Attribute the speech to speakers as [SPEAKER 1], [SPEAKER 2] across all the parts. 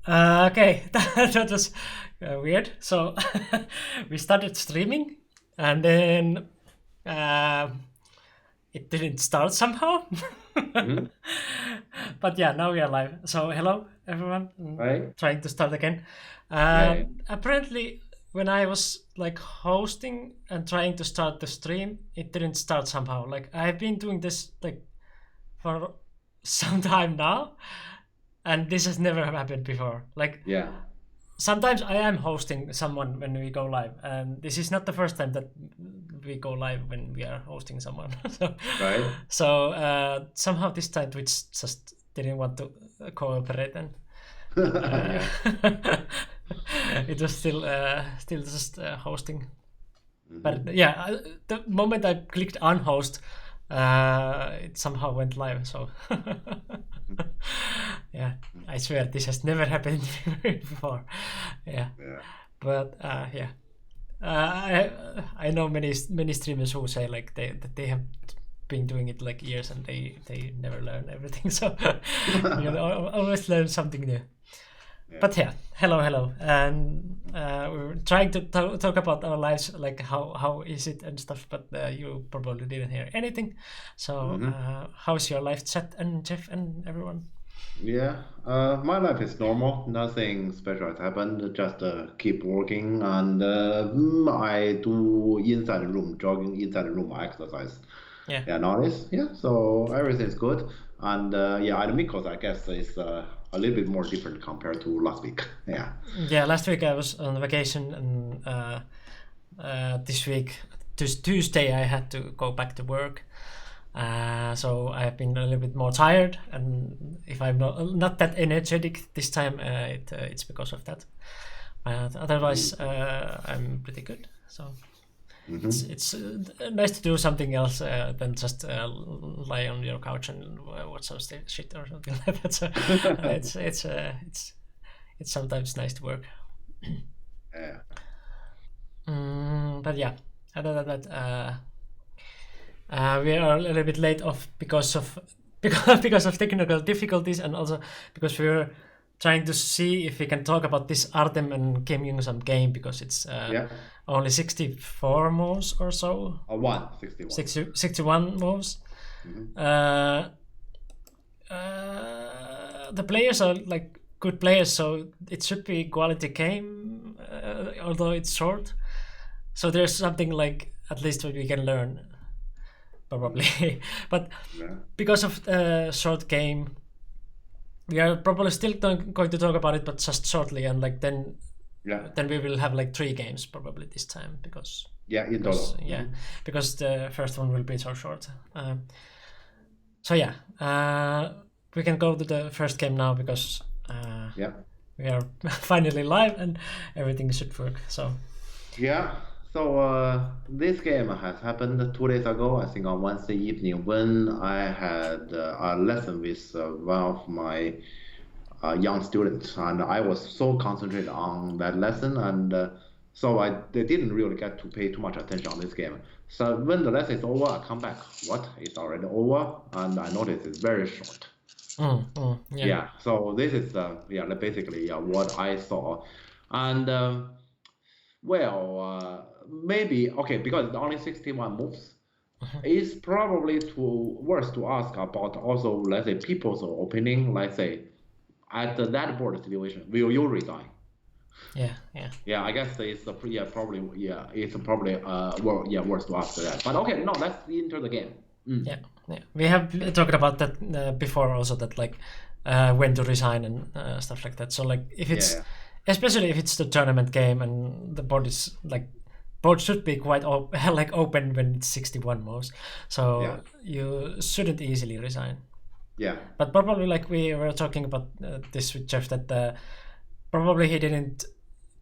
[SPEAKER 1] Okay, that was weird. So we started streaming, and then uh, it didn't start somehow.
[SPEAKER 2] Hmm.
[SPEAKER 1] But yeah, now we are live. So hello everyone.
[SPEAKER 2] Right?
[SPEAKER 1] Trying to start again.
[SPEAKER 2] Yeah.
[SPEAKER 1] Apparently, when I was like hosting and trying to start the stream, it didn't start somehow. Like I've been doing this like for some time now, and this has never happened before. Like
[SPEAKER 2] Yeah.
[SPEAKER 1] sometimes I am hosting someone when we go live, and this is not the first time that we go live when we are hosting someone. so
[SPEAKER 2] Right?
[SPEAKER 1] somehow this time Twitch just didn't want to cooperate, and
[SPEAKER 2] Yeah.
[SPEAKER 1] yeah, it was still just hosting.
[SPEAKER 2] Hmm.
[SPEAKER 1] But yeah, the moment I clicked unhost, it somehow went live. So yeah, I swear this has never happened before. Yeah,
[SPEAKER 2] Yeah.
[SPEAKER 1] but yeah, I know many streamers who say like that they have been doing it like years and they never learn everything. So you always learn something new.
[SPEAKER 2] Yeah.
[SPEAKER 1] But yeah, hello, and we were trying to talk about our lives, like how is it and stuff. But you probably didn't hear anything. So
[SPEAKER 2] Hmm.
[SPEAKER 1] how's your life, Chet and Jeff and everyone?
[SPEAKER 2] Yeah. My life is normal. Nothing special has happened. Just keep working, and I do inside the room jogging, inside the room exercise.
[SPEAKER 1] Yeah,
[SPEAKER 2] Yeah, nowadays. Yeah. So everything's good, and yeah, at Mikos, I guess is a little bit more different compared to last week. Yeah.
[SPEAKER 1] yeah. Last week I was on vacation, and this week Tuesday I had to go back to work. So I have been a little bit more tired, and if I'm not that energetic this time, it's because of that. But otherwise, I'm pretty good. So
[SPEAKER 2] Mm-hmm.
[SPEAKER 1] it's nice to do something else than just lie on your couch and watch some shit or something like that. So it's sometimes nice to work.
[SPEAKER 2] Yeah.
[SPEAKER 1] But yeah, other than that, we are a little bit late off because of because of technical difficulties, and also because we're trying to see if we can talk about this Artem and Kim Jong Sam game, because it's
[SPEAKER 2] Yeah.
[SPEAKER 1] only 64 moves or so,
[SPEAKER 2] 161.
[SPEAKER 1] 61 moves.
[SPEAKER 2] Mm-hmm.
[SPEAKER 1] Uh, the players are like good players, so it should be quality game, although it's short. So there's something like at least what we can learn
[SPEAKER 2] Mm-hmm.
[SPEAKER 1] probably. But
[SPEAKER 2] Yeah.
[SPEAKER 1] because of the short game, we are probably still going to talk about it, but just shortly, and like
[SPEAKER 2] Yeah.
[SPEAKER 1] then we will have like 3 games probably this time, because
[SPEAKER 2] Yeah, in
[SPEAKER 1] because
[SPEAKER 2] total.
[SPEAKER 1] yeah,
[SPEAKER 2] Hmm.
[SPEAKER 1] because the first one will be so short. So yeah, we can go to the first game now, because
[SPEAKER 2] Yeah.
[SPEAKER 1] we are finally live and everything should work. So
[SPEAKER 2] Yeah. So this game has happened 2 days ago, I think on Wednesday evening when I had a lesson with one of my young students, and I was so concentrated on that lesson, and so they didn't really get to pay too much attention on this game. So when the lesson is over, I come back. What? It's already over, and I notice it's very short.
[SPEAKER 1] yeah.
[SPEAKER 2] Yeah, so this is yeah basically what I saw, and well maybe okay because it's only 61 moves. It's probably too worth to ask about also let's say people's opinion. Let's say at that board situation, will you resign?
[SPEAKER 1] Yeah, yeah,
[SPEAKER 2] Yeah, I guess it's a, yeah probably yeah it's probably well yeah worth to ask that. But okay, no, let's enter the game. Mm.
[SPEAKER 1] yeah, yeah. We have talked about that before also, that like when to resign and stuff like that. So like if
[SPEAKER 2] Yeah,
[SPEAKER 1] it's
[SPEAKER 2] yeah,
[SPEAKER 1] especially if it's the tournament game and the board is like board should be quite like open when it's 61 moves,
[SPEAKER 2] yeah,
[SPEAKER 1] so you shouldn't easily resign.
[SPEAKER 2] yeah.
[SPEAKER 1] But probably like we were talking about this with Jeff, that probably he didn't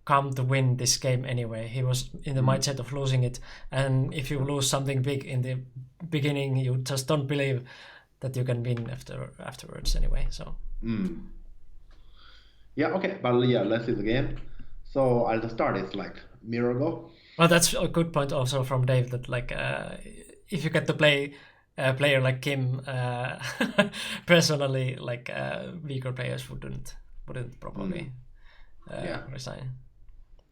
[SPEAKER 1] come to win this game anyway. He was in the
[SPEAKER 2] Mm.
[SPEAKER 1] mindset of losing it, and if you lose something big in the beginning, you just don't believe that you can win afterwards anyway. So
[SPEAKER 2] Mm. Yeah, okay, but yeah, let's see the game. So at the start, it's like Miracle.
[SPEAKER 1] well, that's a good point also from Dave, that like if you get to play a player like Kim, personally, like weaker players couldn't probably
[SPEAKER 2] Yeah.
[SPEAKER 1] resign.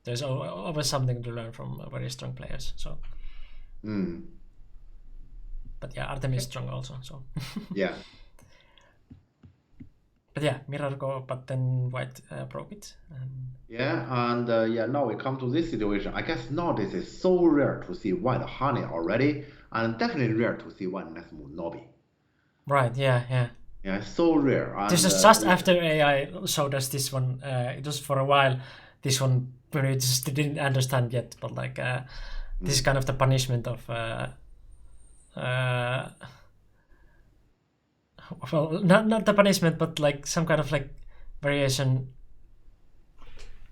[SPEAKER 1] There's always something to learn from very strong players. So, but yeah, Artem is strong also. So,
[SPEAKER 2] Yeah.
[SPEAKER 1] but yeah, mirror go, but then White broke it.
[SPEAKER 2] Yeah, and yeah, now we come to this situation. I guess nowadays it's so rare to see White Honey already, and definitely rare to see White next move Nobby.
[SPEAKER 1] Right. Yeah. Yeah.
[SPEAKER 2] Yeah, it's so rare. And,
[SPEAKER 1] This is just after AI showed us this one. It was for a while. This one we just didn't understand yet, but like this is kind of the punishment of. Well, not the punishment, but like some kind of like variation,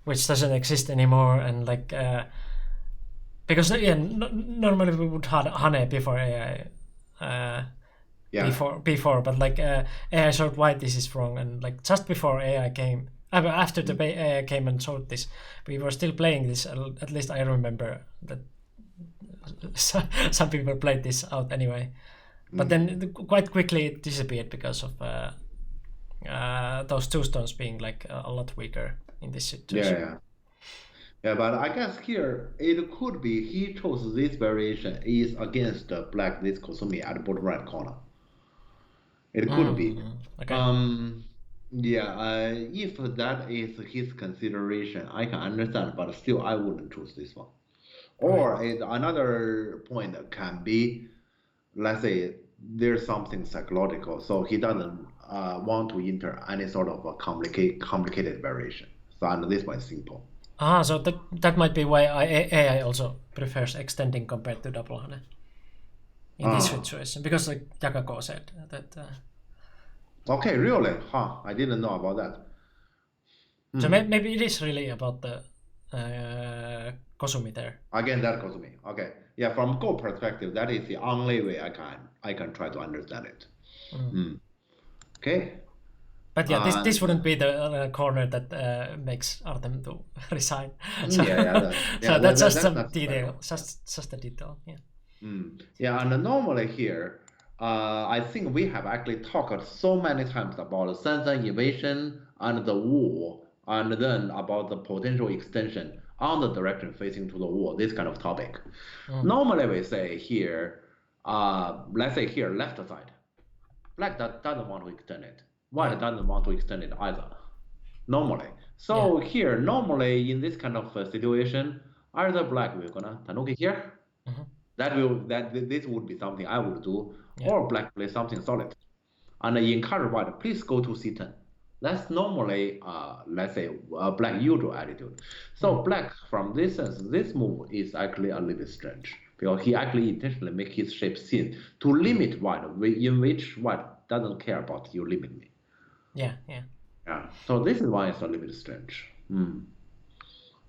[SPEAKER 1] which doesn't exist anymore, and like because yeah, normally we would have Hane before AI.
[SPEAKER 2] yeah.
[SPEAKER 1] Before, but like AI showed why this is wrong, and like just before AI came, after the AI came and showed this, we were still playing this. At least I remember that some people played this out anyway, but then quite quickly it disappeared because of those 2 stones being like a lot weaker in this situation.
[SPEAKER 2] Yeah, yeah. Yeah, but I guess here it could be he chose this variation is against black this Kosumi at the bottom right corner. It could be.
[SPEAKER 1] Okay.
[SPEAKER 2] Yeah, if that is his consideration, I can understand, but still I wouldn't choose this one. Or another point can be, let's say there's something psychological, so he doesn't want to enter any sort of a complicated variation. So and this one is simple.
[SPEAKER 1] So that might be why AI also prefers extending compared to double Hane in this situation, because like Yakako said that.
[SPEAKER 2] Okay, really? Huh? I didn't know about that.
[SPEAKER 1] So maybe it is really about the Kosumi there.
[SPEAKER 2] Again, that goes to me. Okay, yeah. From Go perspective, that is the only way I can try to understand it. Okay.
[SPEAKER 1] But yeah, this wouldn't be the corner that makes Artem to resign. So,
[SPEAKER 2] yeah,
[SPEAKER 1] that's just some
[SPEAKER 2] not
[SPEAKER 1] detail, just a detail. Yeah.
[SPEAKER 2] Yeah, and normally here, I think we have actually talked so many times about Sansan invasion and the war, and then about the potential extension on the direction facing to the wall, this kind of topic. Normally we say here, let's say here left side, black doesn't want to extend it, white doesn't want to extend it either, normally. So here, normally in this kind of situation, either black we're gonna Tanuki here, this would be something I would do, or black play something solid, and encourage white, please go to C10. That's normally, let's say, black usual attitude. So black, from this sense, this move is actually a little bit strange because he actually intentionally make his shape thin to limit white, in which white doesn't care about you limit me.
[SPEAKER 1] Yeah.
[SPEAKER 2] So this is why it's a little bit strange.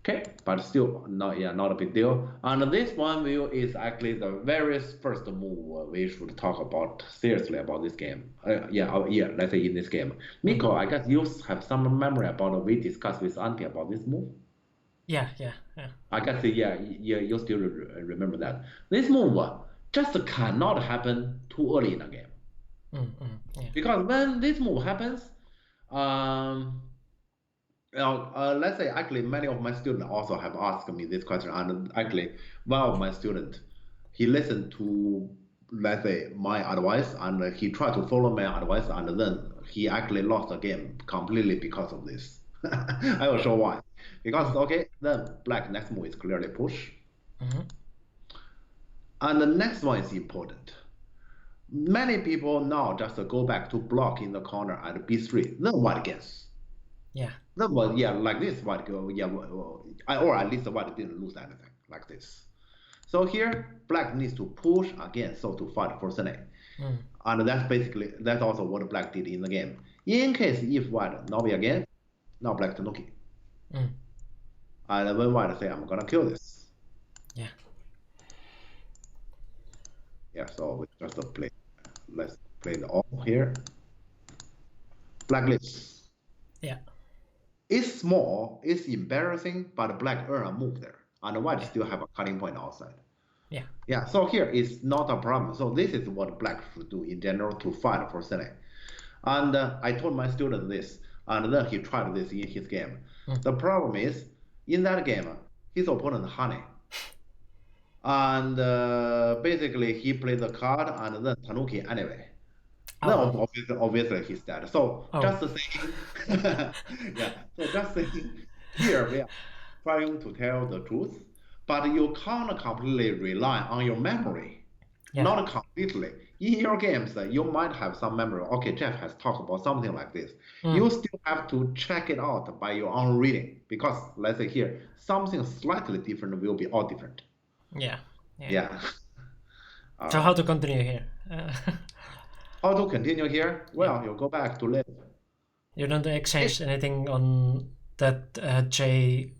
[SPEAKER 2] Okay, but still not a big deal. And this one view is actually the very first move we should talk about seriously about this game. Let's say in this game. Miko, I guess you have some memory about we discussed with Auntie about this move.
[SPEAKER 1] Yeah.
[SPEAKER 2] I guess you still remember that. This move just cannot happen too early in the game. Because when this move happens, let's say actually many of my students also have asked me this question, and actually one of my students, he listened to, let's say, my advice, and he tried to follow my advice, and then he actually lost the game completely because of this. I will show why. Because then black next move is clearly push, and the next one is important. Many people now just go back to block in the corner at B3, then white gets.
[SPEAKER 1] Yeah.
[SPEAKER 2] That was like this white go or at least the white didn't lose anything like this. So here black needs to push again, so to fight for Sene. And that's also what black did in the game. In case if white Nobi again, now black Tanuki. And when white say I'm gonna kill this. Yeah, so we just let's play the all here. Black lives.
[SPEAKER 1] Yeah.
[SPEAKER 2] It's small, it's embarrassing, but black earn a move there, and white still have a cutting point outside. Yeah. So here is not a problem. So this is what black should do in general to fight for Sene. And I told my student this. and then he tried this in his game. The problem is, in that game, his opponent Honey, and basically he played the card and then Tanuki anyway. Then obviously he's dead. So just saying, yeah. So just saying, here we are trying to tell the truth, but you can't completely rely on your memory. Not completely. In your games, you might have some memory. Okay, Jeff has talked about something like this. You still have to check it out by your own reading, because let's say here, something slightly different will be all different. Yeah.
[SPEAKER 1] So how to continue here?
[SPEAKER 2] How to continue here? Well, you go back to live.
[SPEAKER 1] You don't exchange anything on that J3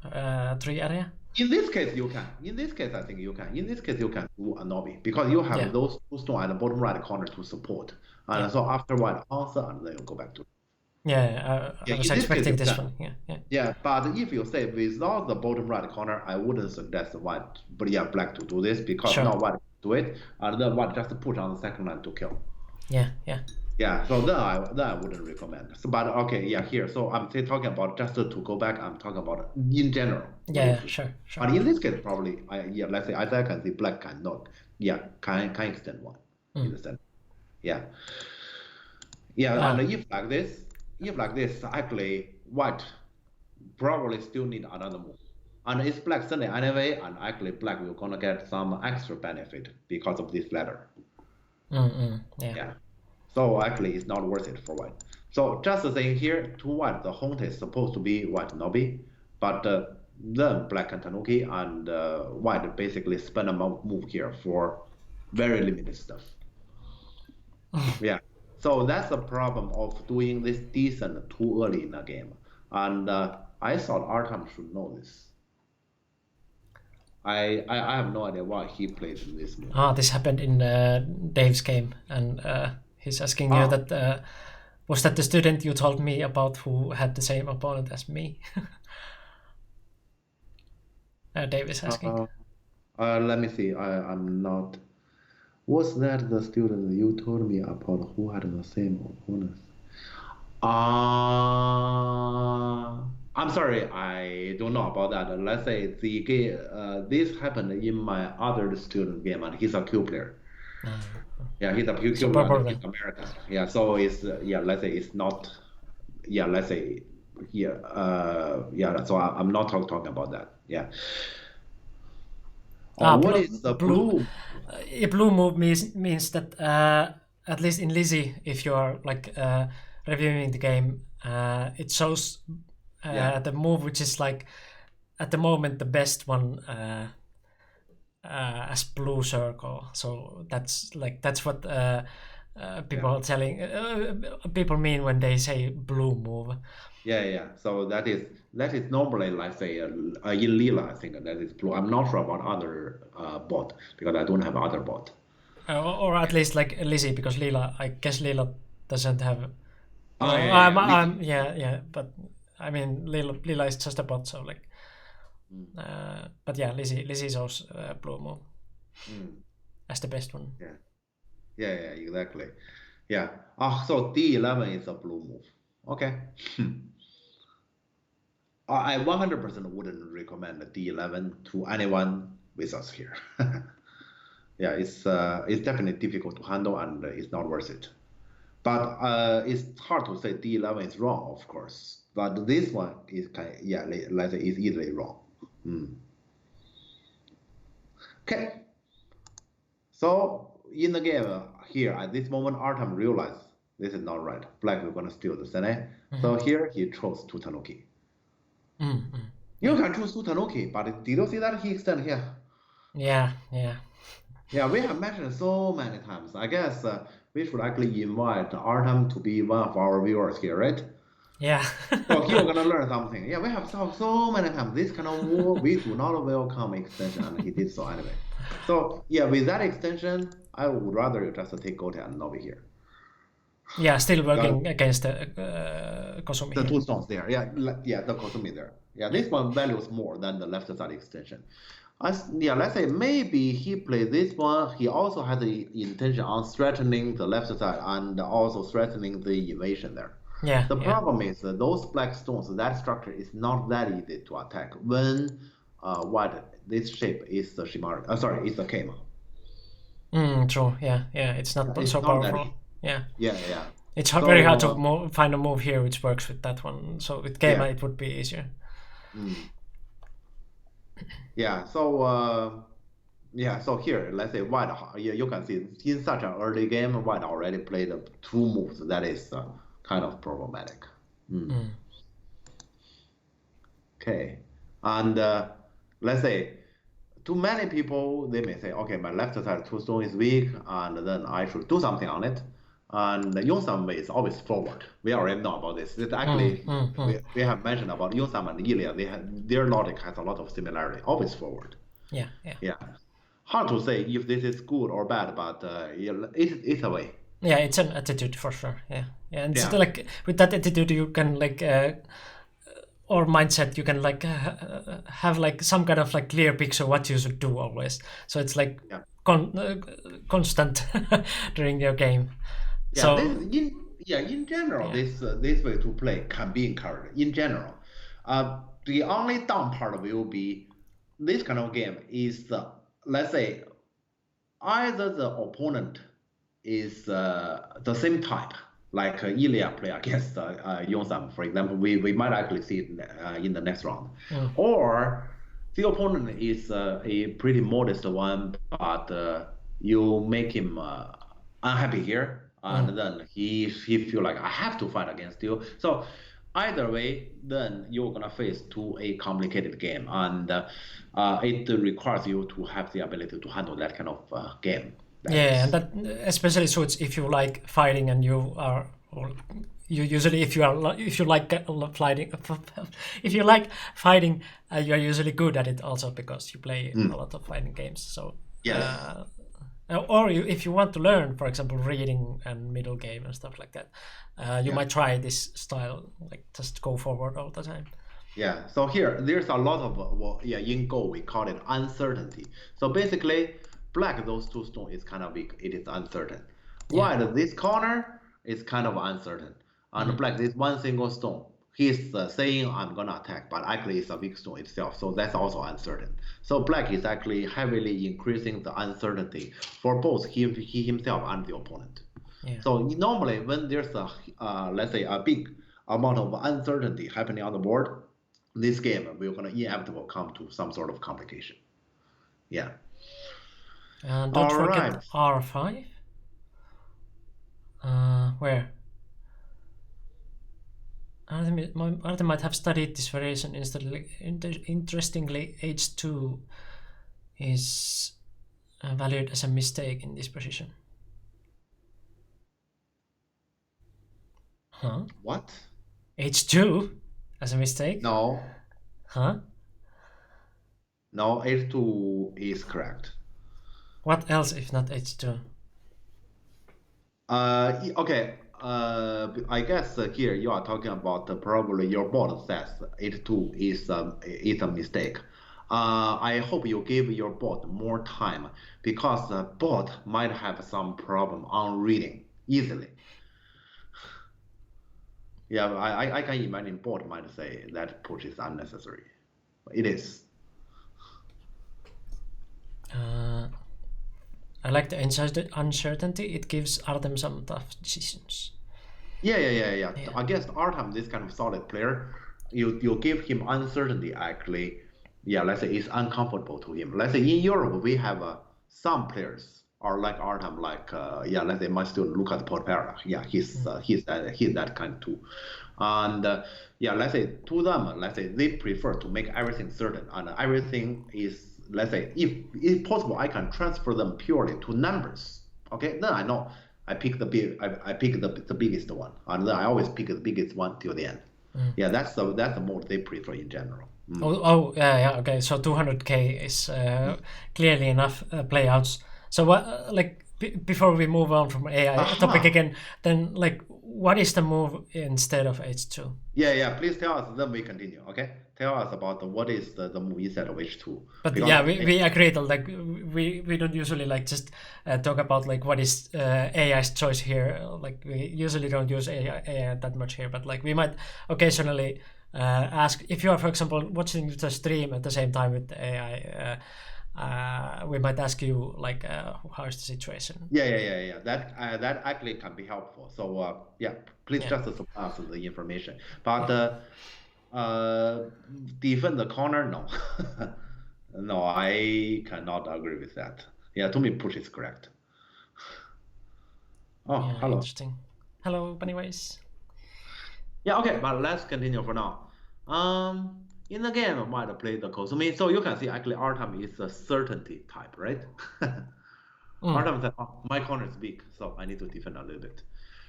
[SPEAKER 1] area?
[SPEAKER 2] In this case, you can. In this case, I think you can. In this case, you can do a Nobi, because you have those two stones at the bottom right corner to support. And so after white answer, and then you go back to.
[SPEAKER 1] I was expecting this one.
[SPEAKER 2] Yeah, but if you say without the bottom right corner, I wouldn't suggest white, but black to do this, because now white do it, and then white just put on the second line to kill. Yeah, so then I wouldn't recommend. So, but okay, here. So I'm still talking about, just to go back, I'm talking about in general.
[SPEAKER 1] Sure.
[SPEAKER 2] But in this case, probably, let's say as I can see, black cannot, can extend one in the center. And if like this, actually white probably still need another move. And it's black sending anyway, and actually black will gonna get some extra benefit because of this ladder. So actually it's not worth it for white. So just saying here, to white, the haunt is supposed to be white Nobi, but then black and Tanuki, and white basically spend a move here for very limited stuff. So that's the problem of doing this decent too early in the game. And I thought Artem should know this. I have no idea why he played this move.
[SPEAKER 1] This happened in Dave's game, and he's asking you that was that the student you told me about who had the same opponent as me? Dave is asking.
[SPEAKER 2] Let me see. I'm not. Was that the student you told me about who had the same opponent? I'm sorry, I don't know about that. Let's say this happened in my other student game, and he's a Q player. He's a Q player in America. So it's let's say it's not. Let's say So I'm not talking about that. What is the blue?
[SPEAKER 1] A blue move means that at least in Lizzie, if you are like reviewing the game, it shows the move which is like at the moment the best one as blue circle. So that's what people are telling people mean when they say blue move.
[SPEAKER 2] So that is normally, like say in Lila, I think that is blue. I'm not sure about other bot, because I don't have other bot.
[SPEAKER 1] Or at least like Lizzie, because Lila, I guess Lila doesn't have. But I mean Lila is just a bot, so like. But Lizzie shows blue move as the best one.
[SPEAKER 2] Exactly. So D11 is a blue move. Okay. I 100% wouldn't recommend D11 to anyone with us here. It's definitely difficult to handle, and it's not worth it. But it's hard to say D11 is wrong, of course. But this one is let's say is easily wrong. Okay. So in the game here, at this moment, Artem realized this is not right. Black is going to steal the Sene. So here he chose two Tanuki. You can choose two Tanuki, but did you see that he extended here?
[SPEAKER 1] Yeah,
[SPEAKER 2] we have mentioned so many times. I guess we should actually invite Artem to be one of our viewers here, right? So he's gonna learn something. We have solved so many times this kind of war. We do not welcome extension, and he did so anyway. So with that extension, I would rather just take Gote and Nobi here.
[SPEAKER 1] Still working against the Kosumi.
[SPEAKER 2] The two stones there. The Kosumi there. This one values more than the left side extension. Let's say maybe he played this one. He also had the intention on threatening the left side and also threatening the invasion there.
[SPEAKER 1] Yeah,
[SPEAKER 2] The
[SPEAKER 1] yeah.
[SPEAKER 2] problem is those black stones, that structure is not that easy to attack when what this shape is the Shimari. Sorry, it's the Keima.
[SPEAKER 1] True. Yeah, yeah. It's not
[SPEAKER 2] It's
[SPEAKER 1] so
[SPEAKER 2] not that
[SPEAKER 1] powerful.
[SPEAKER 2] easy.
[SPEAKER 1] Yeah.
[SPEAKER 2] Yeah, yeah.
[SPEAKER 1] It's very
[SPEAKER 2] So
[SPEAKER 1] hard to find a move here which works with that one. So with Keima
[SPEAKER 2] yeah,
[SPEAKER 1] it would be easier.
[SPEAKER 2] mm, yeah. So yeah. So here, let's say white. Yeah, you can see in such an early game, white already played two moves. That is kind of problematic.
[SPEAKER 1] Mm.
[SPEAKER 2] Okay, and let's say to many people, they may say, okay, my left side two stone is weak, and then I should do something on it. And Yongsam is always forward. We already know about this. It's actually, we have mentioned about Yongsam and Ilya. Their logic has a lot of similarity. Always forward.
[SPEAKER 1] Yeah, yeah.
[SPEAKER 2] Yeah. Hard to say if this is good or bad, but it's a way.
[SPEAKER 1] Yeah, it's an attitude for sure. Yeah, yeah. And
[SPEAKER 2] Yeah.
[SPEAKER 1] still, like with that attitude, you can like or mindset, you can like have like some kind of like clear picture what you should do always. So it's like
[SPEAKER 2] Yeah.
[SPEAKER 1] constant during your game.
[SPEAKER 2] Yeah,
[SPEAKER 1] So
[SPEAKER 2] in general,
[SPEAKER 1] Yeah.
[SPEAKER 2] this way to play can be encouraged. In general, the only down part will be this kind of game is let's say either the opponent is the same type, like Ilya play against Yongsam, for example. We might actually see it in the next round, or the opponent is a pretty modest one, but you make him unhappy here, and then he feel like I have to fight against you. So either way, then you're gonna face to a complicated game, and it requires you to have the ability to handle that kind of game.
[SPEAKER 1] yeah, and that especially suits if you like fighting and you are, or you usually if you like fighting, if you like fighting, you are usually good at it also because you play a lot of fighting games. So
[SPEAKER 2] Yes.
[SPEAKER 1] or if you want to learn, for example, reading and middle game and stuff like that, you might try this style, like just go forward all the time.
[SPEAKER 2] Yeah, so here there's a lot of in Go we call it uncertainty. So basically, black those two stones is kind of weak. It is uncertain. While this corner is kind of uncertain, and black this one single stone. He's saying I'm gonna attack, but actually it's a weak stone itself. So that's also uncertain. So black is actually heavily increasing the uncertainty for both he himself and the opponent.
[SPEAKER 1] Yeah.
[SPEAKER 2] So normally when there's a let's say a big amount of uncertainty happening on the board, this game we're gonna inevitably come to some sort of complication. Yeah.
[SPEAKER 1] And don't
[SPEAKER 2] All
[SPEAKER 1] forget
[SPEAKER 2] right.
[SPEAKER 1] R5. Where? Artem might have studied this variation. Interestingly, H2 is valued as a mistake in this position. Huh?
[SPEAKER 2] What?
[SPEAKER 1] H2 as a mistake?
[SPEAKER 2] No.
[SPEAKER 1] Huh?
[SPEAKER 2] No, H2 is correct.
[SPEAKER 1] What else if not H2?
[SPEAKER 2] Okay. I guess here you are talking about probably your board says H2 is a mistake. I hope you give your bot more time because the bot might have some problem on reading easily. Yeah, I can imagine bot might say that push is unnecessary. It is.
[SPEAKER 1] I like the uncertainty. It gives Artem some tough decisions.
[SPEAKER 2] Yeah. Against Artem, this kind of solid player, you give him uncertainty actually. Yeah, let's say it's uncomfortable to him. Let's say in Europe we have some players are like Artem, like let's say my student Lukas Podpera. Yeah, he's that kind too. And let's say to them, let's say they prefer to make everything certain, and everything is, let's say, if possible, I can transfer them purely to numbers. Okay, then I know I pick the biggest one, and then I always pick the biggest one till the end. Yeah, that's the mode they prefer in general.
[SPEAKER 1] Yeah. Okay, so 200k is clearly enough playouts. So what, like, before we move on from AI topic again, then like, what is the move instead of h2?
[SPEAKER 2] Yeah. Please tell us, then we continue. Okay, tell us about what is the move instead of h2.
[SPEAKER 1] But
[SPEAKER 2] Because
[SPEAKER 1] yeah, we agreed on like we don't usually like just talk about like what is AI's choice here. Like we usually don't use AI that much here, but like we might occasionally ask if you are, for example, watching the stream at the same time with AI. We might ask you like how is the situation?
[SPEAKER 2] Yeah. That actually can be helpful. So yeah, please just supply us the information. But defend the corner, no. No, I cannot agree with that. Yeah, to me, push is correct. Oh,
[SPEAKER 1] Yeah,
[SPEAKER 2] hello.
[SPEAKER 1] interesting. Hello, Pennywise.
[SPEAKER 2] Yeah, okay, but let's continue for now. In the game, I might play the Kosumi. So you can see actually Artem is a certainty type, right? Artem said, oh, my corner is weak, so I need to defend a little bit.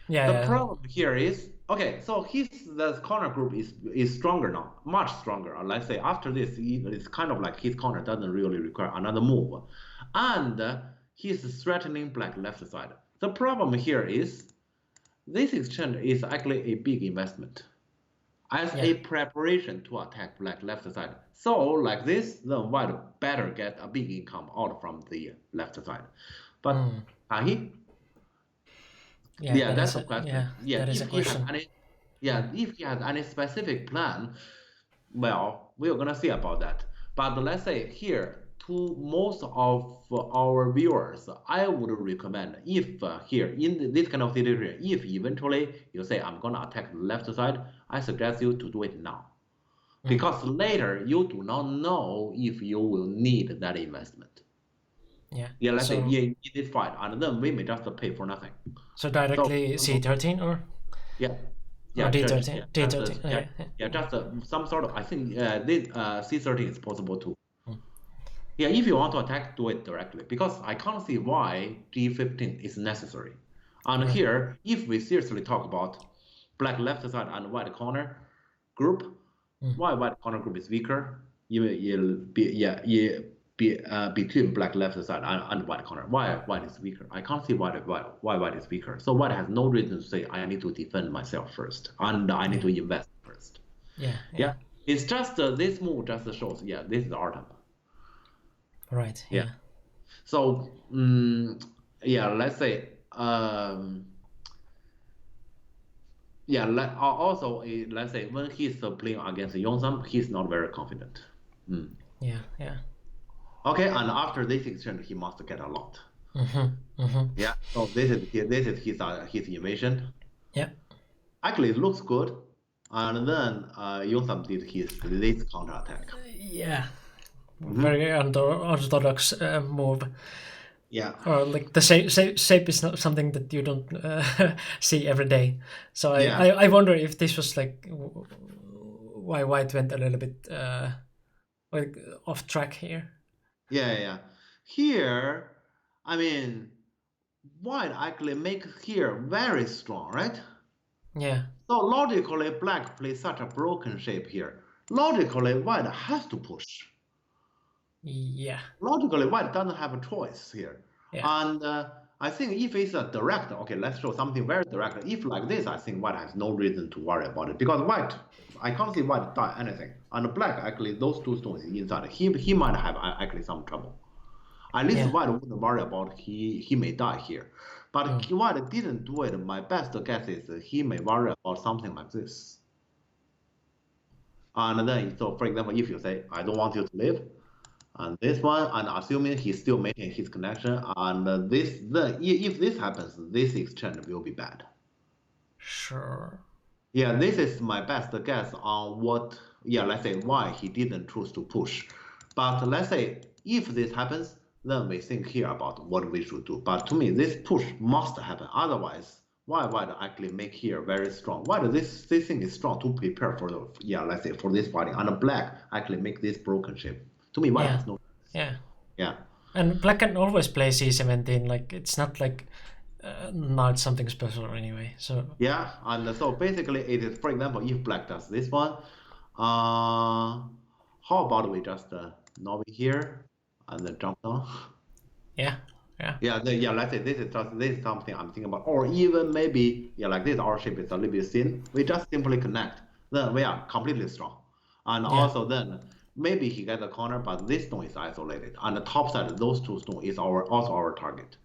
[SPEAKER 1] Yeah.
[SPEAKER 2] The problem here is, okay, so the corner group is stronger now, much stronger. Let's say after this, it's kind of like his corner doesn't really require another move. And he's threatening black left side. The problem here is, this exchange is actually a big investment as a preparation to attack black left side. So like this, then white better get a big income out from the left side. But can he? Yeah, that's a question.
[SPEAKER 1] That is a question.
[SPEAKER 2] If he has any specific plan, well, we're gonna see about that. But let's say here, to most of our viewers, I would recommend if here in this kind of situation, if eventually you say I'm gonna attack the left side, I suggest you to do it now, because later you do not know if you will need that investment. Yeah, let's say in this fight, and then we may just pay for nothing.
[SPEAKER 1] So directly C13 or?
[SPEAKER 2] Yeah,
[SPEAKER 1] D13.
[SPEAKER 2] D13. Yeah, just some sort of. I think this C13 is possible too. Yeah, if you want to attack, do it directly, because I can't see why G15 is necessary. And here, if we seriously talk about black left side and white corner group, why white corner group is weaker? Between black left side and white corner, why white is weaker? I can't see why white is weaker. So white has no reason to say I need to defend myself first and I need to invest first. Yeah. It's just this move just shows. Yeah, this is Artem.
[SPEAKER 1] Right.
[SPEAKER 2] Yeah. So let's say let's say when he's playing against Yonsam, he's not very confident.
[SPEAKER 1] Yeah.
[SPEAKER 2] Okay, and after this exchange, he must get a lot. Yeah. So this is his invasion.
[SPEAKER 1] Yeah.
[SPEAKER 2] Actually, it looks good, and then Yonsam did this counterattack.
[SPEAKER 1] Yeah. Very unorthodox move.
[SPEAKER 2] Yeah.
[SPEAKER 1] Or like the shape is not something that you don't see every day. So I wonder if this was like why white went a little bit like off track here.
[SPEAKER 2] Yeah. Here, I mean, white actually make here very strong, right?
[SPEAKER 1] Yeah.
[SPEAKER 2] So logically, black plays such a broken shape here. Logically, white has to push.
[SPEAKER 1] Yeah.
[SPEAKER 2] Logically, white doesn't have a choice here.
[SPEAKER 1] Yeah.
[SPEAKER 2] And I think if it's a direct, okay, let's show something very direct. If like this, I think white has no reason to worry about it, because white, I can't see white die anything. And black, actually, those two stones inside, he might have actually some trouble. At least white wouldn't worry about he may die here. But white didn't do it. My best guess is he may worry about something like this. And then, so for example, if you say, I don't want you to live, and this one, and assuming he's still making his connection, and if this happens, this exchange will be bad.
[SPEAKER 1] Sure.
[SPEAKER 2] Yeah, this is my best guess on what, let's say why he didn't choose to push. But let's say if this happens, then we think here about what we should do. But to me, this push must happen. Otherwise, why white actually make here very strong? Why this thing is strong to prepare for the, let's say for this fighting, and black actually make this broken shape. To me, white has no. Yeah.
[SPEAKER 1] And black can always play C17. Like it's not like not something special anyway. So
[SPEAKER 2] yeah, and so basically it is. For example, if black does this one, how about we just Novi here and then jump down?
[SPEAKER 1] Yeah.
[SPEAKER 2] Yeah, let's say this is something I'm thinking about, or even maybe like this, our shape is a little bit thin. We just simply connect, then we are completely strong, and also then maybe he gets a corner, but this stone is isolated, and the top side, those two stones is also our target.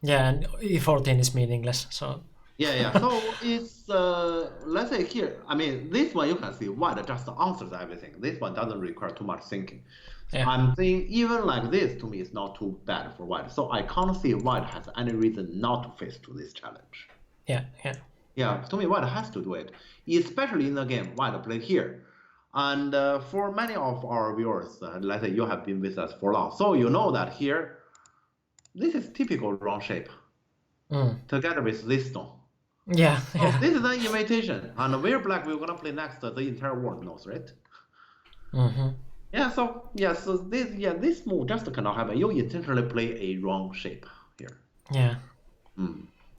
[SPEAKER 1] Yeah, and E14 is meaningless, so.
[SPEAKER 2] Yeah. So it's let's say here. I mean, this one you can see white just answers everything. This one doesn't require too much thinking. So I'm saying even like this to me is not too bad for white. So I can't see white has any reason not to face to this challenge. Yeah. To me, white has to do it, especially in the game white played here. And for many of our viewers, let's say you have been with us for long, so you know that here, this is typical round shape together with this stone. So this is an invitation, and where black we're gonna play next, the entire world knows, right? So this move just cannot happen. You intentionally play a wrong shape here.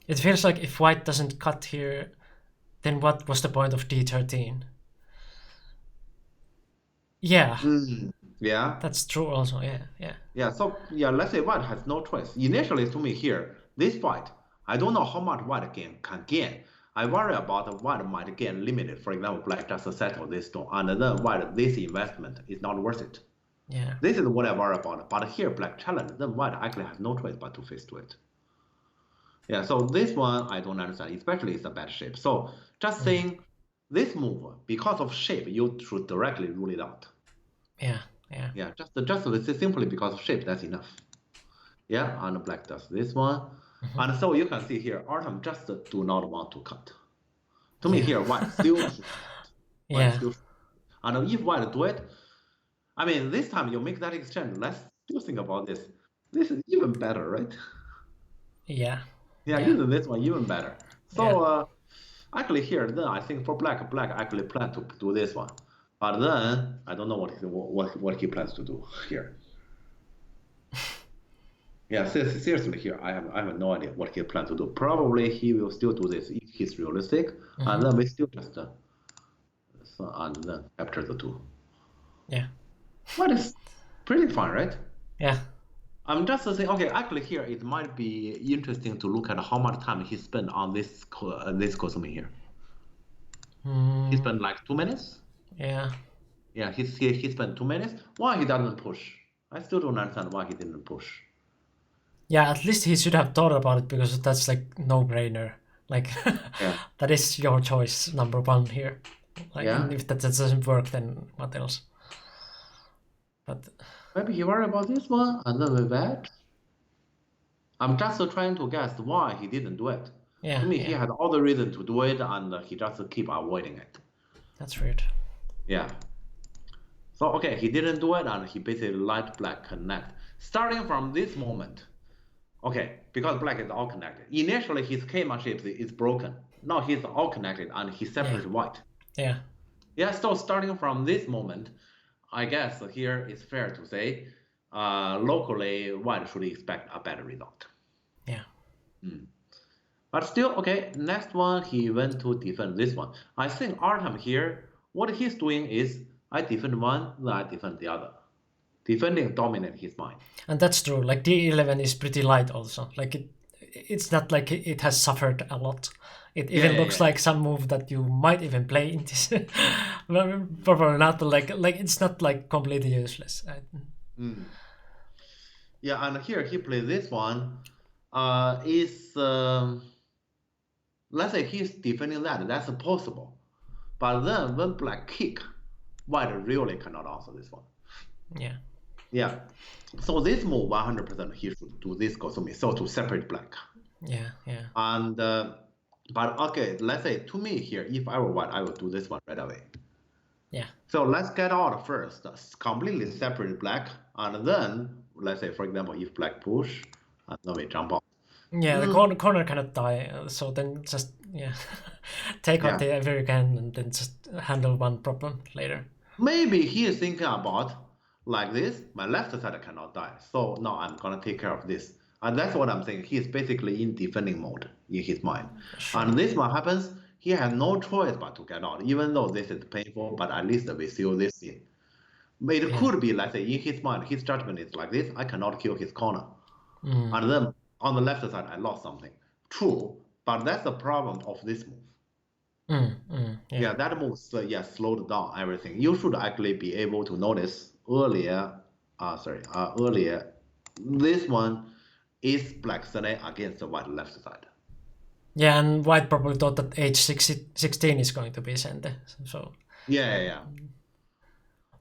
[SPEAKER 1] It feels like if white doesn't cut here, then what was the point of D13? Yeah, that's true also.
[SPEAKER 2] So let's say white has no choice. Initially to me here, this fight, I don't know how much white can gain. I worry about white might gain limited. For example, black just settle this stone, and then white this investment is not worth it. This is what I worry about. But here black challenge, then white actually has no choice but to face to it. So this one I don't understand, especially it's a bad shape. So just saying this move, because of shape, you should directly rule it out. Just simply because of shape, that's enough. And black does this one. And so you can see here, Artem just do not want to cut. To me here, white still should cut. And if white do it, I mean, this time you make that exchange, let's still think about this. This is even better, right? Even this one even better. So actually here, then I think for black actually plan to do this one. But then I don't know what he plans to do here. Seriously here, I have no idea what he plans to do. Probably he will still do this if he's realistic, and then we still just and then capture the two. But it's pretty fun, right? I'm just saying, okay, actually here it might be interesting to look at how much time he spent on this Kosumi here. He spent like 2 minutes. He spent 2 minutes. Why he doesn't push? I still don't understand why he didn't push.
[SPEAKER 1] At least he should have thought about it, because that's like no-brainer. Like that is your choice number one here. And if that doesn't work, then what else? But
[SPEAKER 2] maybe he worried about this one, and then with that, I'm just trying to guess why he didn't do it. To me, he had all the reason to do it, and he just keep avoiding it.
[SPEAKER 1] That's weird.
[SPEAKER 2] So okay, he didn't do it, and he basically let black connect. Starting from this moment, okay, because black is all connected. Initially, his K-man shape is broken. Now he's all connected, and he separates white. So starting from this moment, I guess here it's fair to say, locally, white should expect a better result. But still, okay, next one, he went to defend this one. I think Artem here, what he's doing is, I defend one, then I defend the other. Defending dominate his mind. And
[SPEAKER 1] that's true, like D11 is pretty light also. Like it's not like it has suffered a lot. It even looks like some move that you might even play in this. Probably not, but like it's not like completely useless.
[SPEAKER 2] And here he plays this one. Let's say he's defending that's possible. But then when black kick, white really cannot answer this one. So this move 100% he should do this Kosumi, so to separate black. And but okay, let's say to me here, if I were white, I would do this one right away. So let's get out first, completely separate black, and then let's say, for example, if black push, and then we jump out.
[SPEAKER 1] The corner cannot die, so then just take out whatever you can, and then just handle one problem later.
[SPEAKER 2] Maybe he is thinking about like this, my left side cannot die, so now I'm gonna take care of this. And that's what I'm saying. He's basically in defending mode in his mind. And this one happens, he has no choice but to get out, even though this is painful, but at least we seal this in. It could be, let's say, in his mind, his judgment is like this, I cannot kill his corner. And then on the left side, I lost something. True, but that's the problem of this move.
[SPEAKER 1] Yeah.
[SPEAKER 2] That move slowed down everything. You should actually be able to notice earlier. Earlier, this one is black Sene against the white left side.
[SPEAKER 1] Yeah, and white probably thought that h16 is going to be Sente. So.
[SPEAKER 2] Yeah.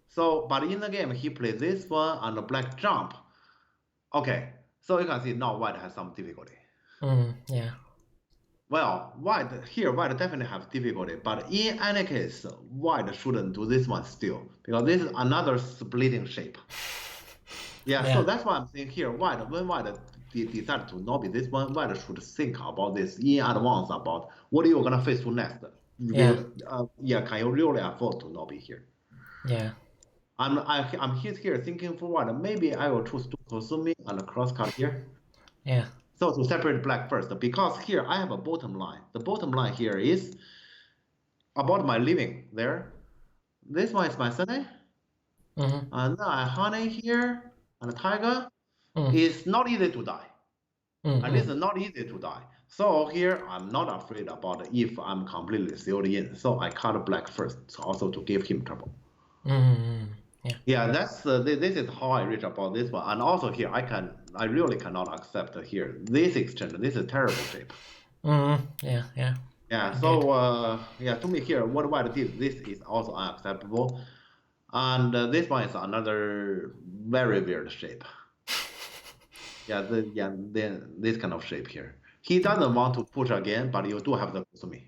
[SPEAKER 2] So, but in the game, he plays this one and the black jump. Okay, so you can see now white has some difficulty.
[SPEAKER 1] Yeah.
[SPEAKER 2] Well, white definitely have difficulty, but in any case, white shouldn't do this one still, because this is another splitting shape. Yeah. So that's why I'm saying here, when white decide to not be this one, white should think about this in advance about what you're gonna face to next. Can you really afford to not be here?
[SPEAKER 1] Yeah.
[SPEAKER 2] I'm here thinking for white, maybe I will choose to Kosumi and a cross cut here.
[SPEAKER 1] Yeah.
[SPEAKER 2] So to separate black first, because here I have a bottom line. The bottom line here is about my living there. This one is my Sene. And then I Honey here and Tiger. It's not easy to die. And it's not easy to die. So here I'm not afraid about if I'm completely sealed in. So I cut black first, also to give him trouble. Yeah, that's this is how I reach about this one. And also here I really cannot accept here this exchange. This is terrible shape. Yeah. So to me here, what white did, this is also unacceptable. And this one is another very weird shape. This kind of shape here. He doesn't want to push again, but you do have the Kosumi.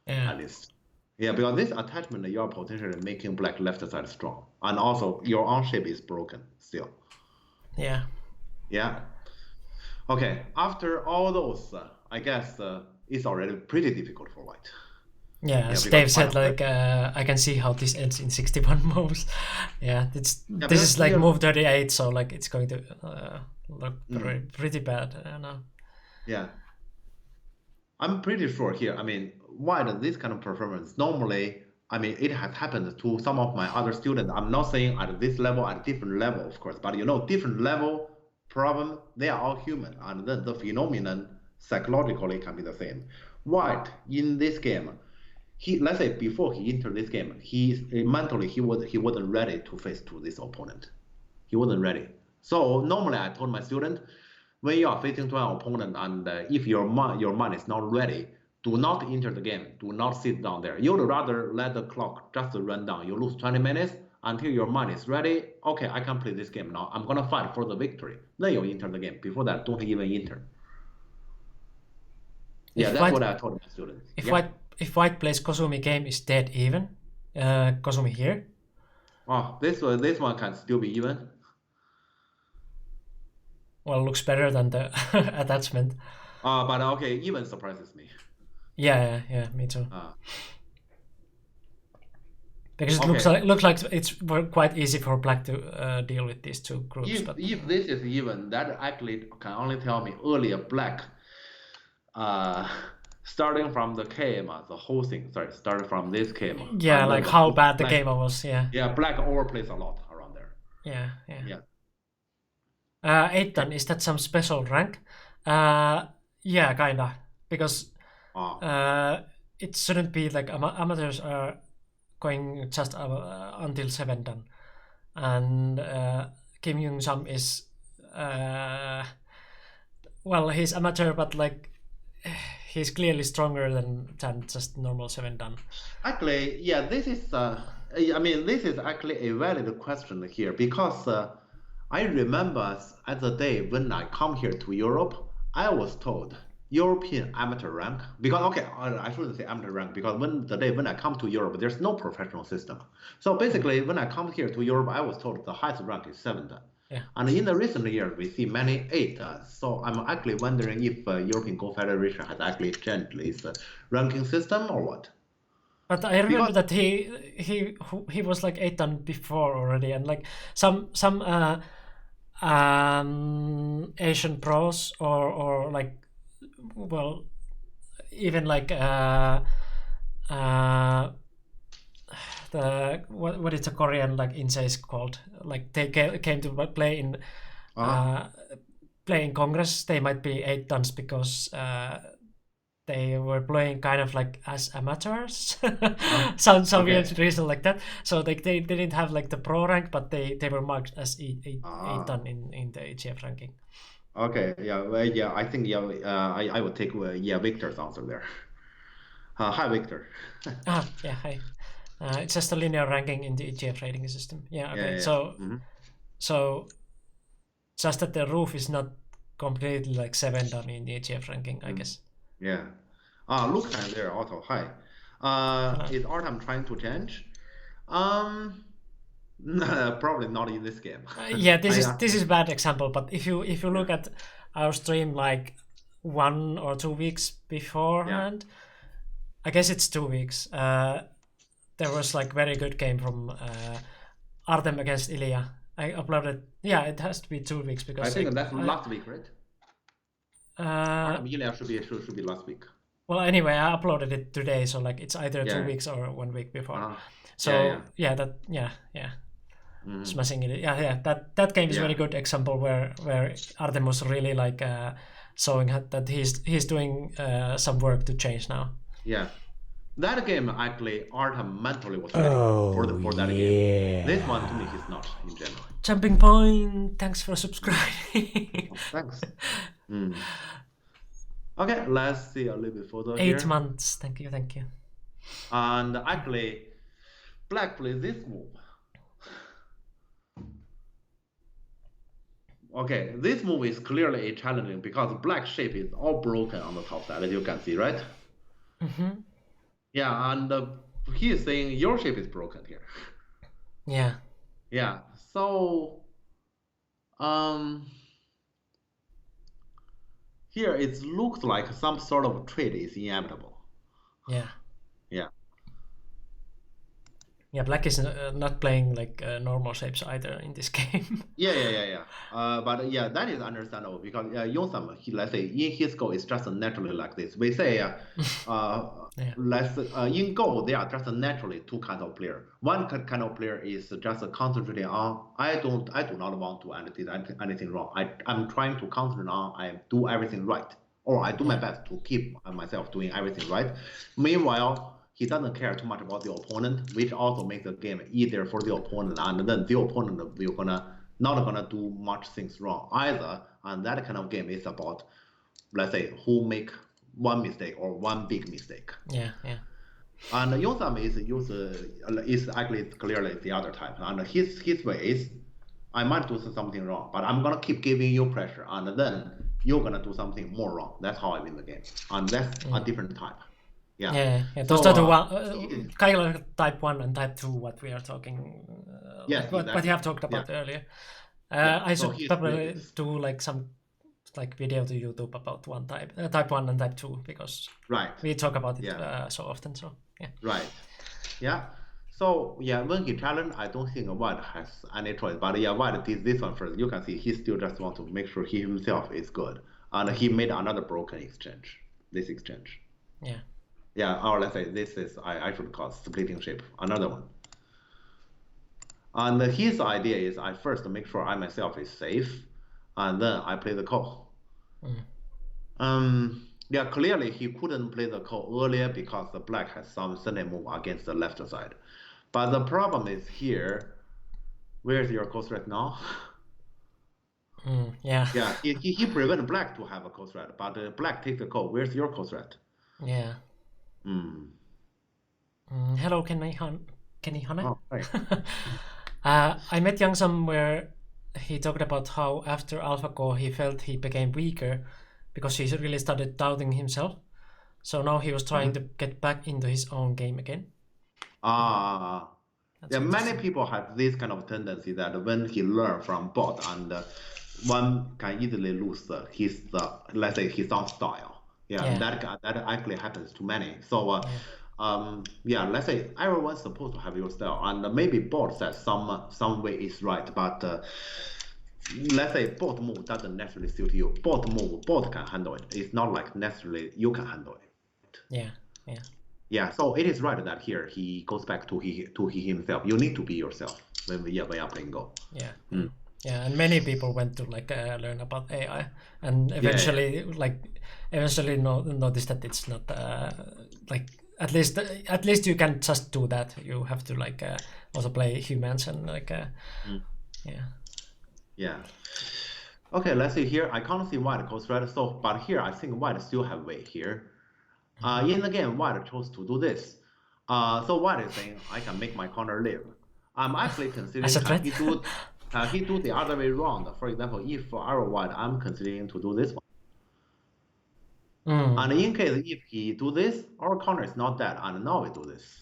[SPEAKER 2] At least. Yeah, because this attachment, you are potentially making black left side strong. And also, your arm shape is broken still.
[SPEAKER 1] Yeah.
[SPEAKER 2] Okay, after all those, I guess it's already pretty difficult for white.
[SPEAKER 1] Yeah, as Dave said, like, I can see how this ends in 61 moves. Yeah, this is like move 38, so like it's going to look pretty bad now.
[SPEAKER 2] Yeah. I'm pretty sure here, I mean, white, this kind of performance, normally, I mean, it has happened to some of my other students. I'm not saying at this level, at different level, of course, but different level problem, they are all human, and then the phenomenon psychologically can be the same. White, in this game, let's say before he entered this game, mentally he wasn't ready to face to this opponent. He wasn't ready. So normally I told my student, when you are facing to an opponent and if your mind is not ready, do not enter the game. Do not sit down there. You'd rather let the clock just run down. You lose 20 minutes until your mind is ready. Okay, I can play this game now. I'm gonna fight for the victory. Then you enter the game. Before that, don't even enter. Yeah, that's what I told my students.
[SPEAKER 1] If white plays Kosumi, game is dead even. Kosumi here.
[SPEAKER 2] Oh, this one can still be even.
[SPEAKER 1] Well, looks better than the attachment.
[SPEAKER 2] But okay, even surprises me.
[SPEAKER 1] Yeah, me too. Because it looks like it's quite easy for black to deal with these two groups.
[SPEAKER 2] If this is even, that actually can only tell me earlier black, starting from the KMA, the whole thing. Sorry, starting from this KMA.
[SPEAKER 1] Yeah, like how bad the game was. Yeah.
[SPEAKER 2] Yeah, black overplays a lot around there.
[SPEAKER 1] Yeah. 8-dan, is that some special rank? Yeah, kinda. Because it shouldn't be like amateurs are going just until 7-dan. And Kim Young-sam is he's amateur, but like he's clearly stronger than just normal 7-dan.
[SPEAKER 2] Actually, yeah, this is this is actually a valid question here, because I remember at the day when I come here to Europe, I was told European amateur rank, because I shouldn't say amateur rank, because when I come to Europe, there's no professional system. So basically, when I come here to Europe, I was told the highest rank is 7-dan.
[SPEAKER 1] Yeah.
[SPEAKER 2] And in the recent years, we see many 8. So I'm actually wondering if European Go Federation has actually changed its ranking system or what.
[SPEAKER 1] But I remember that he was like 8-dan before already, and like some Asian pros or like, well, even like the what is the Korean like Insei called, like they came to play in playing Congress, they might be 8 tons because they were playing kind of like as amateurs. some
[SPEAKER 2] okay.
[SPEAKER 1] weird reason like that. So they didn't have like the pro rank, but they were marked as 8 ton in the EGF ranking.
[SPEAKER 2] Okay, yeah, well, yeah, I think I would take Victor's answer there. Hi, Victor.
[SPEAKER 1] Yeah, hi. It's just a linear ranking in the EGF rating system. Yeah, okay.
[SPEAKER 2] Yeah.
[SPEAKER 1] So so just that the roof is not completely like 7 ton in the EGF ranking, I guess.
[SPEAKER 2] Yeah. Look at there also. Hi. Is Artem trying to change? Probably not in this game.
[SPEAKER 1] Yeah, this is bad example, but if you look at our stream like 1 or 2 weeks beforehand, I guess it's 2 weeks. There was like very good game from Artem against Ilya. I uploaded. Yeah, it has to be 2 weeks because
[SPEAKER 2] I think that's last week, right? Artem Ilya should be last week.
[SPEAKER 1] Well, anyway, I uploaded it today, so like it's either 2 weeks or 1 week before. So smashing it. Yeah. That game is a very good example where Artem was really like showing that he's doing some work to change now.
[SPEAKER 2] Yeah. That game actually Artem mentally was ready for that game. This one to me he's not in general.
[SPEAKER 1] Jumping Point, thanks for subscribing.
[SPEAKER 2] Thanks. Okay, let's see a little bit further
[SPEAKER 1] 8 months. Thank you.
[SPEAKER 2] And actually, Black plays this move. Okay, this move is clearly challenging because Black shape is all broken on the top side, as you can see, right? Yeah, and he is saying your shape is broken here. Yeah. So, here it looks like some sort of trade is inevitable.
[SPEAKER 1] Yeah, Black is not playing like normal shapes either in this game.
[SPEAKER 2] Yeah. But yeah, that is understandable because Yonsam, let's say in his Go is just naturally like this. We say in Go they are just naturally 2 kinds of player. One kind of player is just concentrating on I do not want to anything wrong. I'm trying to concentrate on I do everything right, or I do my best to keep myself doing everything right. Meanwhile, he doesn't care too much about the opponent, which also makes the game easier for the opponent, and then the opponent will not gonna do much things wrong either. And that kind of game is about, let's say, who make one mistake or one big mistake.
[SPEAKER 1] Yeah.
[SPEAKER 2] And Yonsam is actually clearly the other type, and his way is, I might do something wrong, but I'm gonna keep giving you pressure, and then you're gonna do something more wrong. That's how I win the game, and that's a different type. Yeah.
[SPEAKER 1] Those are the kind of like type 1 and type 2 what we are talking. What you have talked about earlier. I should probably do like some like video to YouTube about type 1 and type 2 because we talk about it so often. So
[SPEAKER 2] Right. Yeah. So when he challenged, I don't think White has any choice. But White did this one first. You can see he still just want to make sure he himself is good, and he made another broken exchange. This exchange. Yeah, or let's say this is, I should call it splitting shape, another one. And his idea is I first make sure I myself is safe, and then I play the call. Clearly he couldn't play the call earlier because the Black has some certain move against the left side. But the problem is here, where's your call threat now? He prevent Black to have a call threat, but Black take the call. Where's your call threat?
[SPEAKER 1] Hello, Kenny Hane.
[SPEAKER 2] Oh, hi.
[SPEAKER 1] I met Yongsam where he talked about how after AlphaGo he felt he became weaker because he really started doubting himself. So now he was trying to get back into his own game again.
[SPEAKER 2] Many people have this kind of tendency that when he learn from bot, and one can easily lose his let's say his own style. That actually happens to many. So let's say everyone's supposed to have your style, and maybe bot says some way is right, but let's say bot move doesn't necessarily suit you. Bot can handle it. It's not like necessarily you can handle it. Yeah. So it is right that here he goes back to he himself. You need to be yourself when we are playing Go.
[SPEAKER 1] Yeah, and many people went to like learn about AI, and eventually noticed that it's not like at least you can just do that. You have to like also play humans and like yeah.
[SPEAKER 2] Yeah. Okay, let's see here. I can't see white goes red, so but here I think white still have way here. In the game, white chose to do this. So white is saying I can make my corner live. I'm actually considering
[SPEAKER 1] As a threat?
[SPEAKER 2] he do the other way around. For example, if for our white, I'm considering to do this one. And in case if he do this, our corner is not dead, and now we do this.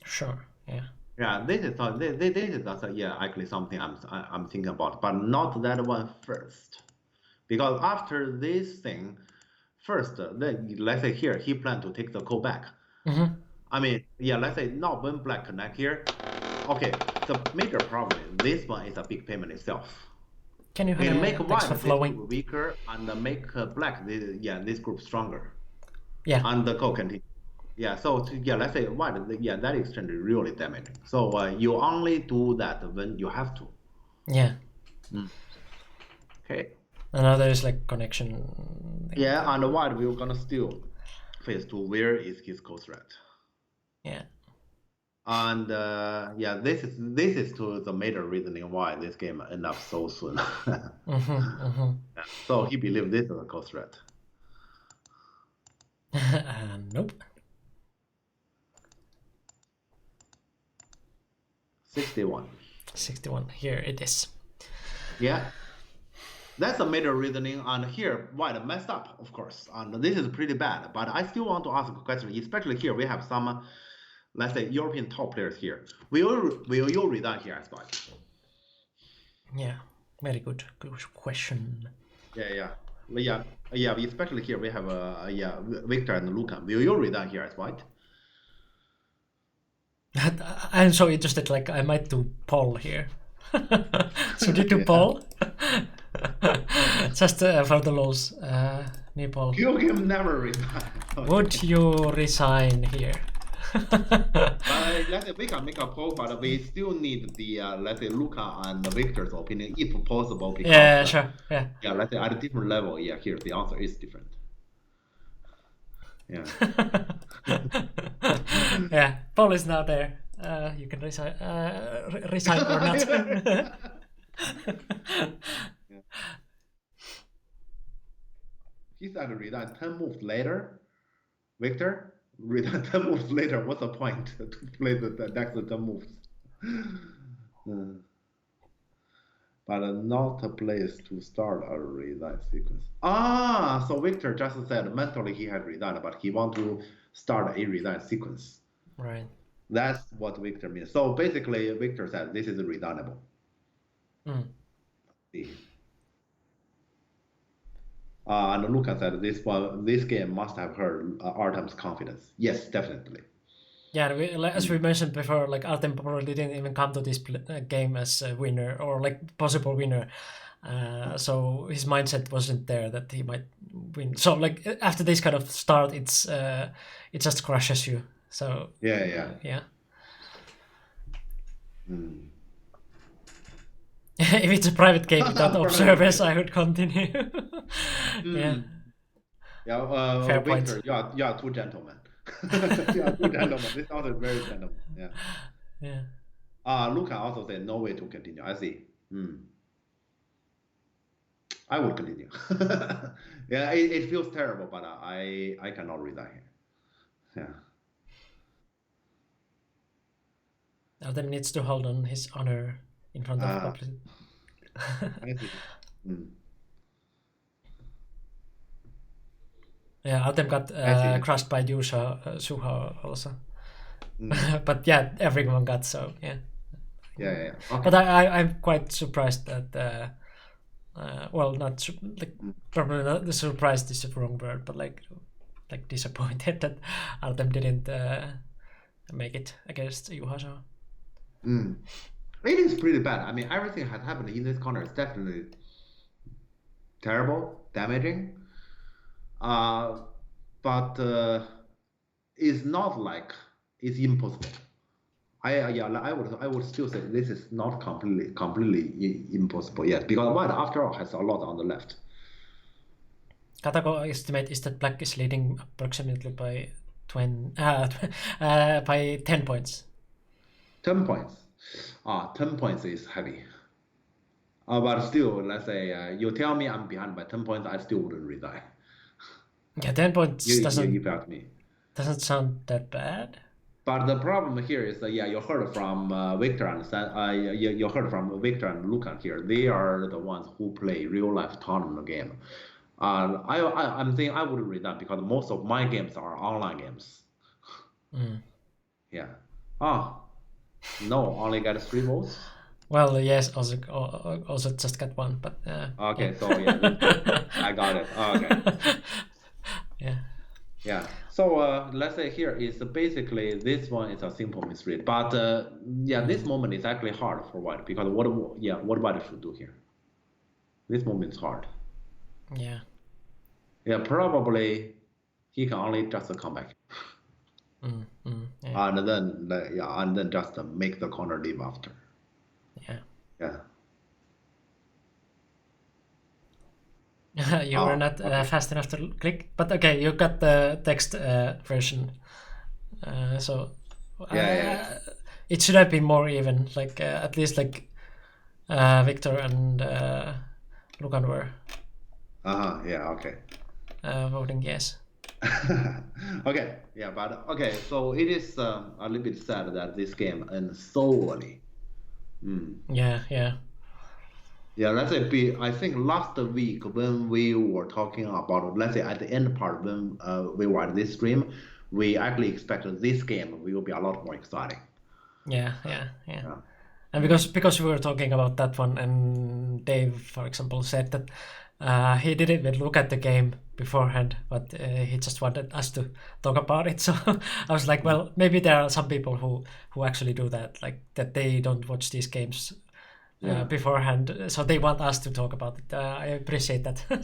[SPEAKER 1] Sure. Yeah.
[SPEAKER 2] Yeah, this is also, yeah, actually something I'm thinking about, but not that one first, because after this thing, first, then let's say here he planned to take the call back. I mean, yeah, let's say now when black connect here, okay, the major problem is this one is a big payment itself.
[SPEAKER 1] Can you
[SPEAKER 2] And make white
[SPEAKER 1] this flowing?
[SPEAKER 2] group weaker and make black this group stronger.
[SPEAKER 1] Yeah.
[SPEAKER 2] And the call continue. Yeah, so yeah, let's say white, yeah, that exchange is really damaging. So you only do that when you have to.
[SPEAKER 1] Yeah.
[SPEAKER 2] Okay.
[SPEAKER 1] And now there's like connection.
[SPEAKER 2] Yeah, and white we're gonna still phase two. Where is his call threat?
[SPEAKER 1] Yeah.
[SPEAKER 2] And yeah, this is to the major reasoning why this game end up so soon. So he believed this is a call threat.
[SPEAKER 1] Nope.
[SPEAKER 2] 61.
[SPEAKER 1] 61. Here it is.
[SPEAKER 2] Yeah. That's a major reasoning, and here white messed up, of course, and this is pretty bad. But I still want to ask a question, especially here we have some, let's say, European top players here. Will you resign here as well?
[SPEAKER 1] Yeah, very good question.
[SPEAKER 2] Yeah. Especially here we have Victor and Luca. Will you resign here as white?
[SPEAKER 1] I'm so interested. Like I might do poll here. Should you do poll? Just for the lols, new poll.
[SPEAKER 2] You can never resign.
[SPEAKER 1] Would you resign here?
[SPEAKER 2] Let's say we can make a poll, but we still need the let's say Luca and Victor's opinion if possible. Because,
[SPEAKER 1] yeah, sure. Yeah.
[SPEAKER 2] Yeah, let's say at a different level. Yeah, here the answer is different. Yeah.
[SPEAKER 1] Yeah, poll is now there. You can resign or not.
[SPEAKER 2] Yeah. He said resign 10 moves later. Victor, resign 10 moves later. What's the point to play the next 10 moves? But not a place to start a resign sequence. So Victor just said mentally he had resigned, but he want to start a resign sequence.
[SPEAKER 1] Right.
[SPEAKER 2] That's what Victor means. So basically, Victor said this is resignable. And Luca said this game must have hurt Artem's confidence. Yes, definitely.
[SPEAKER 1] Yeah, as we mentioned before, like Artem probably didn't even come to this game as a winner or like possible winner. So his mindset wasn't there that he might win. So like after this kind of start, it just crushes you. So yeah. If it's a private game without observers, I would continue. Yeah.
[SPEAKER 2] Yeah.
[SPEAKER 1] Fair
[SPEAKER 2] Victor,
[SPEAKER 1] point.
[SPEAKER 2] you are two gentlemen. You are two gentlemen. This also is very gentleman. Yeah.
[SPEAKER 1] Yeah.
[SPEAKER 2] Luca also said no way to continue. I see. I would continue. Yeah, it feels terrible, but I cannot resign here. Yeah.
[SPEAKER 1] Artem needs to hold on his honor in front of public.
[SPEAKER 2] I see.
[SPEAKER 1] Yeah, Artem got crushed by Suha also. But yeah, everyone got so yeah.
[SPEAKER 2] Yeah. Okay.
[SPEAKER 1] But I'm quite surprised that well, not probably not the surprised is the wrong word, but like disappointed that Artem didn't make it against Juha.
[SPEAKER 2] It is pretty bad. I mean, everything that happened in this corner is definitely terrible, damaging. But it's not like it's impossible. I would still say this is not completely impossible yet because white after all has a lot on the left.
[SPEAKER 1] Katago estimate is that black is leading approximately by 10 points.
[SPEAKER 2] 10 points. 10 points is heavy. But still, let's say you tell me I'm behind by 10 points, I still wouldn't resign.
[SPEAKER 1] Yeah, 10 points
[SPEAKER 2] You got me.
[SPEAKER 1] Doesn't sound that bad.
[SPEAKER 2] But the problem here is, you heard from Victor and you heard from Victor and Lucan here. They are the ones who play real life tournament game. I'm saying I wouldn't resign because most of my games are online games. Yeah. No, only got 3 votes.
[SPEAKER 1] Well, yes, also just got 1, but
[SPEAKER 2] okay,
[SPEAKER 1] yeah.
[SPEAKER 2] So yeah, I got it. Okay.
[SPEAKER 1] Yeah.
[SPEAKER 2] Yeah. So let's say here is basically this one is a simple misread, but this moment is actually hard for white because what white should do here? This moment is hard.
[SPEAKER 1] Yeah.
[SPEAKER 2] Yeah, probably he can only just come back.
[SPEAKER 1] Yeah.
[SPEAKER 2] And then just make the corner leave after.
[SPEAKER 1] Yeah.
[SPEAKER 2] Yeah.
[SPEAKER 1] You were not fast enough to click, but okay, you got the text version. So it should have been more even, like at least like Victor and Lucan were.
[SPEAKER 2] Yeah. Okay.
[SPEAKER 1] Voting yes.
[SPEAKER 2] Okay. Yeah, but okay. So it is a little bit sad that this game ends so early.
[SPEAKER 1] Yeah.
[SPEAKER 2] Yeah, let's say I think last week when we were talking about, let's say at the end part when we were at this stream, we actually expected this game will be a lot more exciting.
[SPEAKER 1] Yeah. And because we were talking about that one, and Dave, for example, said that he didn't even look at the game beforehand, but he just wanted us to talk about it. So I was like, well, maybe there are some people who actually do that, like that they don't watch these games beforehand, so they want us to talk about it. I appreciate that. We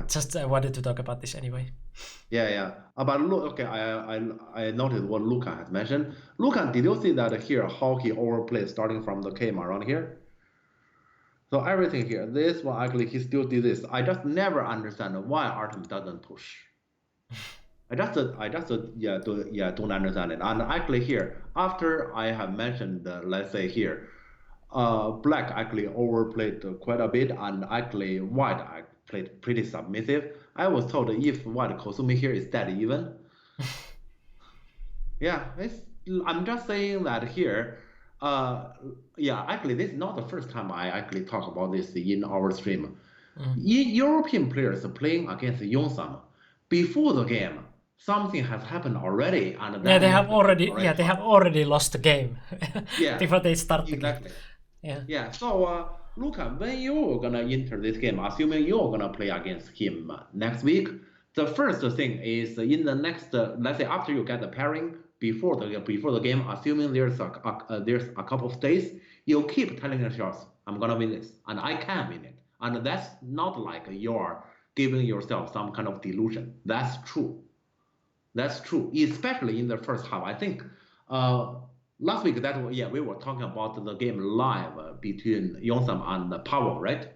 [SPEAKER 1] just wanted to talk about this anyway.
[SPEAKER 2] Yeah. But look, okay, I noticed what Lucan has mentioned. Lucan, did you see that here how he overplayed starting from the game around here? So everything here, this one actually he still did this. I just never understand why Artem doesn't push. I just don't understand it. And actually here, after I have mentioned, let's say here, black actually overplayed quite a bit, and actually white played pretty submissive. I was told if white Kosumi here is dead even. Yeah, I'm just saying that here. Actually, this is not the first time I actually talk about this in our stream. European players playing against Yonsam before the game, something has happened already, and
[SPEAKER 1] they have already lost the game. Before they start
[SPEAKER 2] exactly.
[SPEAKER 1] The game.
[SPEAKER 2] Yeah. So, Luca, when you're gonna enter this game, assuming you're gonna play against him next week, the first thing is in the next, let's say after you get the pairing. Before the game, assuming there's a couple of days, you keep telling yourself, I'm gonna win this, and I can win it. And that's not like you're giving yourself some kind of delusion. That's true, especially in the first half. I think last week we were talking about the game live between Yonsam and Powell, right?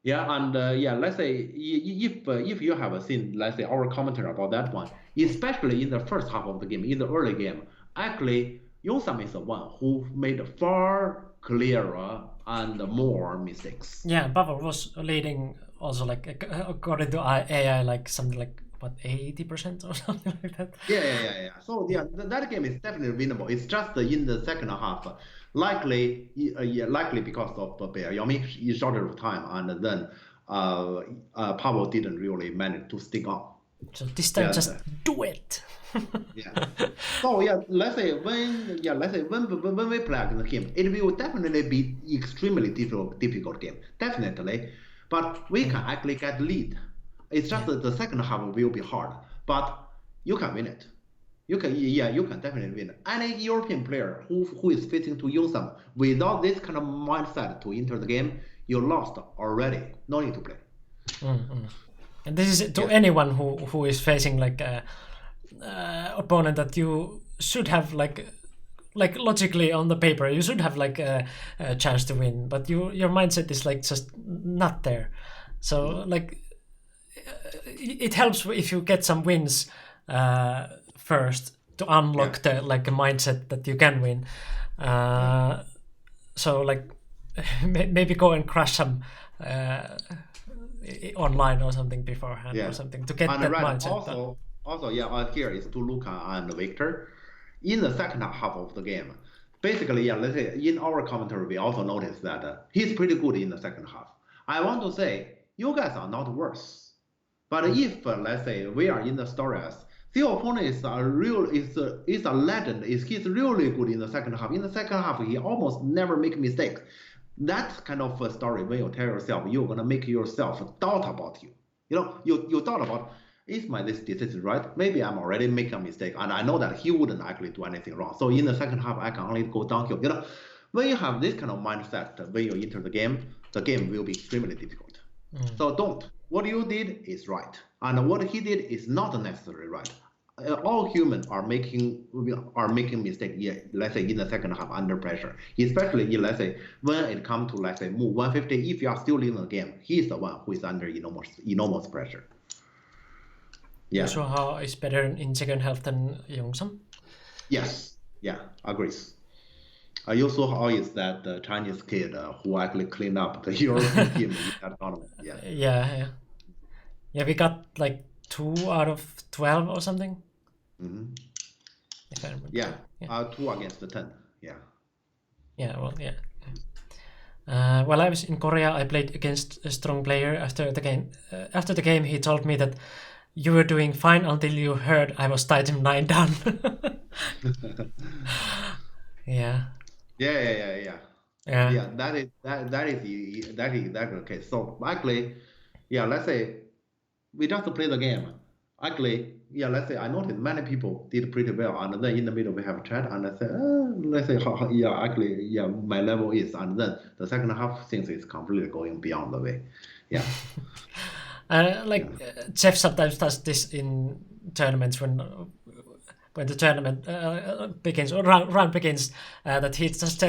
[SPEAKER 2] Yeah, and let's say if you have seen, let's say, our commentary about that one, especially in the first half of the game, in the early game, actually Yonsam is the one who made far clearer and more mistakes.
[SPEAKER 1] Yeah, Pavel was leading also, like according to AI, like something like what 80% or something like that.
[SPEAKER 2] Yeah. So that game is definitely winnable. It's just in the second half. Likely because of Yomi in shorter time, and then Pavel didn't really manage to stick on.
[SPEAKER 1] So this time, just do it.
[SPEAKER 2] Yeah. So let's say when we play against him, it will definitely be extremely difficult game, definitely. But we can actually get lead. It's just the second half will be hard, but you can win it. You can definitely win. Any European player who is facing to Yonsam without this kind of mindset to enter the game, you lost already. No need to play.
[SPEAKER 1] And this is to anyone who is facing like opponent that you should have like logically on the paper you should have like a chance to win, but your mindset is like just not there. So like it helps if you get some wins first to unlock the like a mindset that you can win. So like maybe go and crash some online or something beforehand or something to get
[SPEAKER 2] and
[SPEAKER 1] that
[SPEAKER 2] right,
[SPEAKER 1] mindset.
[SPEAKER 2] Also, here is to Luca and Victor. In the second half of the game, basically, let's say in our commentary, we also noticed that he's pretty good in the second half. I want to say, you guys are not worse. But if, let's say, we are in the story as the opponent is a legend, he's really good in the second half. In the second half, he almost never make mistakes. That kind of a story, when you tell yourself, you're gonna make yourself doubt about you. You know, you thought about, is my this decision right? Maybe I'm already making a mistake, and I know that he wouldn't actually do anything wrong. So in the second half, I can only go downhill. You know, when you have this kind of mindset, when you enter the game will be extremely difficult. So don't. What you did is right, and what he did is not necessarily right. All humans are making mistakes. Yeah, let's say in the second half under pressure, especially let's say when it comes to let's say move 150. If you are still in the game, he's the one who is under enormous pressure. Yeah.
[SPEAKER 1] Yasuo is better in second half than Yongsam?
[SPEAKER 2] Yes. Yeah, agrees. Yasuo is that Chinese kid who actually cleaned up the European team in that tournament.
[SPEAKER 1] Yeah. We got like 2 out of 12 or something. If I remember.
[SPEAKER 2] Yeah. 2 against 10. Yeah.
[SPEAKER 1] Well, while I was in Korea, I played against a strong player. After the game, he told me that you were doing fine until you heard I was Titan 9 down. Yeah. That is the case. So actually, let's say we just play the game. Actually, let's say I noticed many people did pretty well, and then in the middle we have a chat, and I say, let's say my level is, and then the second half things is completely going beyond the way. Yeah. Jeff sometimes does this in tournaments when the tournament begins or round begins, that he just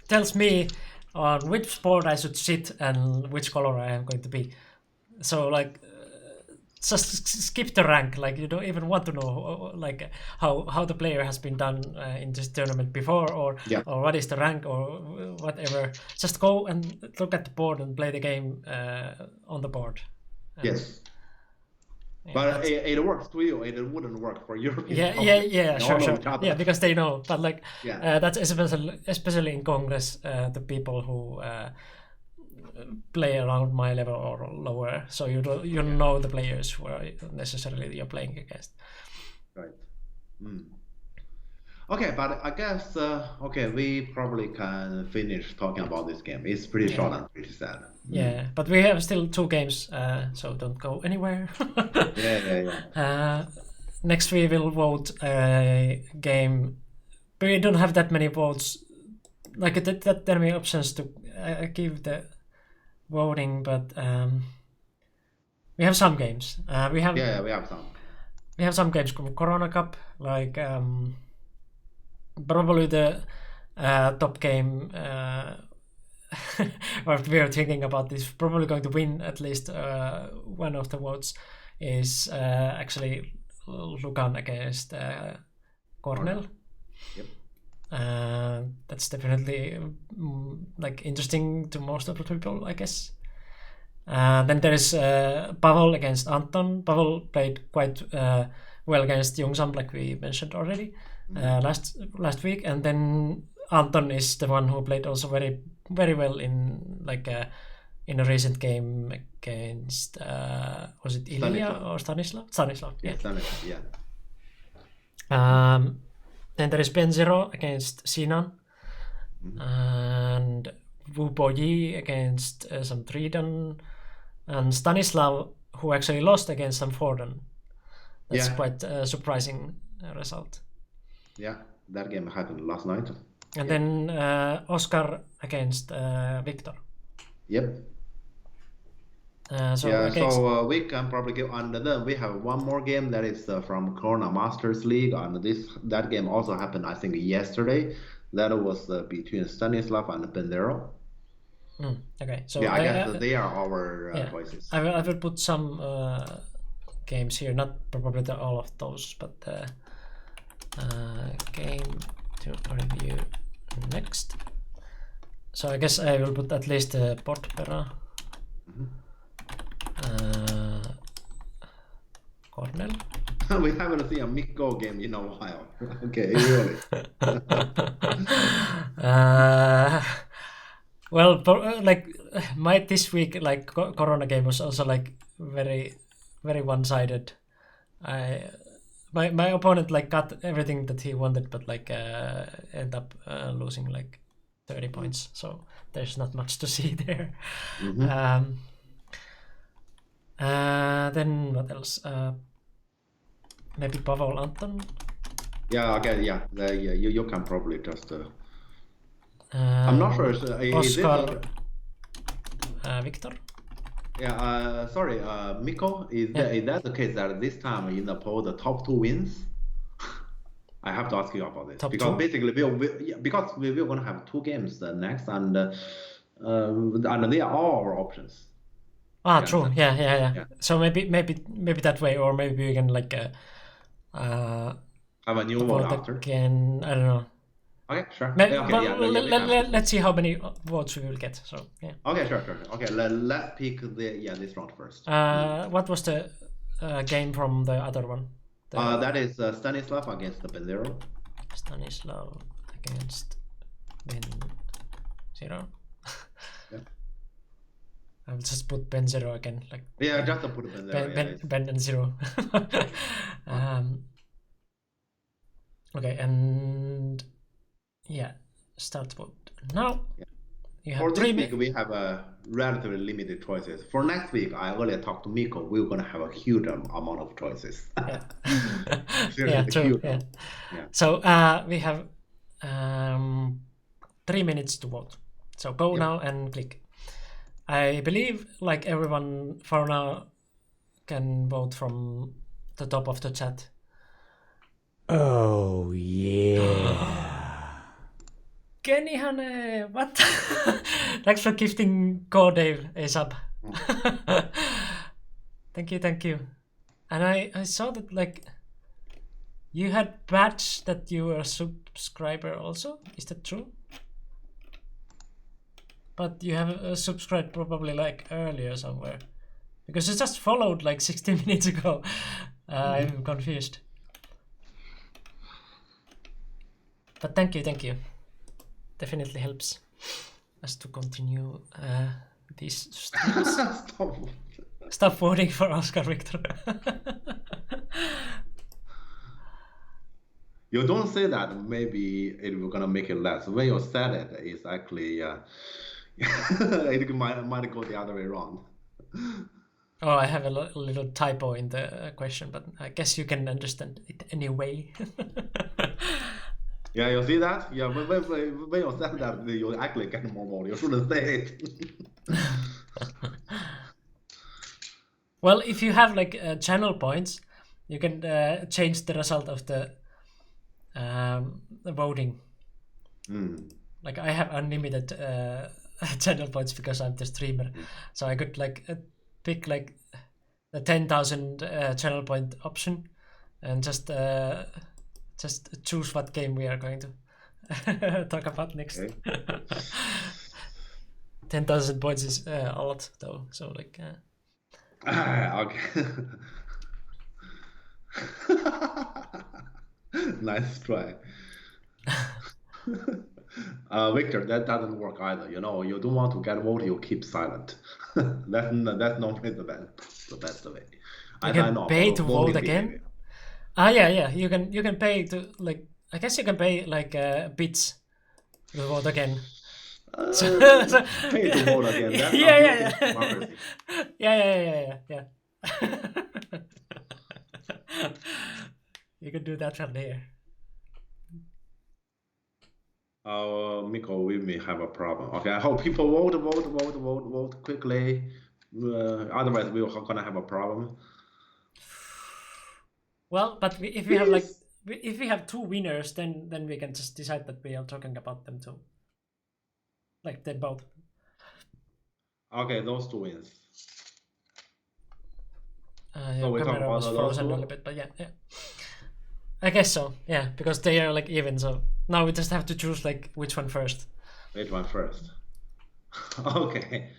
[SPEAKER 1] tells me on which sport I should sit and which color I am going to be. So like just skip the rank, like you don't even want to know like how the player has been done in this tournament before or what is the rank or whatever. Just go and look at the board and play the game on the board.
[SPEAKER 2] Yes. But it works to you, it wouldn't work for European.
[SPEAKER 1] Sure. Yeah, because they know. But like that's especially in Congress, the people who play around my level or lower. So you know the players who are necessarily you're playing against.
[SPEAKER 2] Right. Okay, but I guess we probably can finish talking about this game. It's pretty short and pretty sad.
[SPEAKER 1] Yeah, but we have still 2 games, so don't go anywhere. Next we will vote a game. But we don't have that many votes, like that many options to give the voting. But we have some games. We have some. We have some games from Corona Cup, like probably the top game. What we are thinking about is probably going to win at least one of the votes is actually Lucan against Cornell.
[SPEAKER 2] Yep.
[SPEAKER 1] That's definitely like interesting to most of the people, I guess. Then there is Pavel against Anton. Pavel played quite well against Yongsam, like we mentioned already last week, and then Anton is the one who played also very very well in like in a recent game against was it Ilya or Stanislav? Stanislav. Then there is Benzero against Sinan, and Wu Boyi against Samtridan, and Stanislav, who actually lost against Samforden. That's quite a surprising result.
[SPEAKER 2] Yeah, that game happened last night.
[SPEAKER 1] And then Oscar against Victor.
[SPEAKER 2] Yep.
[SPEAKER 1] So
[SPEAKER 2] Yeah,
[SPEAKER 1] okay,
[SPEAKER 2] so we can probably give, and then we have one more game that is from Corona Masters League, and that game also happened, I think, yesterday. That was between Stanislav and Bendero.
[SPEAKER 1] okay. So
[SPEAKER 2] Yeah, I guess that they are our
[SPEAKER 1] yeah,
[SPEAKER 2] choices.
[SPEAKER 1] I will put some games here, not probably all of those, but game to review next. So I guess I will put at least Portpera, Cornell.
[SPEAKER 2] We haven't seen a Mikko game in a while. Okay, really.
[SPEAKER 1] Well, like my this week, like Corona game was also like very, very one-sided. My opponent like got everything that he wanted, but like end up losing like 30 points. So there's not much to see there. Then what else? Maybe Pavel Anton.
[SPEAKER 2] Yeah, okay, yeah, you can probably just. I'm not sure. Is
[SPEAKER 1] Oscar. Victor.
[SPEAKER 2] Yeah, sorry, Mikko, is that the case that this time in the poll the top two wins? I have to ask you about this
[SPEAKER 1] Top
[SPEAKER 2] because
[SPEAKER 1] two?
[SPEAKER 2] basically because we're gonna have two games next, and they are all our options.
[SPEAKER 1] True. Yeah. So maybe that way, or maybe we can like
[SPEAKER 2] have a new vote after.
[SPEAKER 1] Again. I don't know.
[SPEAKER 2] Okay, sure.
[SPEAKER 1] Maybe,
[SPEAKER 2] Okay,
[SPEAKER 1] but
[SPEAKER 2] yeah,
[SPEAKER 1] let's see how many votes we will get. So yeah.
[SPEAKER 2] Okay, sure. Okay, let's pick this round first.
[SPEAKER 1] What was the game from the other one?
[SPEAKER 2] That is Stanislav against the Bendero.
[SPEAKER 1] Stanislav against Benzero.
[SPEAKER 2] Yeah.
[SPEAKER 1] I'll just put Benzero again. Like
[SPEAKER 2] yeah, just to put Benzero.
[SPEAKER 1] Ben and Zero. Okay, and yeah, start vote now. Yeah. You have
[SPEAKER 2] for this week, we have relatively limited choices. For next week, I earlier talked to Mikko. We're gonna have a huge amount of choices.
[SPEAKER 1] Yeah,
[SPEAKER 2] yeah,
[SPEAKER 1] true. Yeah. So we have 3 minutes to vote. So go now and click. I believe like everyone for now can vote from the top of the chat.
[SPEAKER 3] Oh yeah.
[SPEAKER 1] Kenny Hane, what? Thanks for gifting Go Dave a sub. Thank you. And I saw that like you had badge that you were a subscriber also. Is that true? But you have subscribed probably like earlier somewhere, because you just followed like 16 minutes ago. I'm confused. But thank you. Definitely helps us to continue these streams. Stop voting for Oscar Victor.
[SPEAKER 2] You don't say that. Maybe it will gonna make it less. When you said it, it's actually it might go the other way around.
[SPEAKER 1] Oh, I have a little typo in the question, but I guess you can understand it anyway.
[SPEAKER 2] Yeah, you see that? Yeah, when you said that, you actually get more vote. You shouldn't say it.
[SPEAKER 1] Well, if you have like channel points, you can change the result of the voting. Like I have unlimited channel points because I'm the streamer, so I could like pick like the 10,000 channel point option and just choose what game we are going to talk about next. Okay. 10,000 points is a lot though, so like
[SPEAKER 2] okay. Nice try. Victor, that doesn't work either. You know, you don't want to get voted, you keep silent. that's normally the best way.
[SPEAKER 1] You can pay to vote again. Yeah. You can pay to like. I guess you can pay like bits to vote again.
[SPEAKER 2] Pay to vote again.
[SPEAKER 1] Yeah. You can do that from there.
[SPEAKER 2] Mikko, we may have a problem. Okay, I hope people vote quickly. Otherwise, we're gonna have a problem.
[SPEAKER 1] Well, but if we have like if we have two winners, then we can just decide that we are talking about them too. Like they both.
[SPEAKER 2] Okay, those two wins.
[SPEAKER 1] Your
[SPEAKER 2] we talk
[SPEAKER 1] camera
[SPEAKER 2] about
[SPEAKER 1] was
[SPEAKER 2] those
[SPEAKER 1] frozen a
[SPEAKER 2] two?
[SPEAKER 1] little bit, but yeah. I guess so. Yeah, because they are like even. So now we just have to choose like which one first.
[SPEAKER 2] Which one first? Okay.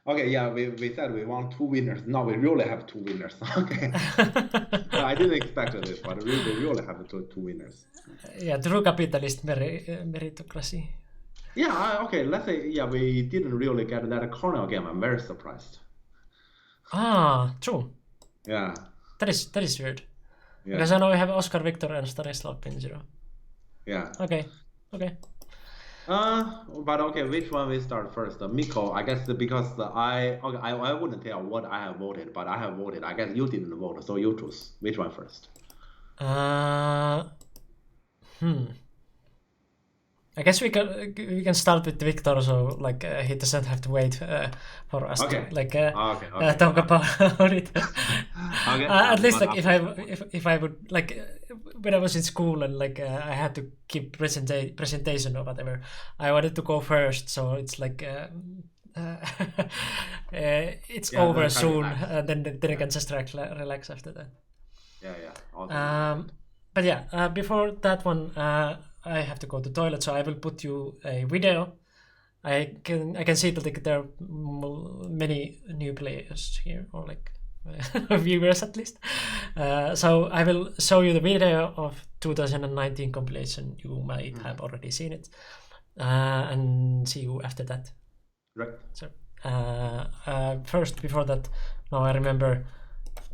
[SPEAKER 2] Okay, yeah, we said we want two winners. Now we really have two winners. Okay. I didn't expect this, but we really have two winners.
[SPEAKER 1] Yeah, true capitalist meritocracy.
[SPEAKER 2] Yeah, okay, let's say, yeah, we didn't really get that Cornell game. I'm very surprised.
[SPEAKER 1] Ah, true.
[SPEAKER 2] Yeah.
[SPEAKER 1] That is weird.
[SPEAKER 2] Yeah.
[SPEAKER 1] Because I know we have Oscar Victor and Stanislav Pinzero.
[SPEAKER 2] Yeah.
[SPEAKER 1] Okay.
[SPEAKER 2] But okay, which one we start first? Mikko, I guess because I wouldn't tell what I have voted, but I have voted. I guess you didn't vote, so you choose. Which one first?
[SPEAKER 1] I guess we can start with Victor, so like he doesn't have to wait for us
[SPEAKER 2] Okay.
[SPEAKER 1] to like
[SPEAKER 2] Okay.
[SPEAKER 1] talk about it.
[SPEAKER 2] Okay.
[SPEAKER 1] At least like if I would like when I was in school and like I had to keep presentation or whatever, I wanted to go first, so it's like it's
[SPEAKER 2] Yeah,
[SPEAKER 1] over
[SPEAKER 2] then
[SPEAKER 1] soon.
[SPEAKER 2] relax.
[SPEAKER 1] Then I can just relax after that.
[SPEAKER 2] Yeah. Awesome.
[SPEAKER 1] But yeah, before that one, I have to go to toilet, so I will put you a video. I can see that like, there are many new players here, or like viewers at least. So I will show you the video of 2019 compilation. You might have already seen it, and see you after that.
[SPEAKER 2] Right.
[SPEAKER 1] So first, before that, now I remember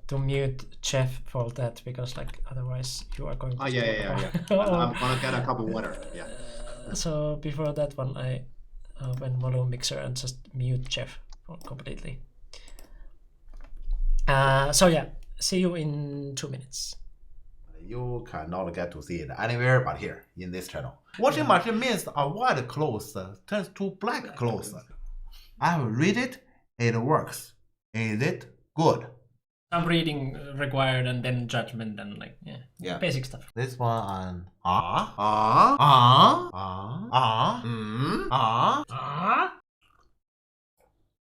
[SPEAKER 1] to mute Jeff for that, because like otherwise you are going to
[SPEAKER 2] Yeah. I'm gonna get a cup of water. Yeah.
[SPEAKER 1] So before that one, I open volume mixer and just mute Jeff completely. So yeah, see you in 2 minutes.
[SPEAKER 3] You cannot get to see it anywhere but here in this channel. Washing machine means a white clothes turns to black clothes. I will read it. It works. Is it good?
[SPEAKER 1] Some reading required, and then judgment, and like
[SPEAKER 3] Yeah.
[SPEAKER 1] basic stuff.
[SPEAKER 3] This one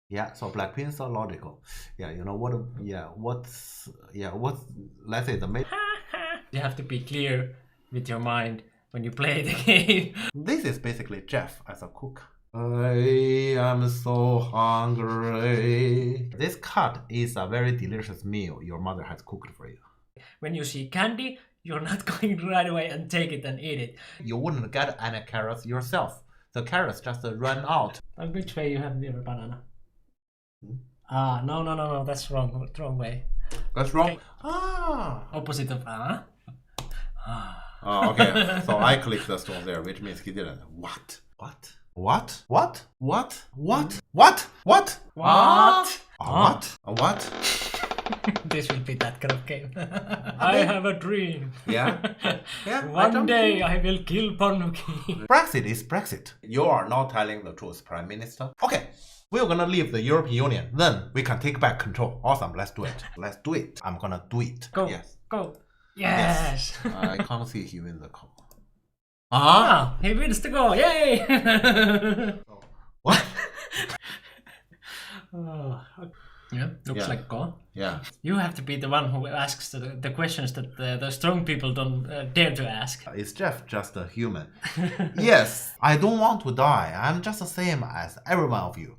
[SPEAKER 3] Yeah, so Blackpink so logical. Yeah, you know what? What's let's say the main.
[SPEAKER 1] You have to be clear with your mind when you play the game.
[SPEAKER 3] This is basically Jeff as a cook. I am so hungry. This cut is a very delicious meal your mother has cooked for you.
[SPEAKER 1] When you see candy, you're not going right away and take it and eat it.
[SPEAKER 3] You wouldn't get any carrots yourself. The carrots just run out.
[SPEAKER 1] Which way you have your banana? No, that's wrong way.
[SPEAKER 3] That's wrong.
[SPEAKER 1] Okay. Opposite of
[SPEAKER 3] Oh, okay. So I clicked the stone there, which means he didn't. What?
[SPEAKER 1] This will be that kind of game. I have a dream.
[SPEAKER 3] Yeah.
[SPEAKER 1] One day I will kill Ponnuki.
[SPEAKER 3] Brexit is Brexit. You are not telling the truth, Prime Minister. Okay. We're gonna leave the European Union. Then we can take back control. Awesome. Let's do it. I'm gonna do it.
[SPEAKER 1] Go.
[SPEAKER 3] Yes.
[SPEAKER 1] Go. Yes.
[SPEAKER 3] I can't see he wins the call.
[SPEAKER 1] He wins the goal. Yay.
[SPEAKER 3] What?
[SPEAKER 1] Yeah, looks like go.
[SPEAKER 3] Yeah.
[SPEAKER 1] You have to be the one who asks the questions that the strong people don't dare to ask.
[SPEAKER 3] Is Jeff just a human? Yes. I don't want to die. I'm just the same as every one of you.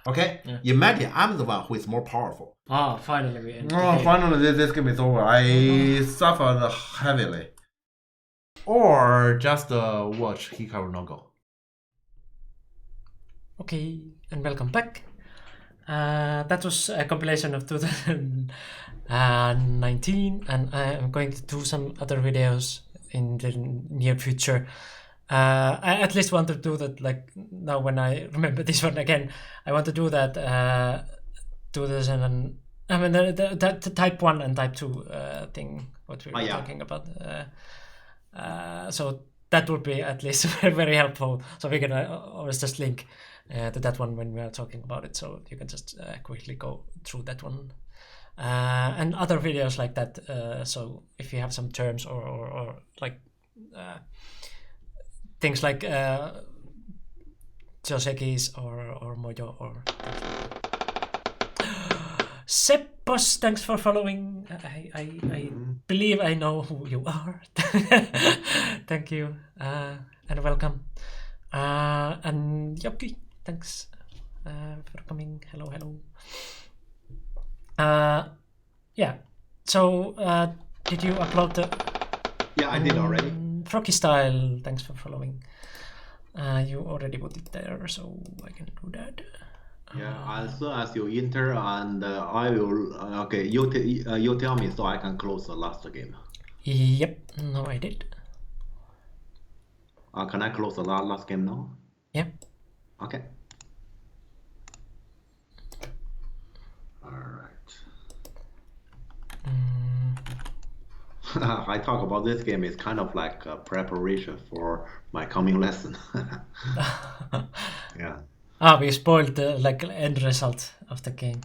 [SPEAKER 3] Okay. Yeah. Imagine I'm the one who is more powerful.
[SPEAKER 1] Finally we end.
[SPEAKER 3] Finally this game is over. I suffered heavily. Or just watch Hikaru no Go.
[SPEAKER 1] Okay, and welcome back. That was a compilation of 2019, and I am going to do some other videos in the near future. I at least want to do that, like now when I remember this one again, I want to do that the type 1 and type 2 thing, what we were talking about. So that would be at least very helpful, so we can always just link to that one when we are talking about it, so you can just quickly go through that one. And other videos like that. So if you have some terms or like things like Josekis or Mojo or Seppos, thanks for following. I believe I know who you are. Thank you and welcome. And Yoki, thanks for coming. Hello. Yeah. So did you upload the?
[SPEAKER 2] Yeah, I did already.
[SPEAKER 1] Froggy Style, thanks for following. You already put it there, so I can do that.
[SPEAKER 2] Yeah, as soon as you enter, and I will. Okay, you tell me so I can close the last game.
[SPEAKER 1] Yep. No, I did.
[SPEAKER 2] Can I close the last game now?
[SPEAKER 1] Yep.
[SPEAKER 2] Okay. All right. I talk about this game is kind of like a preparation for my coming lesson. Yeah.
[SPEAKER 1] We spoiled the end result of the game.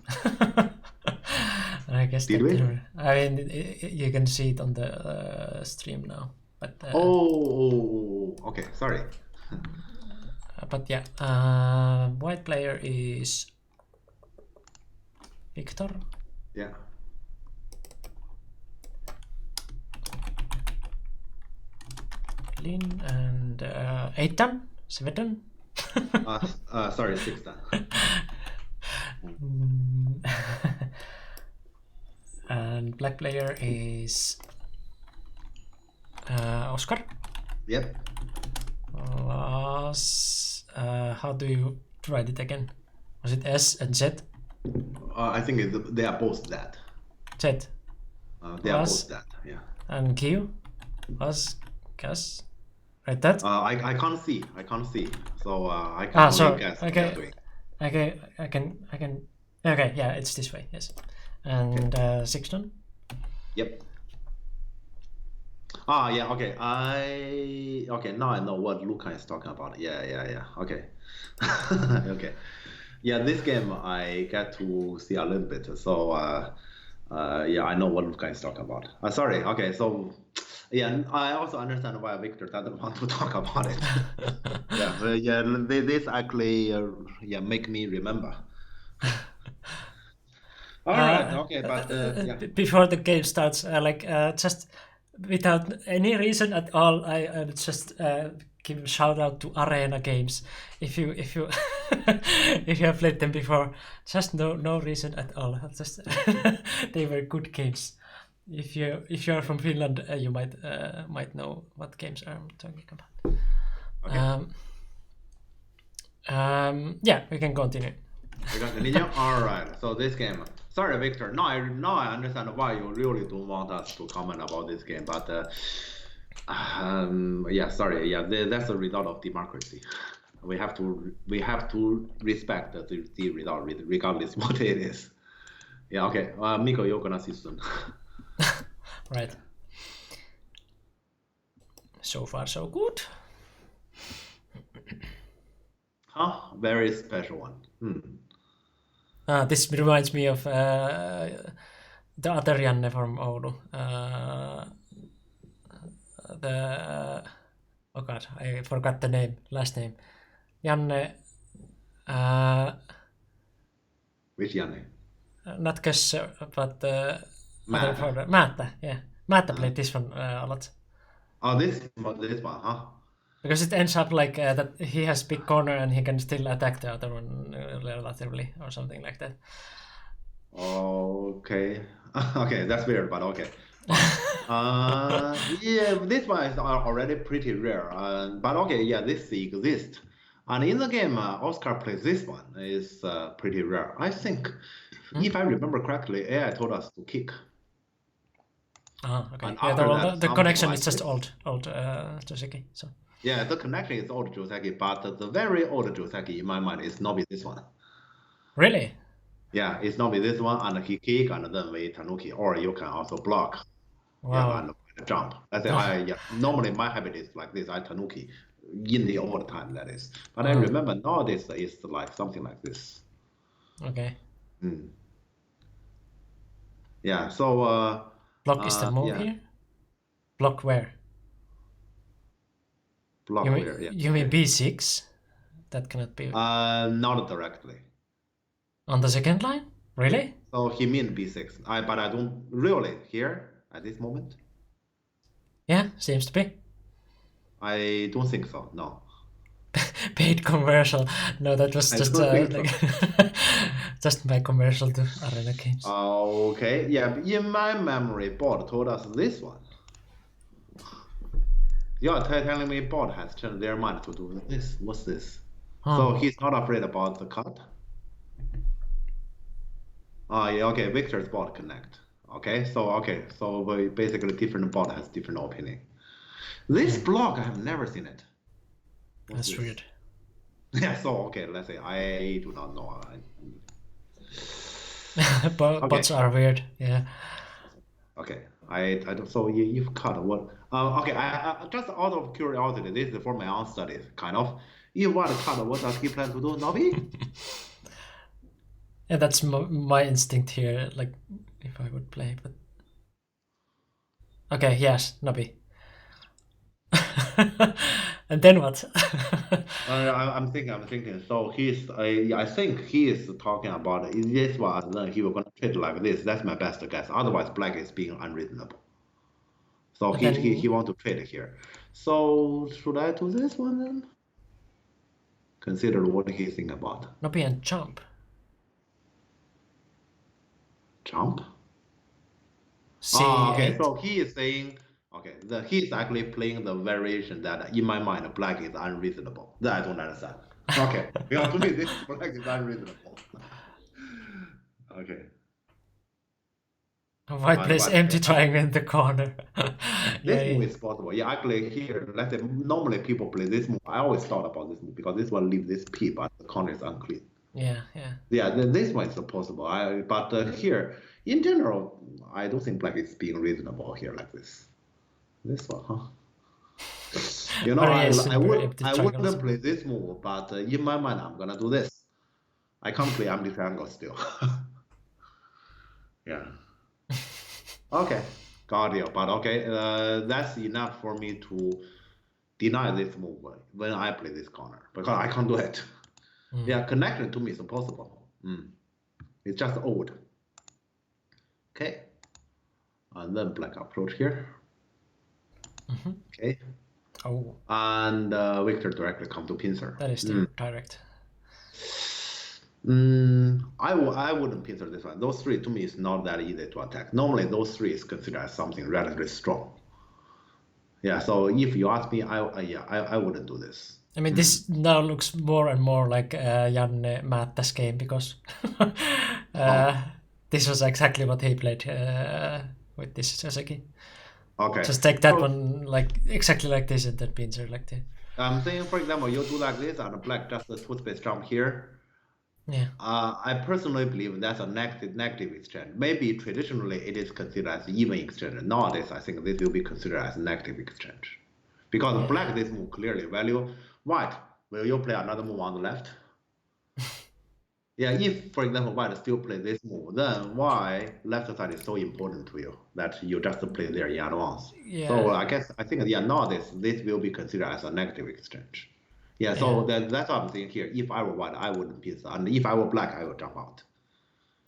[SPEAKER 1] I guess
[SPEAKER 2] Did we?
[SPEAKER 1] I mean, you can see it on the stream now. But
[SPEAKER 2] Okay. Sorry.
[SPEAKER 1] but yeah, white player is Victor.
[SPEAKER 2] Yeah.
[SPEAKER 1] Lin and Eitan, Svetan.
[SPEAKER 2] Sorry, 6 then.
[SPEAKER 1] And black player is Oscar.
[SPEAKER 2] Yep.
[SPEAKER 1] How do you write it again? Was it S and Z?
[SPEAKER 2] I think they are both that.
[SPEAKER 1] Z.
[SPEAKER 2] They are
[SPEAKER 1] Was-
[SPEAKER 2] both that. Yeah.
[SPEAKER 1] And Q? Was? Guess? Right, that?
[SPEAKER 2] I can't see. So I can
[SPEAKER 1] so,
[SPEAKER 2] only guess what
[SPEAKER 1] okay.
[SPEAKER 2] they're doing.
[SPEAKER 1] Okay, I can. Okay, yeah, it's this way, yes. And Sixton?
[SPEAKER 2] Yep. Yeah. Okay. Okay. Now I know what Luca is talking about. Yeah. Okay. Okay. Yeah. This game I get to see a little bit. So yeah, I know what Luca is talking about. Sorry. Okay. So yeah, I also understand why Victor doesn't want to talk about it. Yeah. This actually make me remember. All right. Okay. But yeah.
[SPEAKER 1] Before the game starts, just without any reason at all, I just give a shout out to Arena Games. If you if you have played them before, just no reason at all. Just they were good games. If you are from Finland, you might know what games I'm talking about.
[SPEAKER 2] Okay.
[SPEAKER 1] Yeah, we can continue.
[SPEAKER 2] You got the ninja? All right. So this game. Sorry, Victor. Now I understand why you really don't want us to comment about this game. But yeah, sorry. Yeah, that's the result of democracy. We have to respect the result regardless what it is. Yeah. Okay. Miko, you're gonna see soon.
[SPEAKER 1] Right. So far, so good.
[SPEAKER 2] Very special one.
[SPEAKER 1] This reminds me of the other Janne from Oulu. Oh god, I forgot the last name. Janne.
[SPEAKER 2] Which Janne?
[SPEAKER 1] Not Kössä, but
[SPEAKER 2] Määttä.
[SPEAKER 1] Määttä, yeah. Määttä played this one a lot.
[SPEAKER 2] Oh, this one, huh?
[SPEAKER 1] Because it ends up like that he has big corner and he can still attack the other one relatively or something like that.
[SPEAKER 2] Okay. Okay, that's weird, but okay. Yeah, this one is already pretty rare. But okay, yeah, this exists. And in the game, Oscar plays this one is pretty rare. I think, if I remember correctly, AI told us to kick.
[SPEAKER 1] Okay.
[SPEAKER 2] And
[SPEAKER 1] Yeah,
[SPEAKER 2] after that,
[SPEAKER 1] the
[SPEAKER 2] something
[SPEAKER 1] connection
[SPEAKER 2] like
[SPEAKER 1] is just
[SPEAKER 2] this.
[SPEAKER 1] old Joseki. So
[SPEAKER 2] Yeah, the connection is old Joseki, but the very old Joseki in my mind is not with this one.
[SPEAKER 1] really,
[SPEAKER 2] Yeah, it's not with this one, and he kick and then with Tanuki, or you can also block.
[SPEAKER 1] wow.
[SPEAKER 2] Yeah, and jump. That's it. Normally my habit is like this. I Tanuki in the old time, that is. But I remember nowadays it's like something like this.
[SPEAKER 1] Okay.
[SPEAKER 2] Yeah. So
[SPEAKER 1] Block is the move
[SPEAKER 2] yeah.
[SPEAKER 1] here? Block where?
[SPEAKER 2] Block
[SPEAKER 1] You
[SPEAKER 2] where?
[SPEAKER 1] mean,
[SPEAKER 2] Yeah.
[SPEAKER 1] you mean B6? That cannot be.
[SPEAKER 2] Not directly.
[SPEAKER 1] On the second line? Really?
[SPEAKER 2] So he means B6. But I don't really here at this moment.
[SPEAKER 1] Yeah, seems to be.
[SPEAKER 2] I don't think so. No.
[SPEAKER 1] Paid commercial. No, that was
[SPEAKER 2] I
[SPEAKER 1] just
[SPEAKER 2] don't think so.
[SPEAKER 1] like just my commercial to Arena Games.
[SPEAKER 2] Okay. Yeah. In my memory, Board told us this one. You're telling me Board has changed their mind to do this. What's this? So he's not afraid about the cut. Yeah, okay, Victor's bot connect. Okay, so we basically different bot has different opinion. This block I have never seen it. What's
[SPEAKER 1] That's
[SPEAKER 2] this?
[SPEAKER 1] weird.
[SPEAKER 2] Yeah, so okay, let's say I do not know.
[SPEAKER 1] Bots are weird. Yeah.
[SPEAKER 2] Okay, I don't. So you've cut what? Okay, I just out of curiosity, this is for my own studies, kind of. You want to cut? What does he plan to do, Nobby?
[SPEAKER 1] Yeah, that's my instinct here. Like, if I would play, but okay, yes, Nobby. And then what?
[SPEAKER 2] I'm thinking. So I think he is talking about this one. Then he will gonna trade like this. That's my best guess. Otherwise, black is being unreasonable. So he want to trade here. So should I do this one then? Consider what he think about.
[SPEAKER 1] Nobby and jump.
[SPEAKER 2] Jump.
[SPEAKER 1] C8.
[SPEAKER 2] Okay. So he is saying. Okay, he is actually playing the variation that in my mind black is unreasonable. That I don't understand. Okay, because to me this black is unreasonable. Okay.
[SPEAKER 1] White plays empty triangle in the corner.
[SPEAKER 2] This move is possible. Yeah, actually here, let's say normally people play this move. I always thought about this move because this one leaves this P, but the corner is unclean.
[SPEAKER 1] Yeah.
[SPEAKER 2] Yeah, this one is possible. But here, in general, I don't think black is being reasonable here like this. This one, huh? You know, I wouldn't play this move, but in my mind, I'm gonna do this. I can't play empty triangle still. Yeah. Okay, got it. But okay, that's enough for me to deny this move when I play this corner because I can't do it. Yeah, connection to me is impossible. It's just old. Okay, and then black approach here. Okay.
[SPEAKER 1] Oh.
[SPEAKER 2] And Victor directly come to pincer.
[SPEAKER 1] That is the direct.
[SPEAKER 2] I wouldn't pincer this one. Those three to me is not that easy to attack. Normally those three is considered as something relatively strong. Yeah. So if you ask me, I wouldn't do this.
[SPEAKER 1] I mean, this now looks more and more like Janne Määttä's game because this was exactly what he played with this Sasaki.
[SPEAKER 2] Okay.
[SPEAKER 1] Just take that one like exactly like this and then pincer like this.
[SPEAKER 2] I'm saying, for example, you do like this and black just a two-space jump here.
[SPEAKER 1] Yeah.
[SPEAKER 2] I personally believe that's a negative exchange. Maybe traditionally it is considered as even exchange. Nowadays, I think this will be considered as negative exchange. Because black, this move clearly value. White, will you play another move on the left? Yeah, if, for example, white still play this move, then why left side is so important to you that you just play there in advance?
[SPEAKER 1] Yeah.
[SPEAKER 2] So I think nowadays this will be considered as a negative exchange. Yeah, so that's what I'm saying here. If I were white, I wouldn't pincer, and if I were black, I would jump out.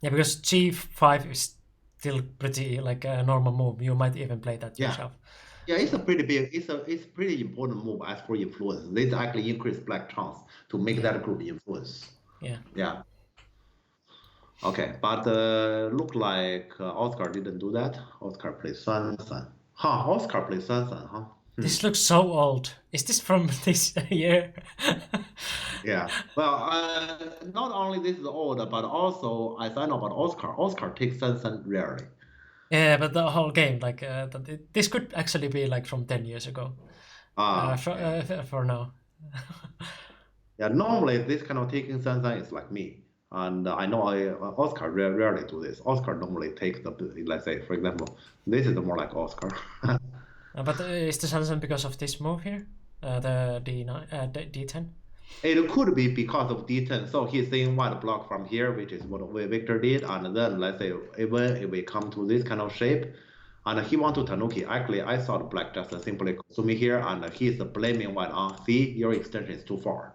[SPEAKER 1] Yeah, because G5 is still pretty like a normal move. You might even play that yourself.
[SPEAKER 2] Yeah, it's a pretty big. It's pretty important move as for influence. This actually increase black chance to make that group influence.
[SPEAKER 1] Yeah.
[SPEAKER 2] Yeah. Okay, but look like Oscar didn't do that. Oscar plays San. Huh? Oscar plays San, huh?
[SPEAKER 1] This looks so old. Is this from this year?
[SPEAKER 2] Yeah. Well, not only this is old, but also as I know about Oscar. Oscar takes San rarely.
[SPEAKER 1] Yeah, but the whole game, like, this could actually be like from 10 years ago. For now.
[SPEAKER 2] Yeah, normally this kind of taking San is like me. And I know Oscar rarely do this. Oscar normally takes let's say, for example, this is more like Oscar.
[SPEAKER 1] But is the Sansan because of this move here? the D10?
[SPEAKER 2] It could be because of D10. So he's saying white block from here, which is what Victor did. And then let's say even if we come to this kind of shape, and he want to Tanuki. Actually, I thought black just simply Kosumi here, and he's blaming white on, see, your extension is too far.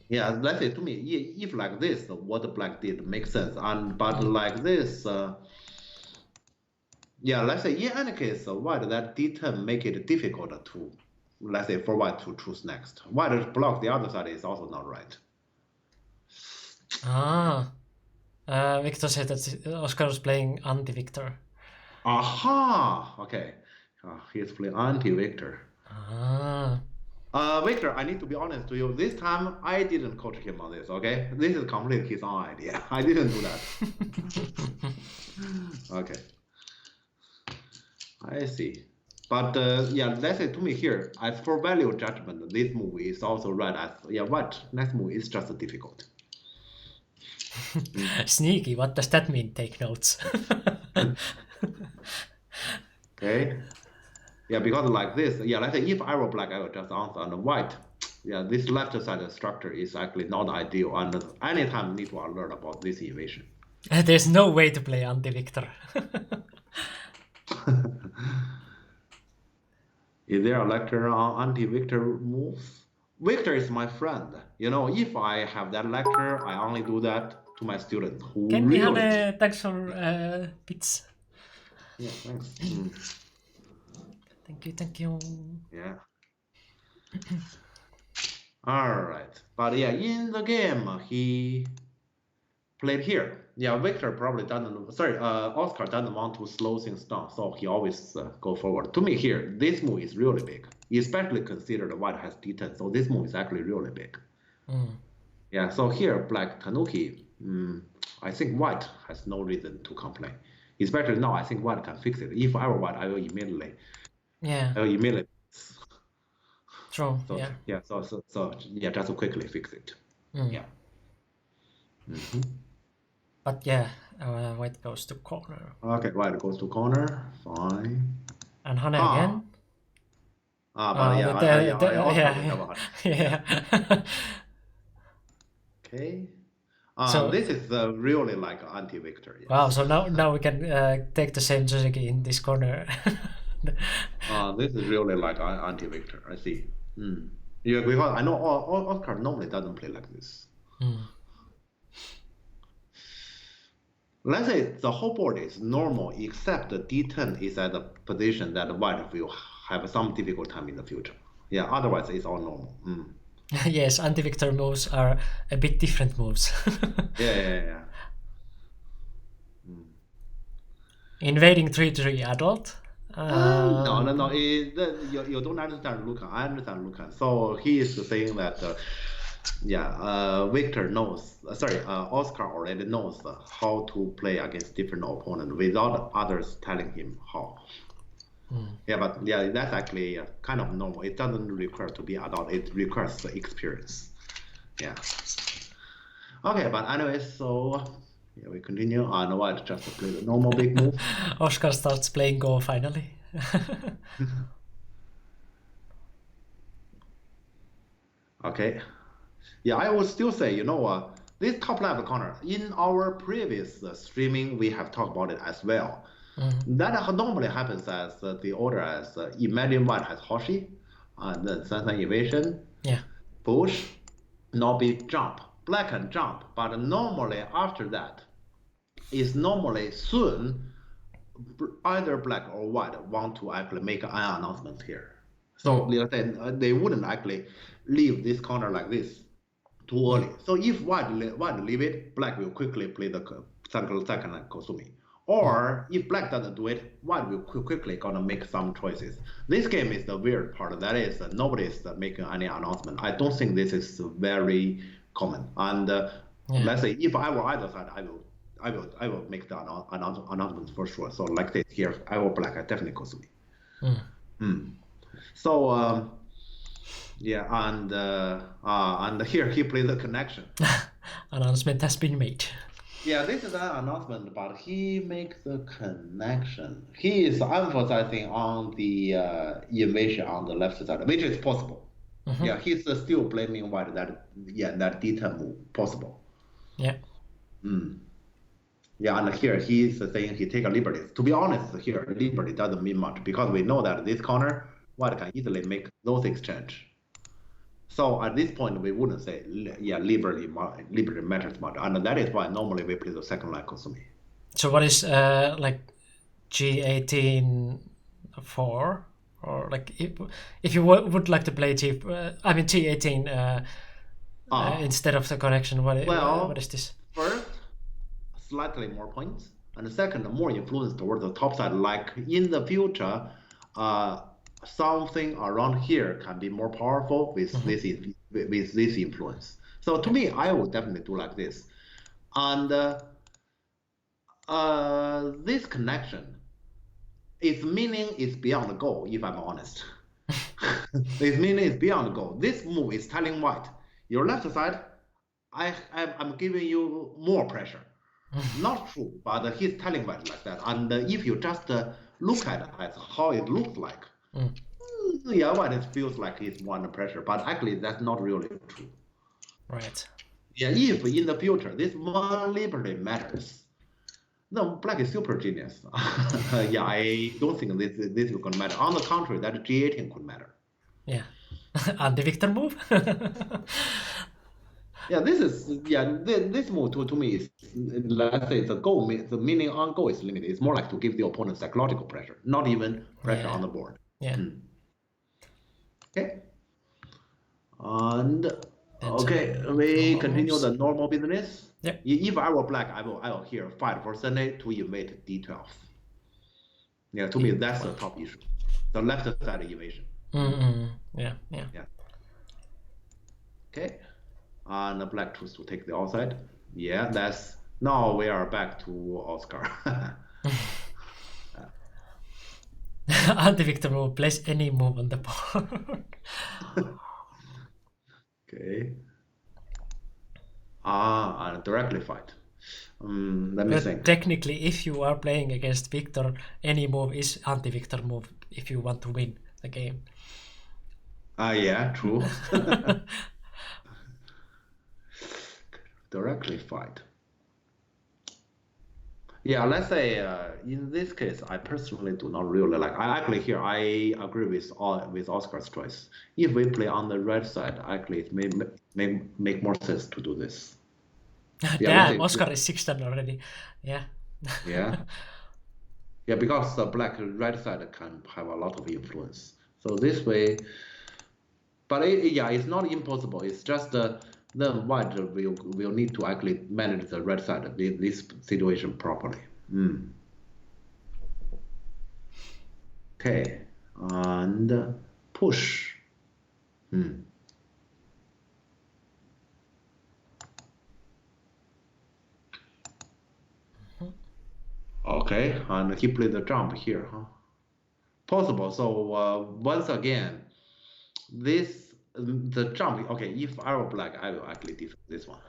[SPEAKER 2] Yeah, let's say to me, if like this, what black did makes sense. But like this, yeah, let's say in any case, white that D10 make it difficult to, let's say, for white to choose next. White block the other side is also not right.
[SPEAKER 1] Victor said that Oscar was playing anti-Victor.
[SPEAKER 2] Aha! Okay. He's playing anti-Victor. Victor, I need to be honest to you. This time, I didn't coach him on this, okay? This is completely his own idea. I didn't do that. Okay. I see. But yeah, let's say to me here, as for value judgment, this move is also right as, yeah, what? Next move is just difficult.
[SPEAKER 1] Sneaky, what does that mean? Take notes.
[SPEAKER 2] Okay. Yeah, because like this, yeah, let's say if I were black, I would just answer on white. Yeah, this left side structure is actually not ideal, and anytime need to alert about this evasion.
[SPEAKER 1] There's no way to play anti-Victor.
[SPEAKER 2] Is there a lecture on anti-Victor moves? Victor is my friend. You know, if I have that lecture, I only do that to my students who
[SPEAKER 1] Can we
[SPEAKER 2] really...
[SPEAKER 1] have thanks for bits?
[SPEAKER 2] Yeah, thanks.
[SPEAKER 1] Thank you.
[SPEAKER 2] Yeah. All right. But yeah, in the game, he played here. Yeah, Victor probably doesn't, sorry, Oscar doesn't want to slow things down, so he always go forward. To me here, this move is really big, especially considered white has D10, so this move is actually really big. Yeah, so here, black Tanuki, I think white has no reason to complain. Especially now, I think white can fix it. If I were white, I will immediately.
[SPEAKER 1] Yeah. True.
[SPEAKER 2] So,
[SPEAKER 1] yeah.
[SPEAKER 2] Yeah. So yeah, just quickly fix it. Yeah.
[SPEAKER 1] But yeah, white goes to corner.
[SPEAKER 2] Okay, white goes to corner. Fine.
[SPEAKER 1] And Hane again.
[SPEAKER 2] But
[SPEAKER 1] yeah.
[SPEAKER 2] Okay.
[SPEAKER 1] So
[SPEAKER 2] this is really like anti-Victor. Yes.
[SPEAKER 1] Wow. So now we can take the same Suzuki in this corner.
[SPEAKER 2] This is really like anti-Victor. I see. Yeah, because I know Oscar normally doesn't play like this. Let's say the whole board is normal, except the D10 is at a position that white will have some difficult time in the future. Yeah, otherwise it's all normal.
[SPEAKER 1] Yes, anti-Victor moves are a bit different moves.
[SPEAKER 2] Yeah.
[SPEAKER 1] Invading 3-3 adult.
[SPEAKER 2] No. You don't understand Lucan. I understand Lucan. So he is saying that, Victor knows. Oscar already knows how to play against different opponents without others telling him how. Yeah, but yeah, that's actually kind of normal. It doesn't require to be adult. It requires the experience. Yeah. Okay, but anyway, so yeah, we continue. No, I just play the normal big move.
[SPEAKER 1] Oscar starts playing Go finally.
[SPEAKER 2] Okay. Yeah, I would still say, this top left corner, in our previous streaming, we have talked about it as well. That normally happens as the order as imagine white has Hoshi, and then Sansan evasion, push, Nobi jump, black can jump, but normally after that, is normally soon either black or white want to actually make an announcement here. So they wouldn't actually leave this corner like this too early. So if white leave it, black will quickly play the second Kosumi. Or if black doesn't do it, white will quickly gonna make some choices. This game is the weird part. That is, nobody is making any announcement. I don't think this is very common. And let's say if I were either side, I will make the announcement for sure. So like this here, I will black, I definitely Kosumi. So and here he plays the connection.
[SPEAKER 1] Announcement has been made.
[SPEAKER 2] Yeah, this is an announcement, but he makes the connection. He is emphasizing on the invasion on the left side, which is possible.
[SPEAKER 1] Mhm.
[SPEAKER 2] Yeah, he's still blaming white that that detail move possible.
[SPEAKER 1] Yeah.
[SPEAKER 2] Mm. Yeah, and here he's saying he take a liberty. To be honest, here liberty doesn't mean much because we know that this corner white can easily make those exchange. So at this point, we wouldn't say, yeah, liberty matters much, and that is why normally we play the second line Kosumi.
[SPEAKER 1] So what is like G18 for? Or like if you would like to play G18 instead of the connection, what is this?
[SPEAKER 2] First, slightly more points, and second, more influence towards the top side. Like in the future, something around here can be more powerful with this influence. So to me, I would definitely do like this, and this connection, its meaning is beyond the goal. If I'm honest, its meaning is beyond the goal. This move is telling white, your left side, I'm giving you more pressure. Not true, but he's telling white like that. And if you just look at how it looks like, yeah, white it feels like it's one pressure, but actually that's not really true.
[SPEAKER 1] Right.
[SPEAKER 2] Yeah, if in the future this one liberty matters, no, black is super genius. Yeah, I don't think this is gonna matter. On the contrary, that G18 could matter.
[SPEAKER 1] Yeah. Anti-Victor move?
[SPEAKER 2] Yeah, this move to me is, let's say the goal, the meaning on goal is limited. It's more like to give the opponent psychological pressure, not even pressure on the board.
[SPEAKER 1] Yeah.
[SPEAKER 2] Okay. And okay, we continue the normal business.
[SPEAKER 1] Yep.
[SPEAKER 2] If I were black, I will here fight for Sunday to invade D12. Yeah, to me that's the top issue. The left side invasion.
[SPEAKER 1] Yeah.
[SPEAKER 2] Okay. And the black choose to take the outside. Yeah, that's now we are back to Oscar.
[SPEAKER 1] Anti-Victor move, place any move on the board.
[SPEAKER 2] Okay. And directly fight. Let me think.
[SPEAKER 1] Technically, if you are playing against Victor, any move is anti-Victor move if you want to win the game.
[SPEAKER 2] Yeah, true. Directly fight. Yeah, let's say in this case, I personally do not really like. I agree with Oscar's choice. If we play on the red side, actually it may make more sense to do this.
[SPEAKER 1] Damn, Oscar is 6-10 already. Yeah.
[SPEAKER 2] Yeah. Yeah, because the red side can have a lot of influence. So this way, but it's not impossible. It's just then white will need to actually manage the red side of this situation properly. Okay, and push. Okay, and he played the jump here, huh? Possible. So once again, the jump. Okay, if I were black, I will actually defend this one.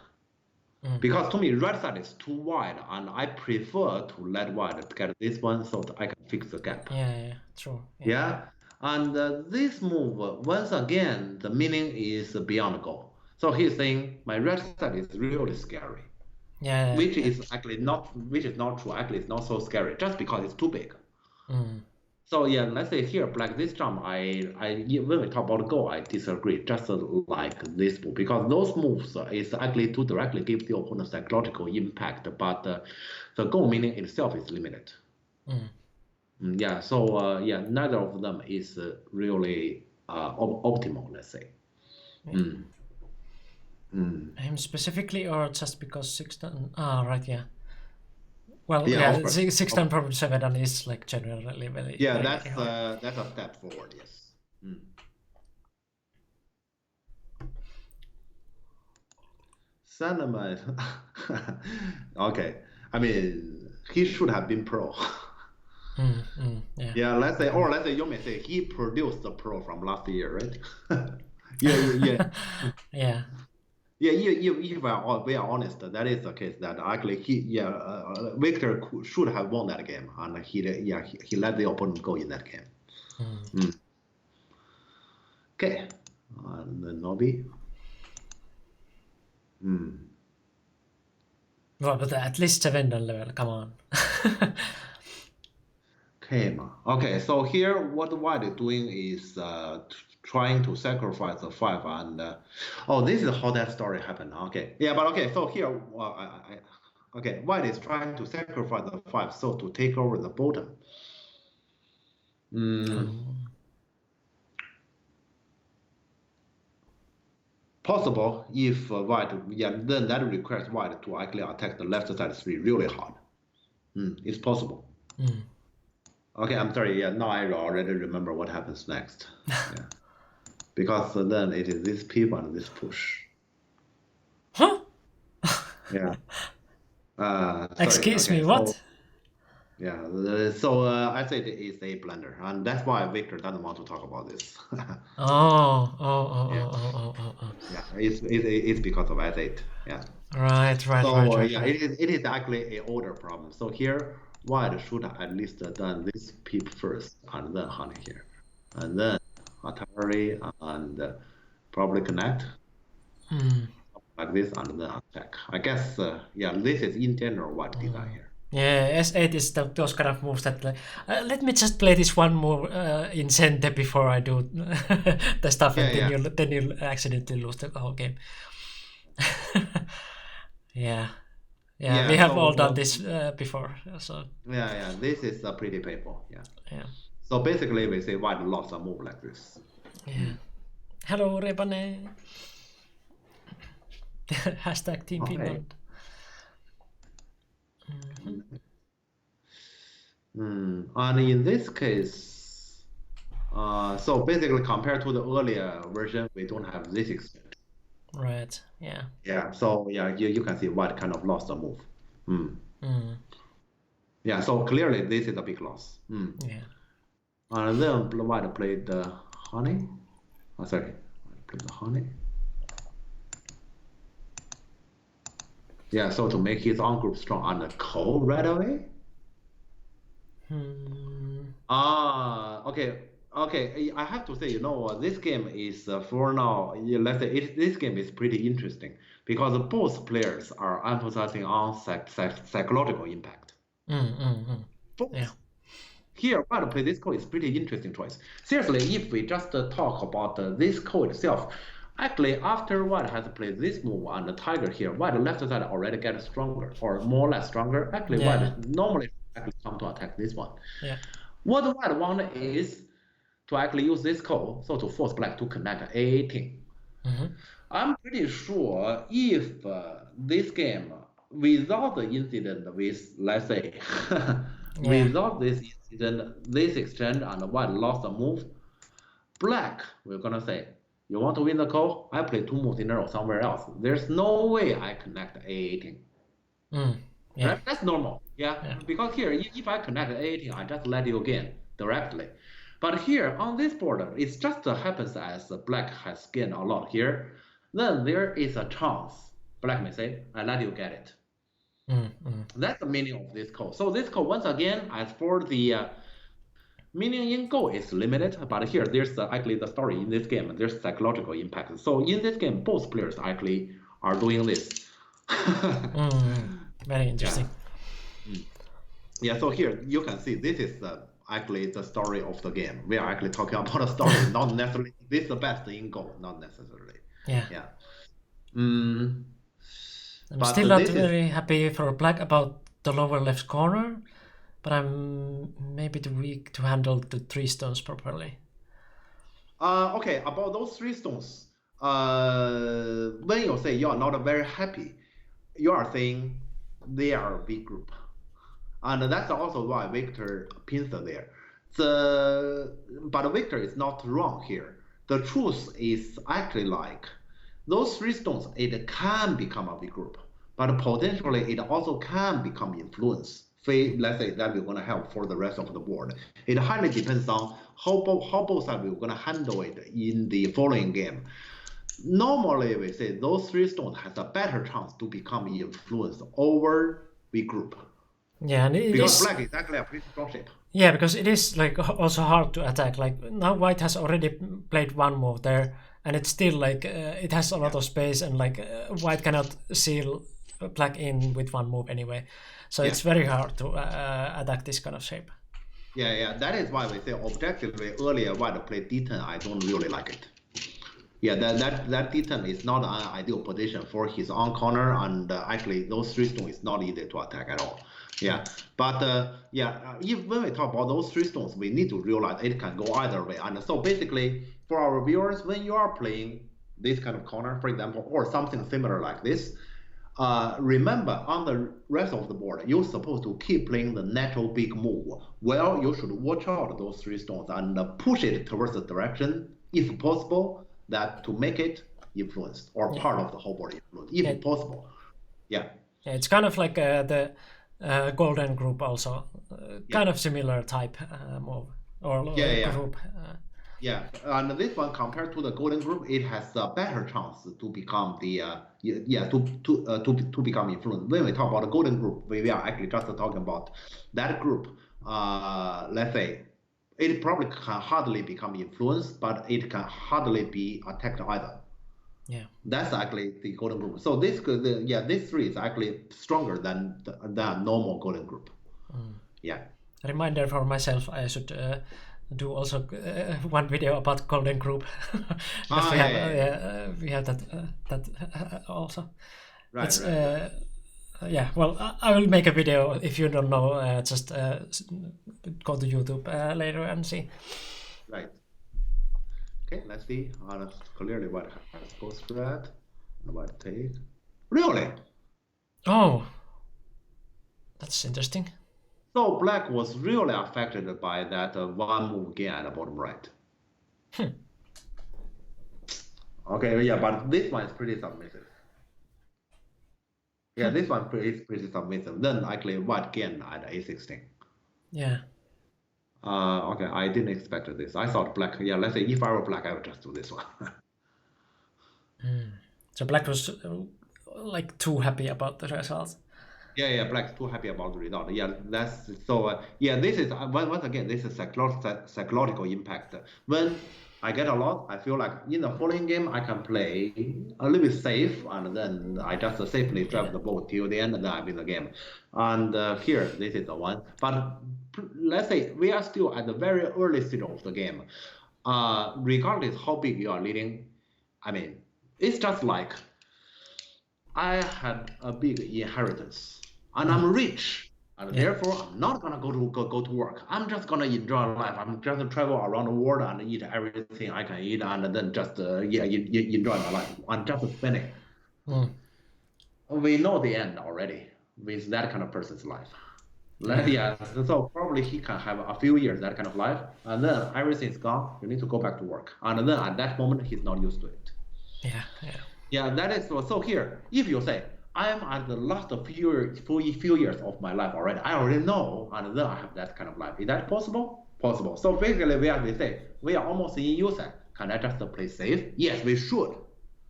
[SPEAKER 2] Because to me, red side is too wide, and I prefer to let white get this one so that I can fix the gap.
[SPEAKER 1] Yeah, true.
[SPEAKER 2] Yeah, and this move, once again, the meaning is beyond goal. So he's saying my red side is really scary.
[SPEAKER 1] Yeah.
[SPEAKER 2] Which is not true. Actually, it's not so scary just because it's too big. So yeah, let's say here, black this jump, when we talk about goal, I disagree. Just like this move, because those moves is actually to directly give the opponent psychological impact, but the goal meaning itself is limited. Yeah. So neither of them is really optimal. Let's say.
[SPEAKER 1] Him specifically, or just because 6-10? Right. Yeah. Well, 6-10 problem 7 is like generally very.
[SPEAKER 2] Yeah, that's a step forward. Yes. Sandman. Okay, I mean he should have been pro. Yeah. Let's say you may say he produced the pro from last year, right? Yeah. we are honest, that is the case. That actually Victor should have won that game, and he let the opponent go in that game. Okay, and Nobby.
[SPEAKER 1] Well, but at least 7 level, come on.
[SPEAKER 2] Okay, so here what White is doing is trying to sacrifice the 5, and this is how that story happened. Okay, so here White is trying to sacrifice the 5 so to take over the bottom. Possible if White, then that requires White to actually attack the left side 3 really hard. It's possible. Okay, I'm sorry. Now I already remember what happens next. Because then it is this pip and this push.
[SPEAKER 1] Huh?
[SPEAKER 2] Yeah.
[SPEAKER 1] Excuse me, what?
[SPEAKER 2] So I said it's a blender, and that's why Victor doesn't want to talk about this. It's because of S8.
[SPEAKER 1] Right.
[SPEAKER 2] So it is actually a order problem. So here White should have at least done this pip first, and then honey here, and then Atari, and probably connect like this, and then attack. I guess this is in general what design here.
[SPEAKER 1] Yeah, S8 is those kind of moves that let me just play this one move in center before I do the stuff, and then you accidentally lose the whole game. We have all done this before. So
[SPEAKER 2] this is pretty painful. So basically, we say White lost a move like this.
[SPEAKER 1] Hello, Rebane. Hashtag Team Finland.
[SPEAKER 2] And in this case, so basically compared to the earlier version, we don't have this extent.
[SPEAKER 1] Right.
[SPEAKER 2] So you can see White kind of lost a move. So clearly this is a big loss. And then White played the honey. Played the honey. So to make his own group strong on the call right away. Okay. I have to say, this game is for now. Let's say this game is pretty interesting because both players are emphasizing on psychological impact. Here, White play this code is pretty interesting choice. Seriously, if we just talk about this code itself, actually after White has played this move on the Tiger here, White left side already gets stronger or more or less stronger. Actually, White normally come to attack this one. What White want is to actually use this code so to force Black to connect A18. I'm pretty sure if this game without the incident with, let's say, without this incident, this exchange and White lost the move, Black, we're gonna say, you want to win the call? I play 2 moves in a row somewhere else. There's no way I connect A18. Right? That's normal. Because here, if I connect A18, I just let you gain directly. But here on this border, it just happens as Black has gained a lot here. Then there is a chance Black may say, I let you get it. That's the meaning of this code. So this code, once again, as for the meaning in Go is limited, but here there's actually the story in this game. There's psychological impact. So in this game, both players actually are doing this.
[SPEAKER 1] Very interesting.
[SPEAKER 2] So here you can see this is actually the story of the game. We are actually talking about a story, not necessarily this is the best in Go, not necessarily.
[SPEAKER 1] I'm still not very happy for Black about the lower left corner, but I'm maybe too weak to handle the 3 stones properly.
[SPEAKER 2] Okay, about those 3 stones, when you say you are not very happy, you are saying they are a big group. And that's also why Victor pins there. But Victor is not wrong here. The truth is actually like those 3 stones, it can become a big group, but potentially it also can become influence. Let's say that we're going to have for the rest of the board. It highly depends on how both sides we're going to handle it in the following game. Normally, we say those three stones has a better chance to become influenced over big group.
[SPEAKER 1] Yeah, and it
[SPEAKER 2] Because
[SPEAKER 1] is.
[SPEAKER 2] black is actually a pretty strong shape.
[SPEAKER 1] Yeah, because it is like also hard to attack. Like now, white has already played one move there, and it's still like it has a lot of space, and like white cannot seal black in with one move anyway. So it's very hard to attack this kind of shape.
[SPEAKER 2] Yeah. That is why we say objectively earlier white played D10. I don't really like it. Yeah, that D10 is not an ideal position for his on corner, and actually those three stones is not easy to attack at all. Yeah, but if when we talk about those three stones, we need to realize it can go either way. And so basically, for our viewers, when you are playing this kind of corner, for example, or something similar like this, remember on the rest of the board, you're supposed to keep playing the natural big move. Well, you should watch out those three stones and push it towards the direction, if possible, that to make it influenced or part of the whole board influence, if possible. Yeah.
[SPEAKER 1] Yeah, it's kind of like the golden group also, kind of similar type move or group.
[SPEAKER 2] Yeah, and this one compared to the golden group, it has a better chance to become the to become influenced. When we talk about the golden group, we are actually just talking about that group. Let's say it probably can hardly become influenced, but it can hardly be attacked either.
[SPEAKER 1] Yeah,
[SPEAKER 2] that's actually the golden group. So this three is actually stronger than normal golden group. Yeah.
[SPEAKER 1] A reminder for myself, I should do also one video about golden group. We have that also.
[SPEAKER 2] Right.
[SPEAKER 1] Yeah, well, I will make a video. If you don't know, just go to YouTube later and see.
[SPEAKER 2] Right. Okay, let's see. Clearly what goes through that. What take? Really?
[SPEAKER 1] Oh, that's interesting.
[SPEAKER 2] So black was really affected by that one move gain at the bottom right. Okay, yeah, but this one is pretty submissive. Yeah, this one is pretty submissive. Then actually white gain at a16.
[SPEAKER 1] Yeah.
[SPEAKER 2] Okay, I didn't expect this. I thought black. Yeah, let's say if I were black, I would just do this one.
[SPEAKER 1] So black was like too happy about the results.
[SPEAKER 2] Yeah, black's too happy about the result. Yeah, that's so. Yeah, this is once again, this is psychological impact. When I get a lot, I feel like in the following game I can play a little bit safe, and then I just safely drive the ball till the end, and then I win the game. And here, this is the one. But let's say we are still at the very early stage of the game. Regardless how big you are leading, I mean, it's just like I had a big inheritance and I'm rich, and therefore I'm not gonna go to work. I'm just gonna enjoy life. I'm just gonna travel around the world and eat everything I can eat, and then just enjoy my life. I'm just spending. We know the end already with that kind of person's life. So probably he can have a few years that kind of life, and then everything's gone. You need to go back to work, and then at that moment he's not used to it. Yeah, that is so here. If you say I'm at the last few years of my life already, I already know, and then I have that kind of life. Is that possible? Possible. So basically, we say we are almost in USAC. Can I just play safe? Yes, we should.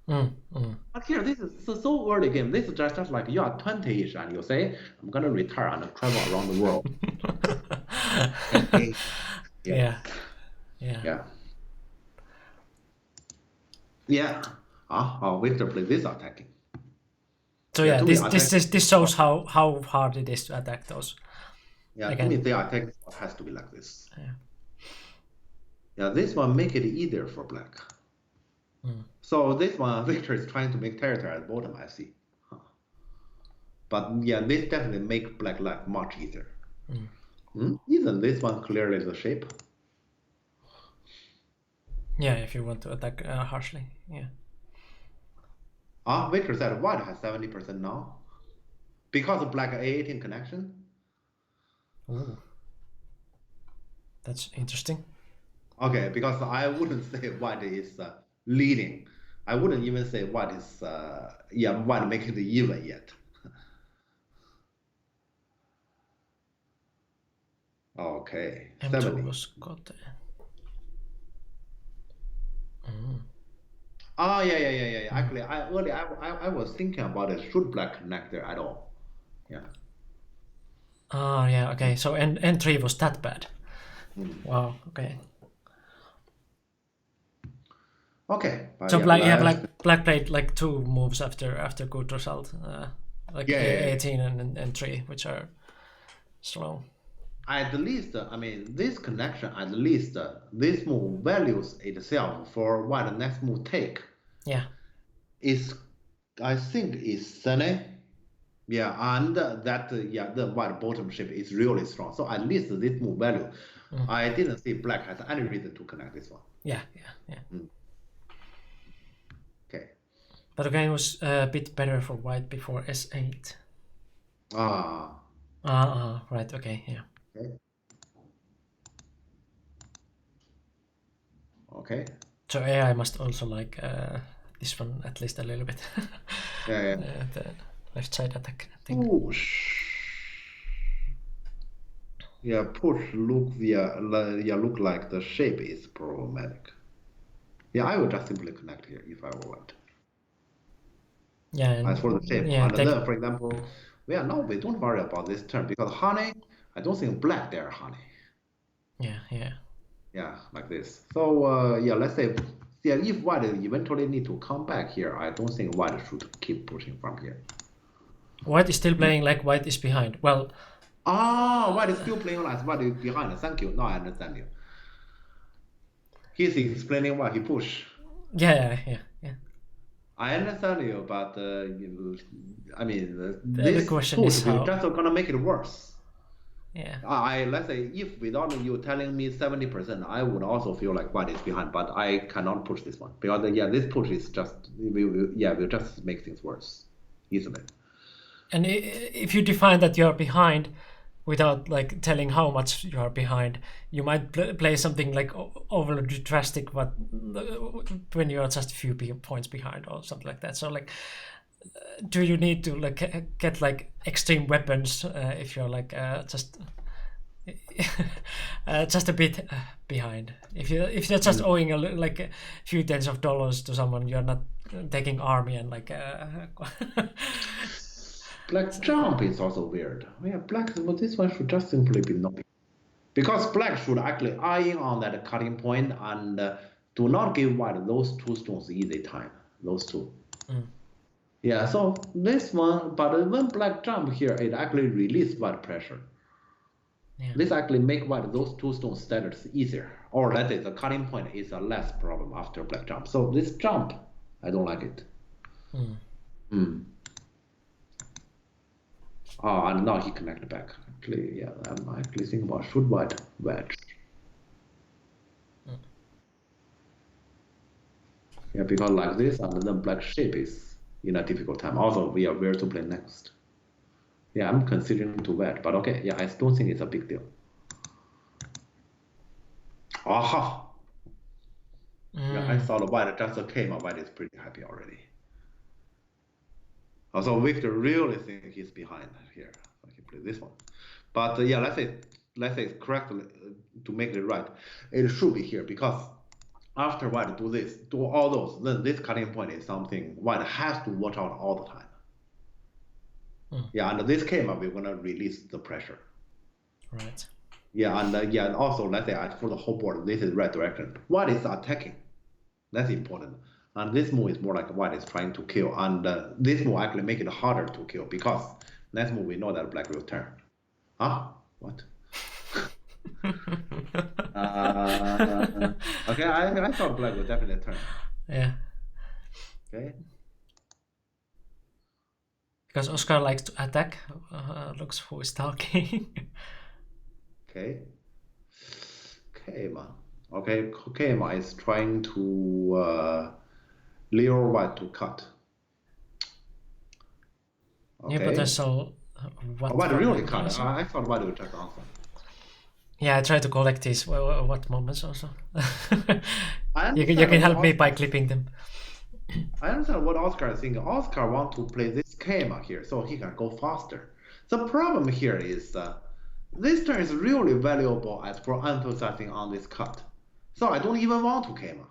[SPEAKER 2] But here, this is so early game. This is just like you are 20-ish, and you say I'm gonna retire and travel around the world. Yeah. Victor plays this attacking.
[SPEAKER 1] So this shows how hard it is to attack those.
[SPEAKER 2] Yeah, to me the attack has to be like this. Yeah, this one make it easier for black. So this one Victor is trying to make territory at the bottom, I see. But yeah, this definitely make black life much easier. Isn't this one clearly the shape?
[SPEAKER 1] Yeah, if you want to attack harshly, yeah.
[SPEAKER 2] Victor said white has 70% now because of black A18 connection.
[SPEAKER 1] Ooh. That's interesting.
[SPEAKER 2] Okay, because I wouldn't say white is leading. I wouldn't even say white is white making it even yet. Okay,
[SPEAKER 1] M2
[SPEAKER 2] 70.
[SPEAKER 1] was got there.
[SPEAKER 2] Oh, yeah. Actually, I was thinking about it. Should black connect there at all? Yeah.
[SPEAKER 1] Oh, yeah, okay. So N3 was that bad. Wow, okay.
[SPEAKER 2] Okay. But
[SPEAKER 1] So
[SPEAKER 2] yeah,
[SPEAKER 1] black played like 2 moves after good result. Like
[SPEAKER 2] Yeah.
[SPEAKER 1] A18 and N3, which are slow.
[SPEAKER 2] At least, I mean, this connection, at least this move values itself for what the next move take
[SPEAKER 1] Yeah.
[SPEAKER 2] is, I think, is Sunny. Yeah, and that the white bottom shape is really strong. So at least this move value, I didn't see black has any reason to connect this one.
[SPEAKER 1] Yeah.
[SPEAKER 2] Okay.
[SPEAKER 1] But the game was a bit better for white before S8.
[SPEAKER 2] Ah.
[SPEAKER 1] Right, okay, yeah.
[SPEAKER 2] Okay.
[SPEAKER 1] So AI must also like this one at least a little bit.
[SPEAKER 2] Yeah.
[SPEAKER 1] The left side attack thing.
[SPEAKER 2] Push. Yeah, push look look like the shape is problematic. Yeah, I would just simply connect here if I want.
[SPEAKER 1] Yeah, and
[SPEAKER 2] As for the shape,
[SPEAKER 1] yeah,
[SPEAKER 2] and then for example, we don't worry about this turn because honey, I don't think black there honey.
[SPEAKER 1] yeah.
[SPEAKER 2] Yeah, like this. So yeah, let's say yeah, if white eventually need to come back here, I don't think white should keep pushing from here.
[SPEAKER 1] White is still playing like white is behind. Well,
[SPEAKER 2] White is still playing as white is behind. Thank you. Now I understand you. He's explaining why he push.
[SPEAKER 1] yeah.
[SPEAKER 2] I understand you, but I mean,
[SPEAKER 1] The
[SPEAKER 2] this
[SPEAKER 1] question
[SPEAKER 2] push
[SPEAKER 1] is
[SPEAKER 2] will
[SPEAKER 1] how.
[SPEAKER 2] just gonna make it worse.
[SPEAKER 1] Yeah.
[SPEAKER 2] Let's say if without you telling me 70%, I would also feel like white is behind, but I cannot push this one because yeah, this push is just will just make things worse easily.
[SPEAKER 1] And if you define that you're behind without like telling how much you are behind, you might play something like overly drastic, but when you are just a few points behind or something like that. So like, do you need to like get like extreme weapons if you're like just a bit behind? If you're just owing like a few tens of dollars to someone, you're not taking army and like.
[SPEAKER 2] Black jump is also weird. Yeah, black, but this one should just simply be no. Because black should actually eyeing on that cutting point and do not give white those 2 stones easy time. Those 2. Yeah, so this one, but when black jump here, it actually release white pressure.
[SPEAKER 1] Yeah.
[SPEAKER 2] This actually make white those 2 stones status easier. Or let's say the cutting point is a less problem after black jump. So this jump, I don't like it. And now he connected back. Actually, yeah, I'm actually thinking about should white wedge. Yeah, because like this, and then black shape is in a difficult time. Also, we are where to play next. Yeah, I'm considering to wedge, but okay, yeah, I don't think it's a big deal. Aha! Yeah, I thought white just came, white is pretty happy already. Also, Victor really think he's behind here. So he played this one. But yeah, let's say correctly to make it right, it should be here because after white do all those, then this cutting point is something white has to watch out all the time. Yeah, and this came up, we're gonna release the pressure.
[SPEAKER 1] Right.
[SPEAKER 2] Yeah, and yeah, also let's say for the whole board, this is right direction. White is attacking. That's important. And this move is more like white is trying to kill, and this move actually make it harder to kill because next move we know that black will turn. What? Okay, I thought black would definitely turn.
[SPEAKER 1] Yeah.
[SPEAKER 2] Okay.
[SPEAKER 1] Because Oscar likes to attack. Looks who is talking.
[SPEAKER 2] Okay. Keima. Okay, Keima is trying to lure white to cut.
[SPEAKER 1] Yeah, but there's so
[SPEAKER 2] white really cut. I thought white would just answer.
[SPEAKER 1] Yeah, I try to collect these what moments also. You can help me by clipping them.
[SPEAKER 2] I understand what Oscar is thinking. Oscar wants to play this Keima here so he can go faster. The problem here is this turn is really valuable as for emphasizing on this cut. So I don't even want to Keima.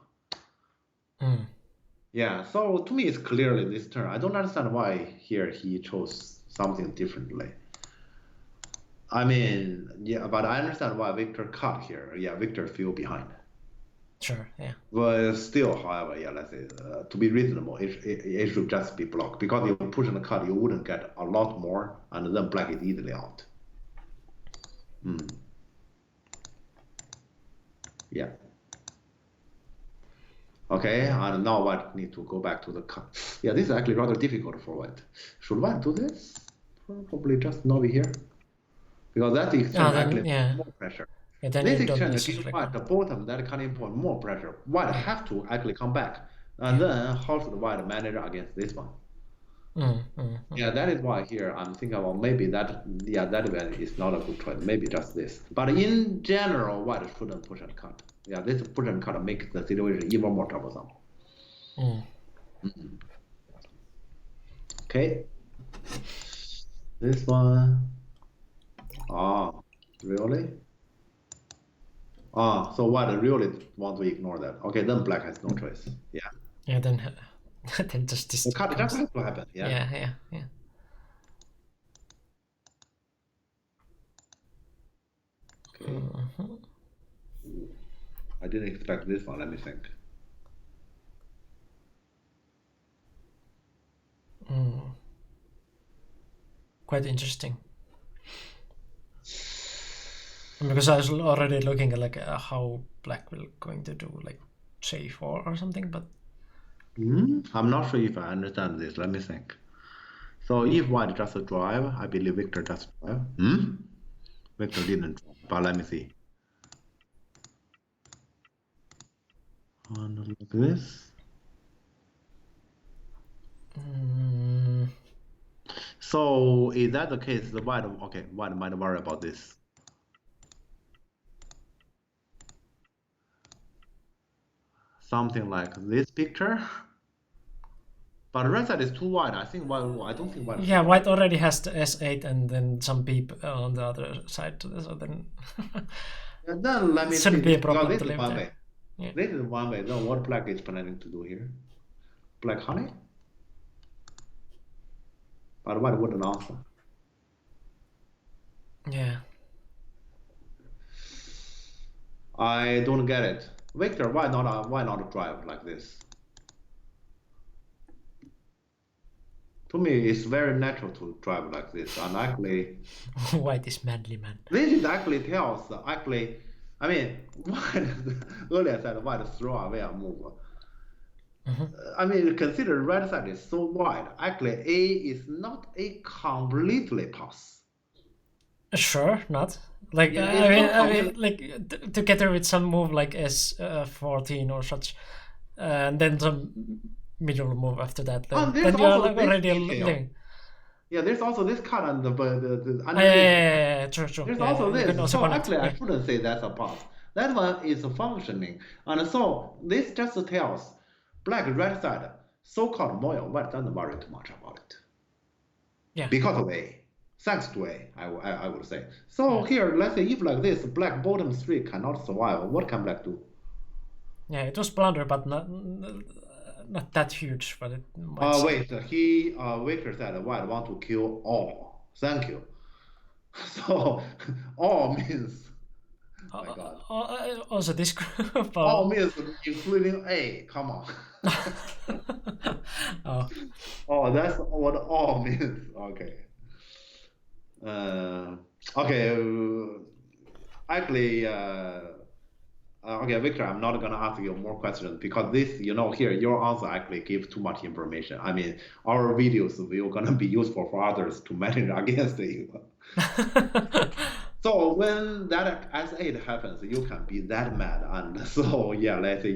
[SPEAKER 2] Yeah, so to me, it's clearly this turn. I don't understand why here he chose something differently. I mean, yeah, but I understand why Victor cut here. Yeah, Victor fell behind.
[SPEAKER 1] Sure, yeah.
[SPEAKER 2] But still, however, yeah, let's say to be reasonable, it should just be blocked because if you push and cut, you wouldn't get a lot more, and then black is easily out. Yeah. Okay, and now white need to go back to the cut. Yeah, this is actually rather difficult for white. Should white do this? Probably just not be here. Because that exchange
[SPEAKER 1] then,
[SPEAKER 2] actually
[SPEAKER 1] yeah.
[SPEAKER 2] more pressure.
[SPEAKER 1] Yeah, then
[SPEAKER 2] This
[SPEAKER 1] you don't
[SPEAKER 2] exchange
[SPEAKER 1] necessarily
[SPEAKER 2] gives white the bottom that cutting point more pressure. White have to actually come back. And then how should white manage against this one? Yeah, that is why here I'm thinking about maybe that, yeah, that event is not a good choice. Maybe just this. But in general, white shouldn't push and cut. Yeah, this push and cut makes the situation even more troublesome. Okay. This one. Ah, really? Ah, so white really want to ignore that. Okay, then black has no choice. Yeah.
[SPEAKER 1] Yeah, then then just this.
[SPEAKER 2] The cut just has to happen. Yeah.
[SPEAKER 1] Yeah.
[SPEAKER 2] Okay. I didn't expect this one. Let me think.
[SPEAKER 1] Quite interesting. Because I was already looking at like how black will going to do like J4 or something, but
[SPEAKER 2] I'm not sure if I understand this. Let me think. So if white just drive, I believe Victor just drive. Victor didn't drive, but let me see. And look at this. So is that the case? The white, okay, white might worry about this. Something like this picture. But red side is too wide. I think white. I don't think white.
[SPEAKER 1] Yeah, white already has the S8 and then some peep on the other side. So then.
[SPEAKER 2] And then let me see.
[SPEAKER 1] Shouldn't be a problem
[SPEAKER 2] This
[SPEAKER 1] to
[SPEAKER 2] is
[SPEAKER 1] live
[SPEAKER 2] one
[SPEAKER 1] there.
[SPEAKER 2] way.
[SPEAKER 1] Yeah.
[SPEAKER 2] This is one way. Then what black is planning to do here? Black honey. But white wouldn't answer.
[SPEAKER 1] Yeah.
[SPEAKER 2] I don't get it. Victor, why not drive like this? To me, it's very natural to drive like this. And actually,
[SPEAKER 1] White is manly man.
[SPEAKER 2] this is actually tells actually. I mean, white earlier said white throw away a move. I mean, consider red side is so wide. Actually, A is not a completely pass.
[SPEAKER 1] Sure, not like
[SPEAKER 2] Yeah,
[SPEAKER 1] I mean, like together with some move like S14 or such, and then some middle move after that. Then
[SPEAKER 2] there's
[SPEAKER 1] you're
[SPEAKER 2] also
[SPEAKER 1] like
[SPEAKER 2] this
[SPEAKER 1] already
[SPEAKER 2] detail.
[SPEAKER 1] living.
[SPEAKER 2] Yeah, there's also this cut and the underneath.
[SPEAKER 1] Yeah, true.
[SPEAKER 2] There's
[SPEAKER 1] Yeah,
[SPEAKER 2] also
[SPEAKER 1] you
[SPEAKER 2] this.
[SPEAKER 1] can also
[SPEAKER 2] So
[SPEAKER 1] connect.
[SPEAKER 2] actually, I
[SPEAKER 1] Yeah.
[SPEAKER 2] shouldn't say that's a pass. That one is functioning, and so this just tells black red side so-called moil. White doesn't worry too much about it.
[SPEAKER 1] Yeah.
[SPEAKER 2] Because of A. Thanks to A, I would say. So here, let's say if like this, black bottom three cannot survive, what can black do?
[SPEAKER 1] Yeah, it was blunder, but not that huge. But it might
[SPEAKER 2] Wait, Victor said white want to kill all. Thank you. So all means. Oh my God.
[SPEAKER 1] Also, this group.
[SPEAKER 2] All means including A. Come on. Oh, that's what all means. Okay. Okay. Actually, okay, Victor, I'm not gonna ask you more questions because this, here your answer actually gives too much information. I mean, our videos will gonna be useful for others to manage against you. So when that S8 happens, you can be that mad, and so yeah, let's say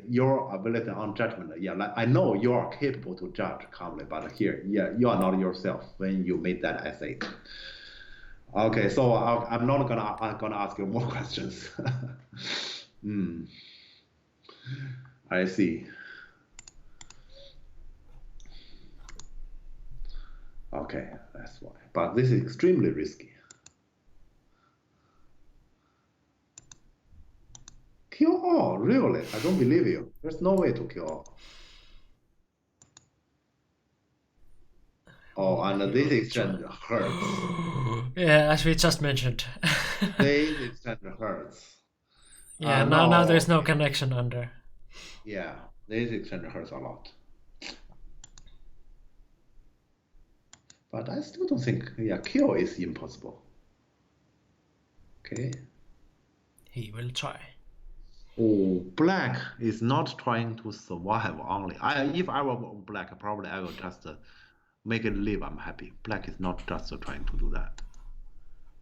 [SPEAKER 2] your ability on judgment. Yeah, like, I know you are capable to judge calmly, but here, yeah, you are not yourself when you made that S8. Okay, so I'm not gonna ask you more questions. I see. Okay, that's why. But this is extremely risky. Kill all, really? I don't believe you. There's no way to kill all. Oh, and this exchange hurts.
[SPEAKER 1] Yeah, as we just mentioned.
[SPEAKER 2] This exchange hurts.
[SPEAKER 1] Yeah, now there's no connection under.
[SPEAKER 2] Yeah, this exchange hurts a lot. But I still don't think, yeah, kill is impossible. Okay.
[SPEAKER 1] He will try.
[SPEAKER 2] Oh, black is not trying to survive only. If I were black, probably I will just make it live. I'm happy. Black is not just trying to do that.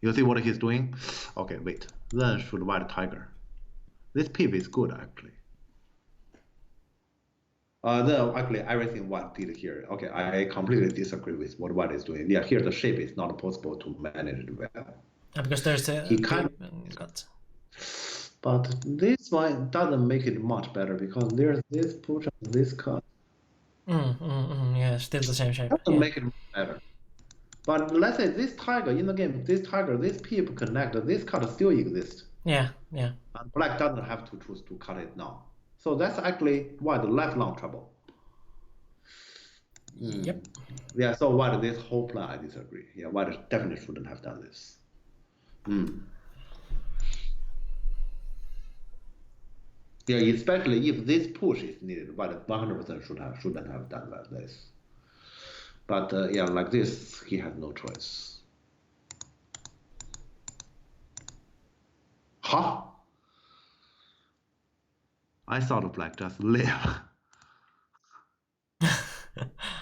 [SPEAKER 2] You see what he's doing? Okay, wait. Then should white tiger. This pip is good actually. Then actually everything white did here. Okay, I completely disagree with what white is doing. Yeah, here the shape is not possible to manage it well.
[SPEAKER 1] Because there's the
[SPEAKER 2] He can't.
[SPEAKER 1] got.
[SPEAKER 2] But this one doesn't make it much better because there's this push and this cut.
[SPEAKER 1] Yeah, still the same shape.
[SPEAKER 2] Doesn't make it much better. But let's say this tiger in the game, this tiger, this pip connect, this cut still exists.
[SPEAKER 1] Yeah.
[SPEAKER 2] And black doesn't have to choose to cut it now. So that's actually why the lifelong trouble.
[SPEAKER 1] Yep.
[SPEAKER 2] Yeah, so why this whole plan I disagree. Yeah, white definitely shouldn't have done this. Yeah, especially if this push is needed, white 100% shouldn't have done like this. But yeah, like this, he has no choice. Huh? I thought black just live.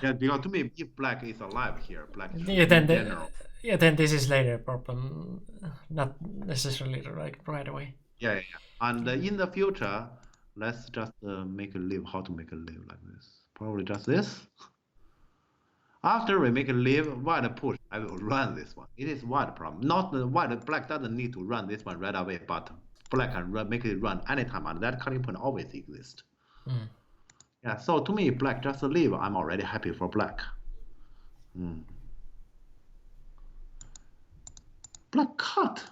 [SPEAKER 2] Yeah, because to me, if black is alive here, black should
[SPEAKER 1] Yeah,
[SPEAKER 2] be
[SPEAKER 1] then
[SPEAKER 2] general.
[SPEAKER 1] then this is later problem, not necessarily right away.
[SPEAKER 2] Yeah. And in the future, let's just make it live. How to make it live like this? Probably just this. After we make it live, white push, I will run this one. It is white problem. Not the white, black doesn't need to run this one right away, but black can make it run anytime, and that cutting point always exists. Yeah, so to me, black just leave. I'm already happy for black. Black cut.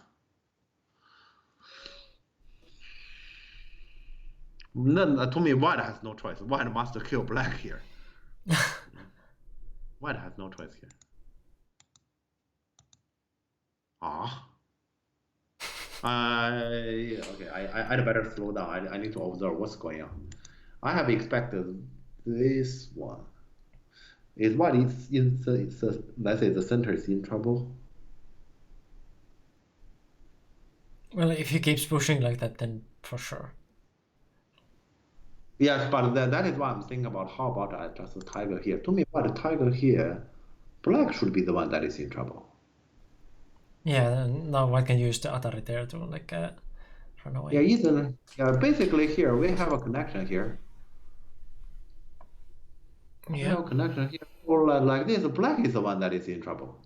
[SPEAKER 2] Then to me, white has no choice. White must kill black here. White has no choice here. Okay, I'd better slow down. I need to observe what's going on. I have expected this one. Is what is in the let's say the center is in trouble?
[SPEAKER 1] Well, if he keeps pushing like that, then for sure.
[SPEAKER 2] Yes, but that is why I'm thinking about how about I just a tiger here. To me, what a tiger here, black should be the one that is in trouble.
[SPEAKER 1] Yeah, now I can use the Atari there to like run away.
[SPEAKER 2] Yeah, Ethan. Yeah, basically here we have a connection here. We have a connection here. Or like this, black is the one that is in trouble.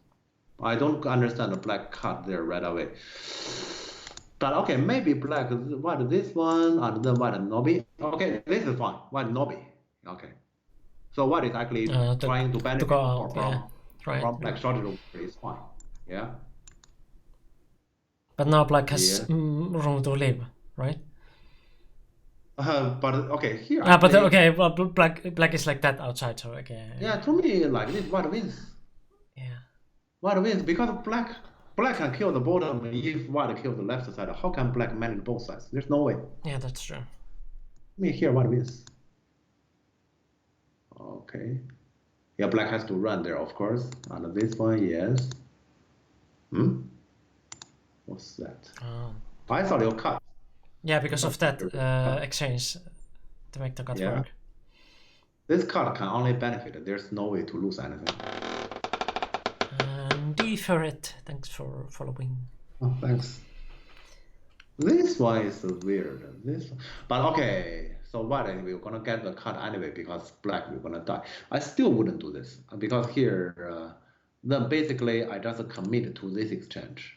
[SPEAKER 2] I don't understand the black cut there right away. But okay, maybe black, what this one, and then what Nobi. Okay, this is fine. What Nobi. Okay. So what is actually trying to benefit from black shortage is fine. Yeah.
[SPEAKER 1] But now black has room to live, right?
[SPEAKER 2] But okay, here.
[SPEAKER 1] But okay, well, black is like that outside, so okay.
[SPEAKER 2] Yeah, to me, like this, white wins.
[SPEAKER 1] Yeah.
[SPEAKER 2] White wins because black can kill the bottom if white kills the left side. How can black manage both sides? There's no way.
[SPEAKER 1] Yeah, that's true.
[SPEAKER 2] I mean, here white wins. Okay. Yeah, black has to run there, of course. And this one, yes. What's that?
[SPEAKER 1] Oh.
[SPEAKER 2] I thought you'll cut.
[SPEAKER 1] Yeah, because of that exchange to make the cut work.
[SPEAKER 2] This cut can only benefit. There's no way to lose anything.
[SPEAKER 1] For it. Thanks for following.
[SPEAKER 2] Oh, thanks. This one is weird. But okay. So white we're gonna get the cut anyway because black we're gonna die. I still wouldn't do this because here, then basically I just commit to this exchange.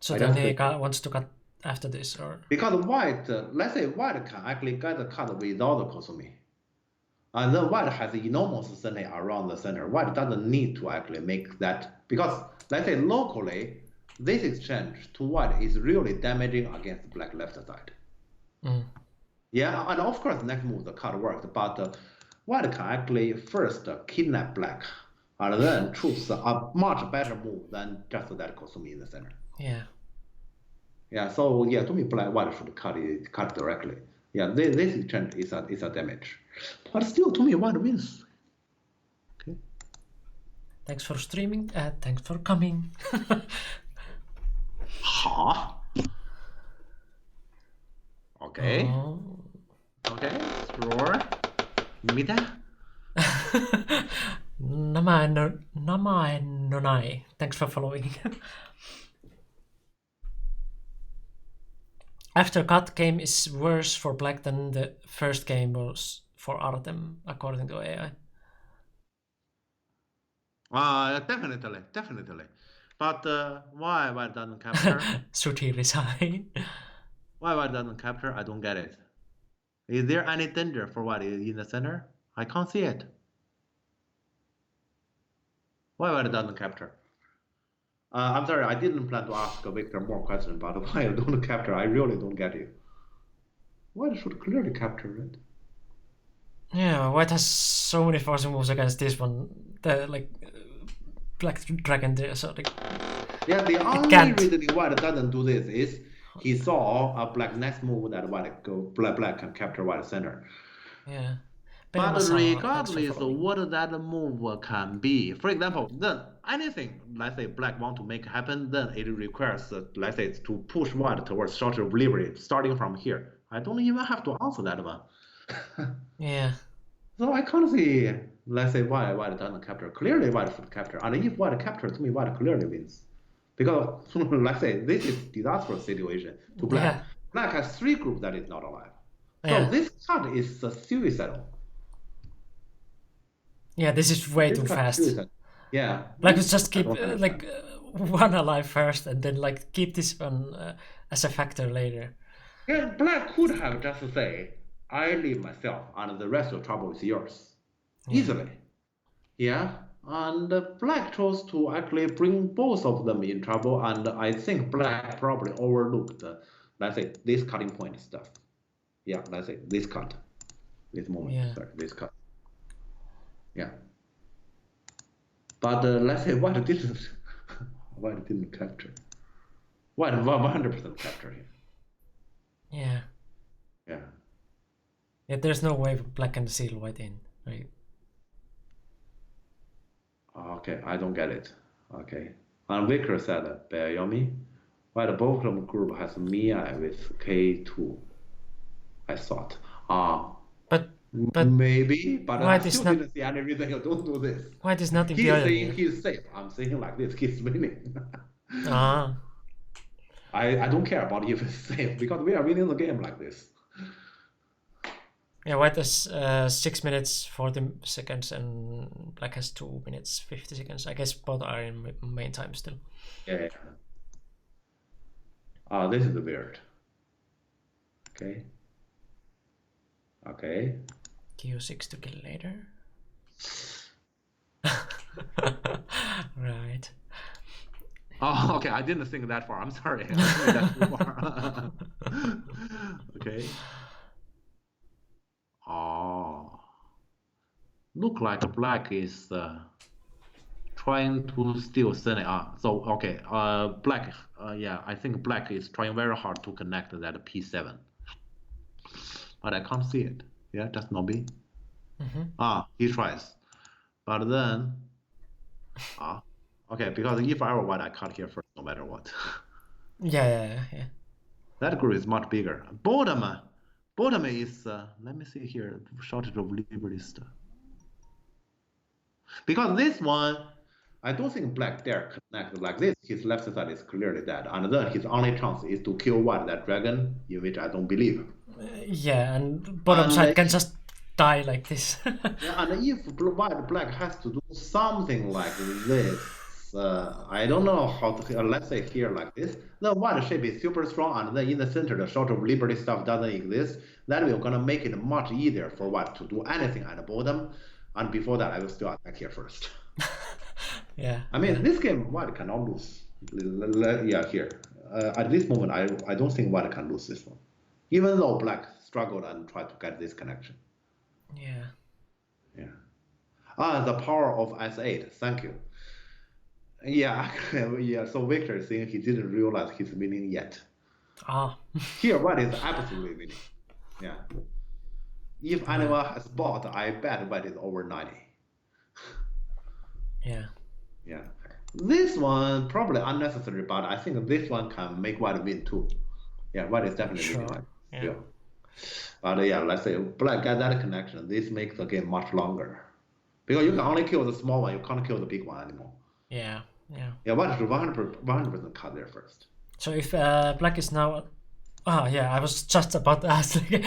[SPEAKER 1] So then he wants to cut after this, or
[SPEAKER 2] because white, let's say white can actually get the cut without the Kotsumi. And then white has enormous center around the center. White doesn't need to actually make that because let's say locally, this exchange to white is really damaging against black left side. Yeah, and of course next move the cut worked, but white can actually first kidnap black, and then choose a much better move than just that Kosumi in the center.
[SPEAKER 1] Yeah.
[SPEAKER 2] Yeah, so yeah, to me, white should cut directly. Yeah, this exchange is a damage, but still, to me, white wins. Okay.
[SPEAKER 1] Thanks for streaming. Thanks for coming.
[SPEAKER 2] Huh? Okay.
[SPEAKER 1] Oh.
[SPEAKER 2] Okay. Sure. Mida.
[SPEAKER 1] Namae Nonai. Thanks for following. After cut game is worse for black than the first game was for Artem, according to AI.
[SPEAKER 2] Definitely. But why white doesn't capture?
[SPEAKER 1] Should he resign?
[SPEAKER 2] Why white doesn't capture? I don't get it. Is there any danger for white in the center? I can't see it. Why white doesn't capture? I'm sorry, I didn't plan to ask Victor more questions, but why I don't capture? I really don't get you. White should clearly capture it.
[SPEAKER 1] Yeah, white has so many forcing moves against this one. The black dragon there, so like,
[SPEAKER 2] Yeah, the only
[SPEAKER 1] can't.
[SPEAKER 2] reason white doesn't do this is he saw a black next move that white black can capture white center.
[SPEAKER 1] Yeah.
[SPEAKER 2] But
[SPEAKER 1] Thanks for
[SPEAKER 2] regardless of
[SPEAKER 1] following.
[SPEAKER 2] what that move can be, for example, then anything, let's say black want to make happen, then it requires, let's say, to push white towards Statue of Liberty, starting from here. I don't even have to answer that one.
[SPEAKER 1] Yeah.
[SPEAKER 2] So I can't see, let's say, why white doesn't capture. Clearly, white should capture. And if white captures, to me, white clearly wins. Because, let's say, this is disastrous situation to black.
[SPEAKER 1] Yeah.
[SPEAKER 2] Black has 3 groups that is not alive. So
[SPEAKER 1] Yeah.
[SPEAKER 2] this cut is suicidal.
[SPEAKER 1] Yeah, this is way
[SPEAKER 2] This
[SPEAKER 1] too
[SPEAKER 2] cut is
[SPEAKER 1] fast.
[SPEAKER 2] suicidal. Yeah.
[SPEAKER 1] Like, let's just
[SPEAKER 2] I
[SPEAKER 1] keep
[SPEAKER 2] don't understand.
[SPEAKER 1] one alive first, and then like keep this one as a factor later.
[SPEAKER 2] Yeah, black could have just say, I leave myself, and the rest of trouble is yours. Easily. Yeah. And black chose to actually bring both of them in trouble, and I think black probably overlooked, let's say, this cutting point stuff. Yeah, let's say this cut, this moment,
[SPEAKER 1] Yeah.
[SPEAKER 2] sorry, this cut. Yeah. But let's say white didn't capture. White 100% capture here.
[SPEAKER 1] Yeah.
[SPEAKER 2] Yeah.
[SPEAKER 1] Yeah, there's no way black can seal white in, right?
[SPEAKER 2] Okay, I don't get it. Okay. And Vicar said, Bayomi, why the bottom group has Mia with K2? I thought.
[SPEAKER 1] But
[SPEAKER 2] Maybe, but I
[SPEAKER 1] white is
[SPEAKER 2] still
[SPEAKER 1] not
[SPEAKER 2] didn't see any reason you don't do this.
[SPEAKER 1] white is not in
[SPEAKER 2] He's
[SPEAKER 1] the other
[SPEAKER 2] saying
[SPEAKER 1] here.
[SPEAKER 2] he's safe. I'm saying like this, he's winning.
[SPEAKER 1] Ah.
[SPEAKER 2] I don't care about if it's safe because we are winning the game like this.
[SPEAKER 1] Yeah, white has 6 minutes 40 seconds and black has 2 minutes 50 seconds. I guess both are in main time still.
[SPEAKER 2] Yeah. This is weird. Okay. Okay.
[SPEAKER 1] Q6 to kill later. Right.
[SPEAKER 2] Oh, okay. I didn't think that far. I'm sorry. I think that's too far. Okay. Oh. Look like black is trying to steal Sunny. So okay. Black. Yeah, I think black is trying very hard to connect that P7. But I can't see it. Yeah, just Nobi. He tries. But then okay, because if I were white, I cut here first no matter what.
[SPEAKER 1] Yeah.
[SPEAKER 2] That group is much bigger. Bottom is let me see here, shortage of liberty stuff. Because this one, I don't think black dare connect like this. His left side is clearly dead, and then his only chance is to kill white, that dragon, in which I don't believe.
[SPEAKER 1] Yeah, and bottom side can just die like this.
[SPEAKER 2] Yeah, and if white black has to do something like this, I don't know how to, let's say here like this, the white shape is super strong, and then in the center the short of liberty stuff doesn't exist. That will gonna make it much easier for white to do anything at the bottom, and before that I will still attack here first.
[SPEAKER 1] Yeah.
[SPEAKER 2] I mean, this game white cannot lose. Yeah, here. At this moment, I don't think white can lose this one, even though black struggled and tried to get this connection.
[SPEAKER 1] Yeah.
[SPEAKER 2] Yeah. The power of S8. Thank you. Yeah, yeah. So Victor is saying he didn't realize he's winning yet.
[SPEAKER 1] Ah,
[SPEAKER 2] Here, white is absolutely winning. Yeah. If anyone has bought, I bet white is over 90.
[SPEAKER 1] yeah.
[SPEAKER 2] Yeah. This one probably unnecessary, but I think this one can make white win too. Yeah, white is definitely winning.
[SPEAKER 1] Sure. Yeah.
[SPEAKER 2] Yeah. But yeah, let's say black get that connection. This makes the game much longer. Because you can only kill the small one, you can't kill the big one anymore.
[SPEAKER 1] Yeah. Yeah.
[SPEAKER 2] Yeah, white should 100% cut there first.
[SPEAKER 1] So if black is now, yeah, I was just about to ask like,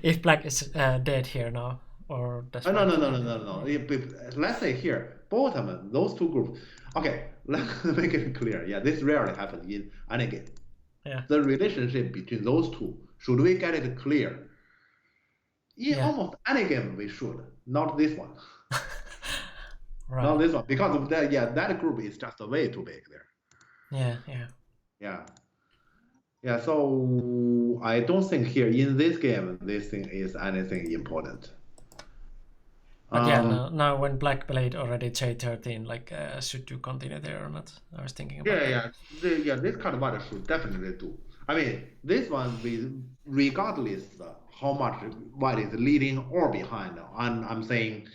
[SPEAKER 1] if black is dead here now, or does
[SPEAKER 2] No.
[SPEAKER 1] white-
[SPEAKER 2] Let's say here, bottom, those two groups. Okay, let's make it clear. Yeah, this rarely happens in any game.
[SPEAKER 1] Yeah.
[SPEAKER 2] The relationship between those two, should we get it clear? In
[SPEAKER 1] Yeah.
[SPEAKER 2] almost any game, we should. Not this one.
[SPEAKER 1] Right.
[SPEAKER 2] Not this one. Because of that, yeah, that group is just way too big there.
[SPEAKER 1] Yeah. Yeah.
[SPEAKER 2] Yeah. Yeah, so I don't think here in this game, this thing is anything important.
[SPEAKER 1] But yeah, now when black played already J13, like, should you continue there or not? I was thinking about that.
[SPEAKER 2] Yeah. This kind of white should definitely do. I mean, this one, regardless how much white is leading or behind, and I'm saying,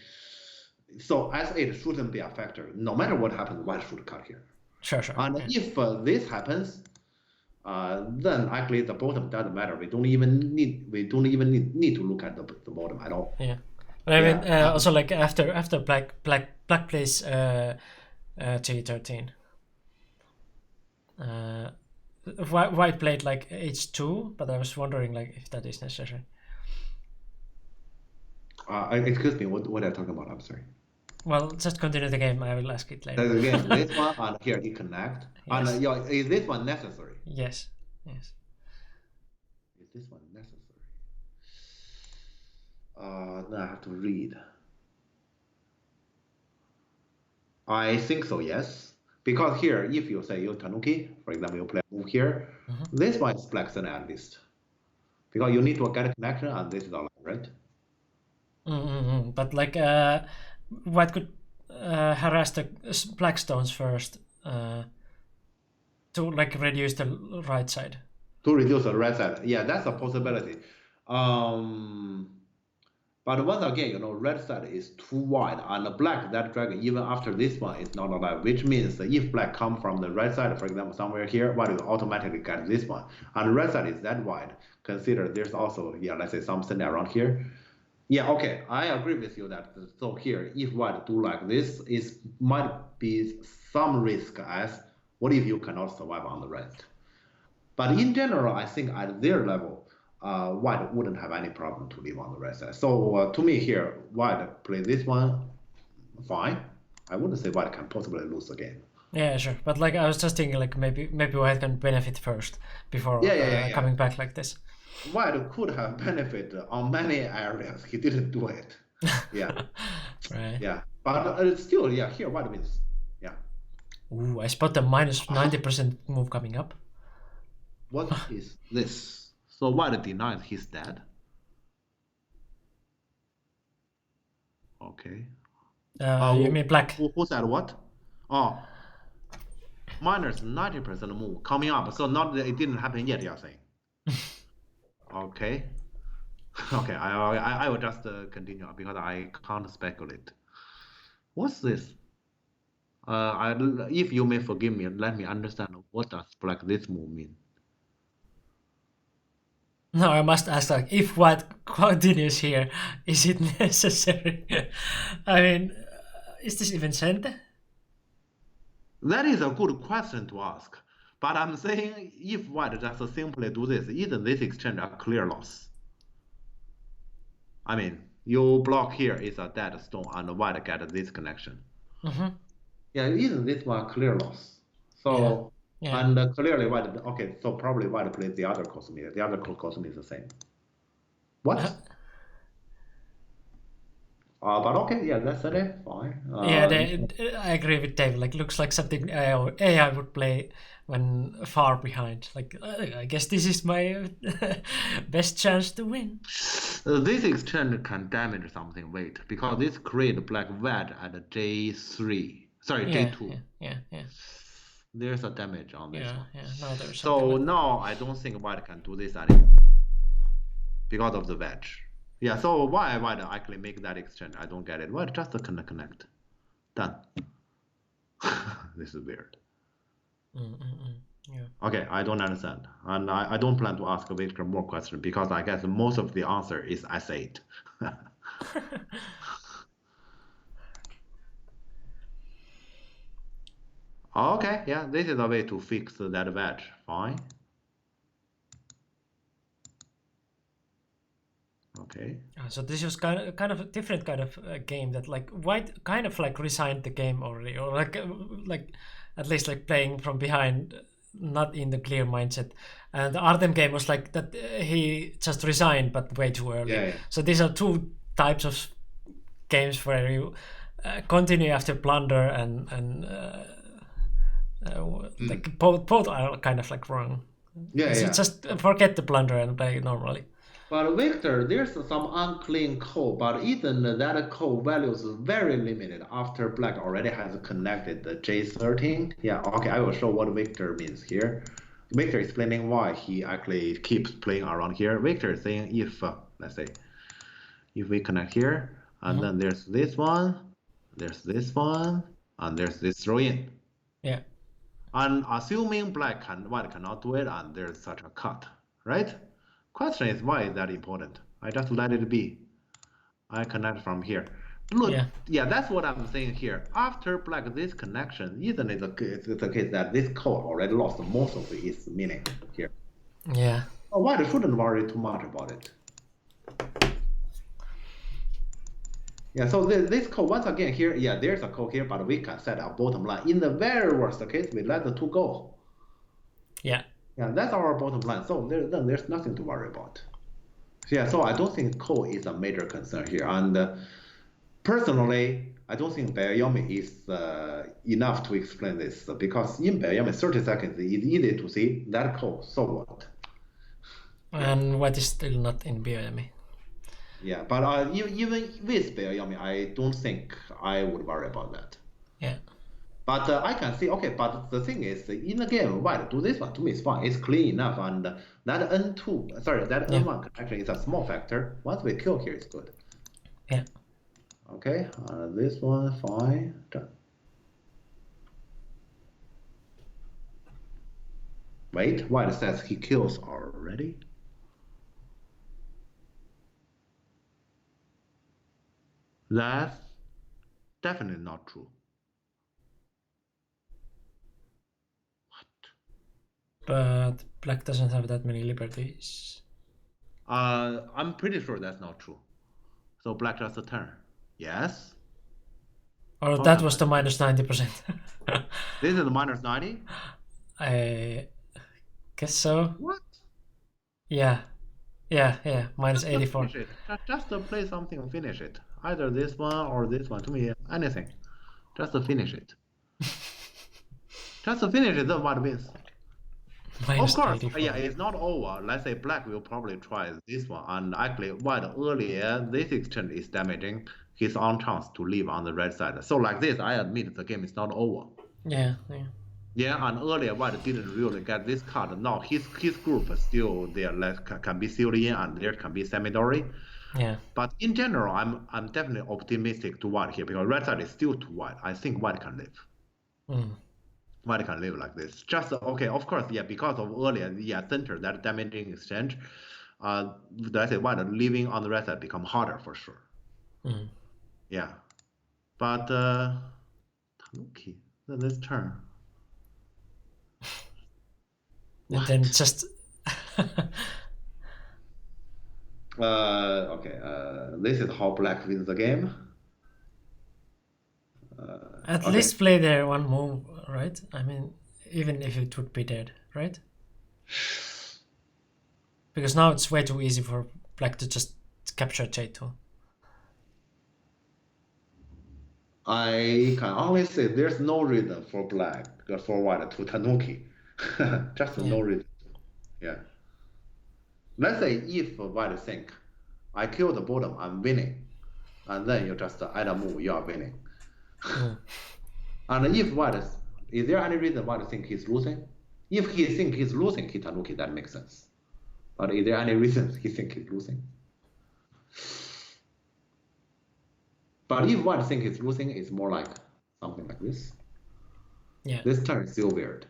[SPEAKER 2] so S8 shouldn't be a factor. No matter what happens, white should cut here.
[SPEAKER 1] Sure.
[SPEAKER 2] And
[SPEAKER 1] Yeah.
[SPEAKER 2] if this happens, then actually the bottom doesn't matter. We don't even need to look at the bottom at all.
[SPEAKER 1] Yeah. But I mean,
[SPEAKER 2] Yeah.
[SPEAKER 1] also like after black plays J13. White played like H2, but I was wondering like if that is necessary.
[SPEAKER 2] Excuse me, what are you talking about? I'm sorry.
[SPEAKER 1] Well, just continue the game. I will ask it later.
[SPEAKER 2] Again, this one and here it connect.
[SPEAKER 1] Yes.
[SPEAKER 2] And yeah, is this one necessary?
[SPEAKER 1] Yes.
[SPEAKER 2] Is this one necessary? Then I have to read. I think so, yes. Because here, if you say you Tanuki, for example, you play a move here, this one is black center at least. Because you need to get a connection and this is all right?
[SPEAKER 1] But like white could harass the black stones first to like reduce the right side.
[SPEAKER 2] To reduce the right side. Yeah, that's a possibility. But once again, red side is too wide, and the black, that dragon, even after this one, is not alive, which means that if black come from the right side, for example, somewhere here, white will automatically get this one. And the red side is that wide. Consider there's also, yeah, let's say something around here. Yeah, okay, I agree with you that, so here, if white do like this, it might be some risk as, what if you cannot survive on the rest? But in general, I think at their level, white wouldn't have any problem to live on the right side. So to me here, white play this one, fine. I wouldn't say white can possibly lose the game.
[SPEAKER 1] Yeah, sure. But like I was just thinking, like maybe white can benefit first before coming back like this.
[SPEAKER 2] White could have benefit on many areas. He didn't do it. Yeah.
[SPEAKER 1] Right.
[SPEAKER 2] Yeah. But still, yeah, here white wins. Yeah.
[SPEAKER 1] Ooh, I spot the minus 90% move coming up.
[SPEAKER 2] What is this? So white denies he's dead. Okay.
[SPEAKER 1] You mean black?
[SPEAKER 2] Who said what? Oh, minus 90% move coming up. So not it didn't happen yet. You're saying? Okay. Okay. I will just continue because I can't speculate. What's this? If you may forgive me, let me understand what does black this move mean.
[SPEAKER 1] No, I must ask, like, if white continues here, is it necessary? I mean, is this even sent?
[SPEAKER 2] That is a good question to ask. But I'm saying if white just simply do this, isn't this exchange a clear loss? I mean, you block here is a dead stone and white get this connection. Yeah, isn't this one a clear loss? So. Yeah. And clearly white, okay, so probably white plays the other cosmic. The other cosmic is the same. What? But okay, yeah, that's it. Fine.
[SPEAKER 1] I agree with Dave. Like, looks like something AI would play when far behind. Like I guess this is my best chance to win.
[SPEAKER 2] This exchange can damage something. Wait, because this create black wedge at J3. Sorry,
[SPEAKER 1] Yeah,
[SPEAKER 2] J2.
[SPEAKER 1] yeah.
[SPEAKER 2] There's a damage on this one.
[SPEAKER 1] Yeah. Now there's
[SPEAKER 2] So
[SPEAKER 1] something like
[SPEAKER 2] now I don't think white can do this anymore because of the wedge. Yeah, so why white actually make that exchange? I don't get it. Well, just a connect. Done. This is weird.
[SPEAKER 1] Yeah.
[SPEAKER 2] Okay, I don't understand. And I don't plan to ask Victor more questions because I guess most of the answer is S8. Okay, yeah, this is a way to fix that wedge. Fine. Okay.
[SPEAKER 1] So this was kind of a different kind of game that like white kind of like resigned the game already, or like at least like playing from behind, not in the clear mindset. And the Artem game was like that he just resigned, but way too early.
[SPEAKER 2] Yeah.
[SPEAKER 1] So these are two types of games where you continue after blunder and like both are kind of like wrong.
[SPEAKER 2] Yeah,
[SPEAKER 1] So
[SPEAKER 2] yeah.
[SPEAKER 1] just forget the blunder and play normally.
[SPEAKER 2] But Victor, there's some unclean code, but even that code value is very limited after black already has connected the J13. Yeah, okay, I will show what Victor means here. Victor explaining why he actually keeps playing around here. Victor is saying if, let's say, if we connect here, and then there's this one, and there's this throw in.
[SPEAKER 1] Yeah.
[SPEAKER 2] And assuming white cannot do it, and there's such a cut, right? Question is why is that important? I just let it be. I connect from here. Look, yeah, that's what I'm saying here. After black this connection, isn't it the case that this code already lost most of its meaning here?
[SPEAKER 1] Yeah.
[SPEAKER 2] White shouldn't worry too much about it. Yeah, so this code once again here, yeah, there's a code here, but we can set a bottom line. In the very worst case, we let the two go.
[SPEAKER 1] Yeah.
[SPEAKER 2] Yeah, that's our bottom line. So then there's nothing to worry about. Yeah, so I don't think code is a major concern here. And personally, I don't think Bayomi is enough to explain this because in Bayomi, 30 seconds is easy to see that code. So what?
[SPEAKER 1] And what is still not in Bayomi?
[SPEAKER 2] Yeah, but even with Bayomi, I don't think I would worry about that.
[SPEAKER 1] Yeah.
[SPEAKER 2] But I can see, okay, but the thing is, in the game, white do this one, to me it's fine. It's clean enough, and that N2, sorry, that N1 connection is a small factor. Once we kill here, it's good.
[SPEAKER 1] Yeah.
[SPEAKER 2] Okay, this one, fine. Done. Wait, white says he kills already. That's definitely not true.
[SPEAKER 1] But black doesn't have that many liberties.
[SPEAKER 2] I'm pretty sure that's not true. So black just a turn. Yes.
[SPEAKER 1] Or that was the minus 90%.
[SPEAKER 2] This is the minus 90?
[SPEAKER 1] I guess so.
[SPEAKER 2] What?
[SPEAKER 1] Yeah. Minus 84.
[SPEAKER 2] Just to play something and finish it. Either this one or this one. To me, anything. Just to finish it. Just to finish it, then what wins?
[SPEAKER 1] Minus
[SPEAKER 2] of course,
[SPEAKER 1] 84.
[SPEAKER 2] yeah, it's not over. Let's say black will probably try this one. And actually, white earlier, this exchange is damaging his own chance to live on the red side. So like this, I admit the game is not over.
[SPEAKER 1] Yeah.
[SPEAKER 2] Yeah, and earlier white didn't really get this card. Now his group is still there, can be sealed in, and there can be Samidori.
[SPEAKER 1] Yeah.
[SPEAKER 2] But in general, I'm definitely optimistic to white here because red side is still too wide. I think white can live. White can live like this. Just okay, of course, yeah, because of earlier, center that damaging exchange. Let's say white living on the red side become harder for sure. Yeah, but Tanuki, then this turn.
[SPEAKER 1] And then just
[SPEAKER 2] okay, this is how black wins the game.
[SPEAKER 1] at least play there one move, right? I mean, even if it would be dead, right? Because now it's way too easy for black to just capture J2.
[SPEAKER 2] I can only say there's no reason for white to Tanuki. Just
[SPEAKER 1] Yeah.
[SPEAKER 2] no reason. Yeah. Let's say if white think, I kill the bottom, I'm winning, and then you just add a move, you are winning.
[SPEAKER 1] Mm.
[SPEAKER 2] And if white is there any reason white think he's losing? If he think he's losing Kitanuki, that makes sense. But is there any reason he think he's losing? But if white think he's losing, it's more like something like this.
[SPEAKER 1] Yeah.
[SPEAKER 2] This turn is still weird.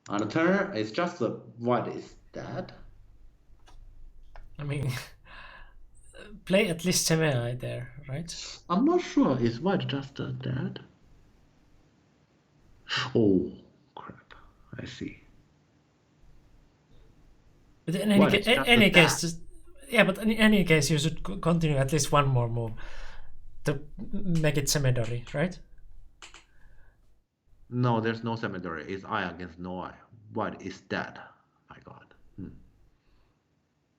[SPEAKER 2] And the turn is just white is dead.
[SPEAKER 1] I mean, play at least semi there, right?
[SPEAKER 2] I'm not sure. Is white just dead? Oh, crap. I see.
[SPEAKER 1] But in any,
[SPEAKER 2] White is just
[SPEAKER 1] any
[SPEAKER 2] dead.
[SPEAKER 1] case, yeah, but in any case, you should continue at least one more move to make it semi-dory, right?
[SPEAKER 2] No, there's no cemetery. It's I against no I. White is dead. My God.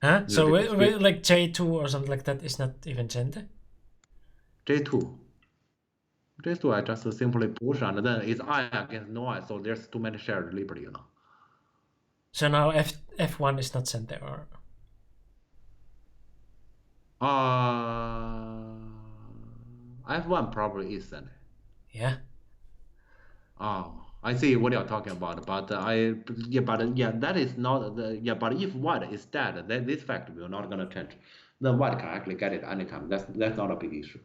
[SPEAKER 1] Huh? So
[SPEAKER 2] because
[SPEAKER 1] like J2 or something like that is not even Gente?
[SPEAKER 2] J2. J2 I just simply push and then it's I against no I, so there's too many shared liberty, you know.
[SPEAKER 1] So now F1 is not Gente, or
[SPEAKER 2] F1 probably is then.
[SPEAKER 1] yeah.
[SPEAKER 2] Oh, I see what you're talking about, but that is not but if white is dead, then this fact will not gonna change. Then white can actually get it anytime. That's not a big issue.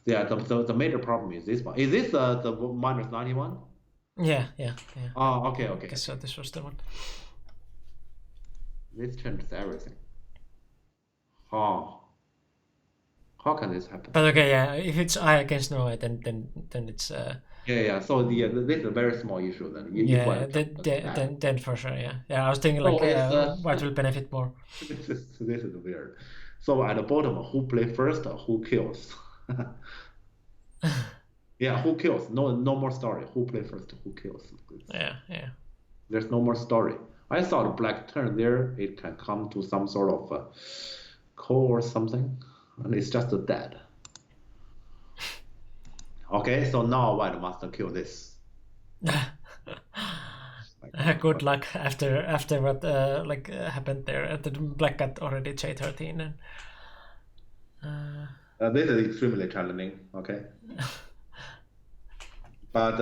[SPEAKER 2] Yeah, the major problem is this one. Is this the minus 91?
[SPEAKER 1] Yeah.
[SPEAKER 2] Oh, okay.
[SPEAKER 1] I guess so. This was the one.
[SPEAKER 2] This changes everything. How can this happen?
[SPEAKER 1] But okay, yeah. If it's I against no I, then it's
[SPEAKER 2] Yeah. So this is a very small issue then.
[SPEAKER 1] yeah. Then for sure, yeah. I was thinking like white will benefit more.
[SPEAKER 2] This is weird. So at the bottom, who play first? Who kills? Yeah, who kills? No more story. Who play first? Who kills?
[SPEAKER 1] Yeah.
[SPEAKER 2] There's no more story. I thought black turn there, it can come to some sort of call or something, and it's just dead. Okay, so now white must kill this.
[SPEAKER 1] Good luck after what happened there. The black got already J13 and
[SPEAKER 2] This is extremely challenging. Okay, but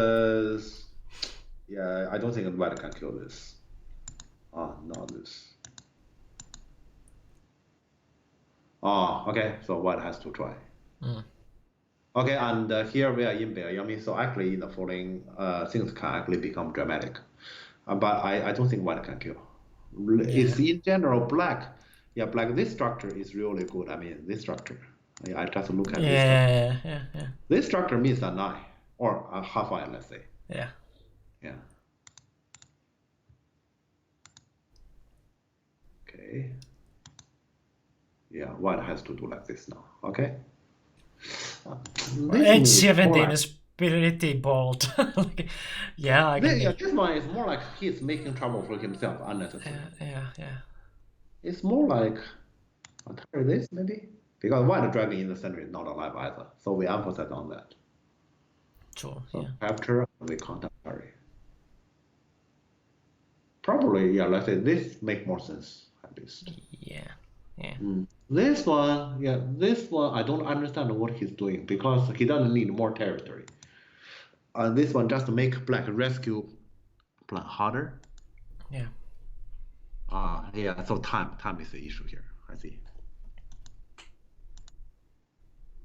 [SPEAKER 2] yeah, I don't think white can kill this. Not this. Okay, so white has to try. Okay, and here we are in Beiyami, so actually in the following things can actually become dramatic. But I don't think white can kill. It's in general black. Yeah, black, this structure is really good. I mean, this structure. I just look at this structure.
[SPEAKER 1] Yeah.
[SPEAKER 2] This structure means an eye, or a half eye, let's say.
[SPEAKER 1] Yeah.
[SPEAKER 2] Okay. Yeah, white has to do like this now. Okay.
[SPEAKER 1] H17 is pretty bold. Yeah, I can.
[SPEAKER 2] This one is more like he's making trouble for himself unnecessarily.
[SPEAKER 1] Yeah.
[SPEAKER 2] It's more like I'll tell you this maybe because white dragon in the center is not alive either, so we emphasize on that.
[SPEAKER 1] True.
[SPEAKER 2] So
[SPEAKER 1] Yeah.
[SPEAKER 2] capture we can't carry. Probably, yeah. Let's say this make more sense at least.
[SPEAKER 1] Yeah.
[SPEAKER 2] This one, I don't understand what he's doing because he doesn't need more territory. This one just make black rescue plan harder.
[SPEAKER 1] Yeah.
[SPEAKER 2] Yeah. So time is the issue here. I see.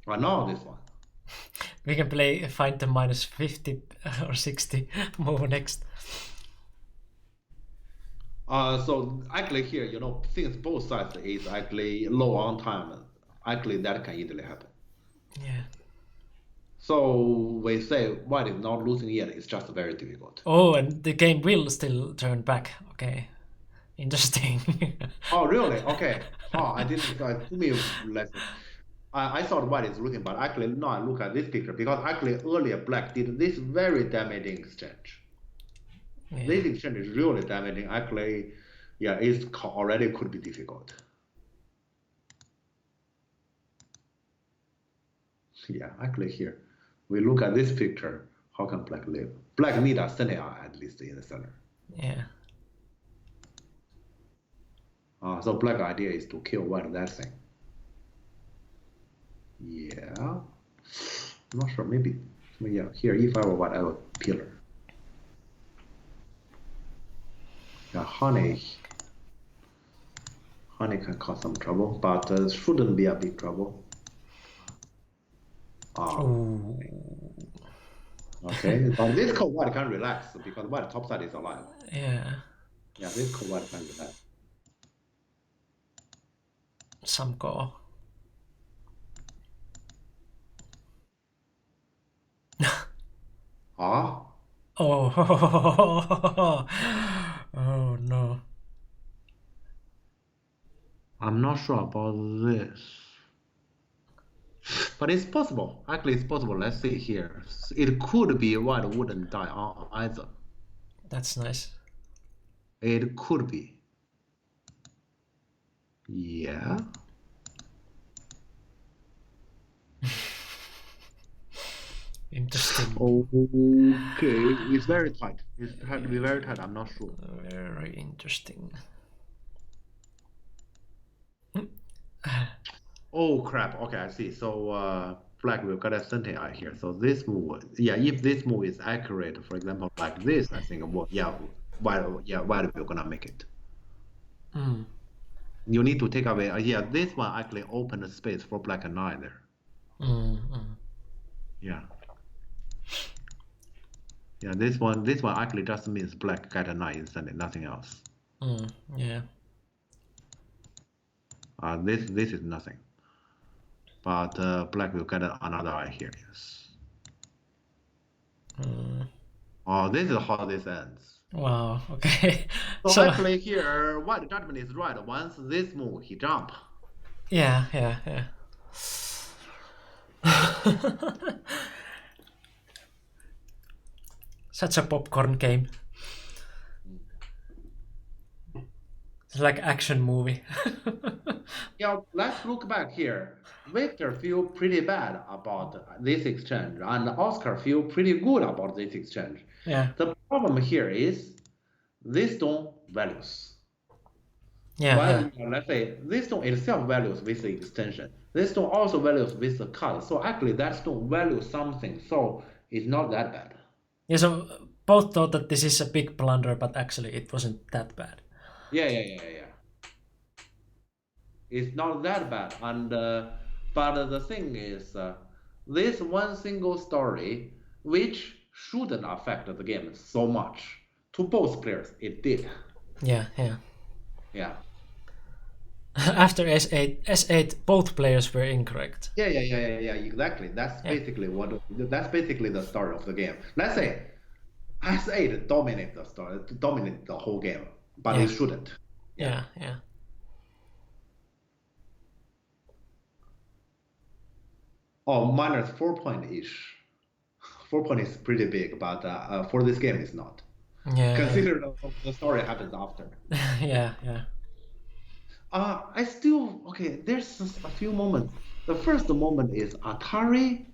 [SPEAKER 2] Now this one.
[SPEAKER 1] We can find the minus 50 or 60 move next.
[SPEAKER 2] So actually here, since both sides is actually low on time, actually that can easily happen.
[SPEAKER 1] Yeah.
[SPEAKER 2] So we say white is not losing yet. It's just very difficult.
[SPEAKER 1] Oh, and the game will still turn back. Okay. Interesting.
[SPEAKER 2] Oh, really? Okay. I didn't. To me, I thought white is losing, but actually no. I look at this picture because actually earlier black did this very damaging exchange.
[SPEAKER 1] Yeah.
[SPEAKER 2] This exchange is really damaging. Actually, yeah, it already could be difficult. Yeah, actually here, we look at this picture, How can black live? Black need a center at least in the center.
[SPEAKER 1] Yeah.
[SPEAKER 2] So black idea is to kill white that thing. Yeah. I'm not sure. Maybe. Yeah. Here, if I were white, I would pillar. Yeah, honey. Honey can cause some trouble, but shouldn't be a big trouble.
[SPEAKER 1] Ooh.
[SPEAKER 2] Okay, but this cold white can relax because white top side is alive.
[SPEAKER 1] Yeah.
[SPEAKER 2] Yeah, this cold white can relax.
[SPEAKER 1] Some go.
[SPEAKER 2] Ah,
[SPEAKER 1] Oh. Oh no.
[SPEAKER 2] I'm not sure about this. But it's possible. Actually, it's possible. Let's see here. It could be white wouldn't die either.
[SPEAKER 1] That's nice.
[SPEAKER 2] It could be. Yeah.
[SPEAKER 1] Interesting.
[SPEAKER 2] Okay. It's very tight. It had to be very tight. I'm not sure.
[SPEAKER 1] Very interesting.
[SPEAKER 2] Oh crap. Okay, I see. So black will get a center eye here. So this move, yeah, if this move is accurate, for example, like this, I think, well, yeah, white will gonna make it.
[SPEAKER 1] Mm.
[SPEAKER 2] You need to take away. Yeah, this one actually opened the space for black and eye there. Yeah. Yeah, this one actually just means black get an eye instead, nothing else.
[SPEAKER 1] Yeah.
[SPEAKER 2] This is nothing. But black will get another eye here. Yes. Oh, this is how this ends.
[SPEAKER 1] Wow. Okay.
[SPEAKER 2] So actually here, white judgment is right. Once this move, he jump.
[SPEAKER 1] Yeah. Such a popcorn game. It's like action movie.
[SPEAKER 2] Yeah, let's look back here. Victor feel pretty bad about this exchange, and Oscar feel pretty good about this exchange.
[SPEAKER 1] Yeah.
[SPEAKER 2] The problem here is this stone values.
[SPEAKER 1] Yeah.
[SPEAKER 2] While, let's say this stone itself values with the extension. This stone also values with the cut. So actually that stone values something. So it's not that bad.
[SPEAKER 1] Yeah. So both thought that this is a big blunder, but actually it wasn't that bad.
[SPEAKER 2] Yeah. It's not that bad. And but the thing is, this one single story, which shouldn't affect the game so much, to both players, it did.
[SPEAKER 1] Yeah.
[SPEAKER 2] Yeah.
[SPEAKER 1] After S8, both players were incorrect.
[SPEAKER 2] Yeah. Exactly. That's basically That's basically the story of the game. Let's say S8 dominate the whole game, but it shouldn't.
[SPEAKER 1] Yeah.
[SPEAKER 2] Oh, minus 4 point ish. 4 point is pretty big, but for this game, it's not.
[SPEAKER 1] Yeah.
[SPEAKER 2] Consider the story happens after.
[SPEAKER 1] Yeah.
[SPEAKER 2] I still there's a few moments. The first moment is Atari,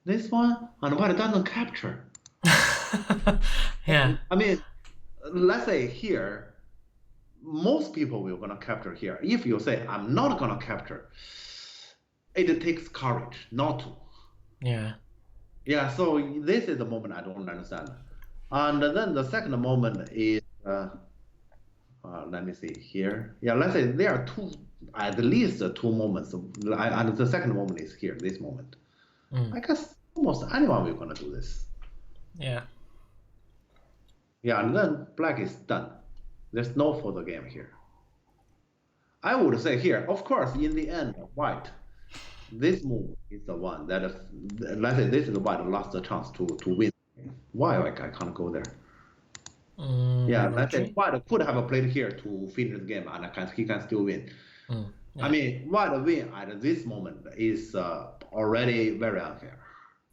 [SPEAKER 2] this one, and what it doesn't capture.
[SPEAKER 1] Yeah.
[SPEAKER 2] I mean, let's say here, most people will gonna capture here. If you say I'm not gonna capture, it takes courage not to.
[SPEAKER 1] Yeah.
[SPEAKER 2] Yeah, so this is the moment I don't understand. And then the second moment is, let me see here. Yeah, let's say there are at least two moments. And the second moment is here, this moment. I guess almost anyone will gonna do this.
[SPEAKER 1] Yeah.
[SPEAKER 2] Yeah, and then black is done. There's no further game here. I would say here, of course, in the end, white. This move is the one that, let's say this is the white lost the chance to win. Why I can't go there? Yeah, let's say white could have played here to finish the game and he can still win.
[SPEAKER 1] Yeah.
[SPEAKER 2] I mean, white win at this moment is already very unfair.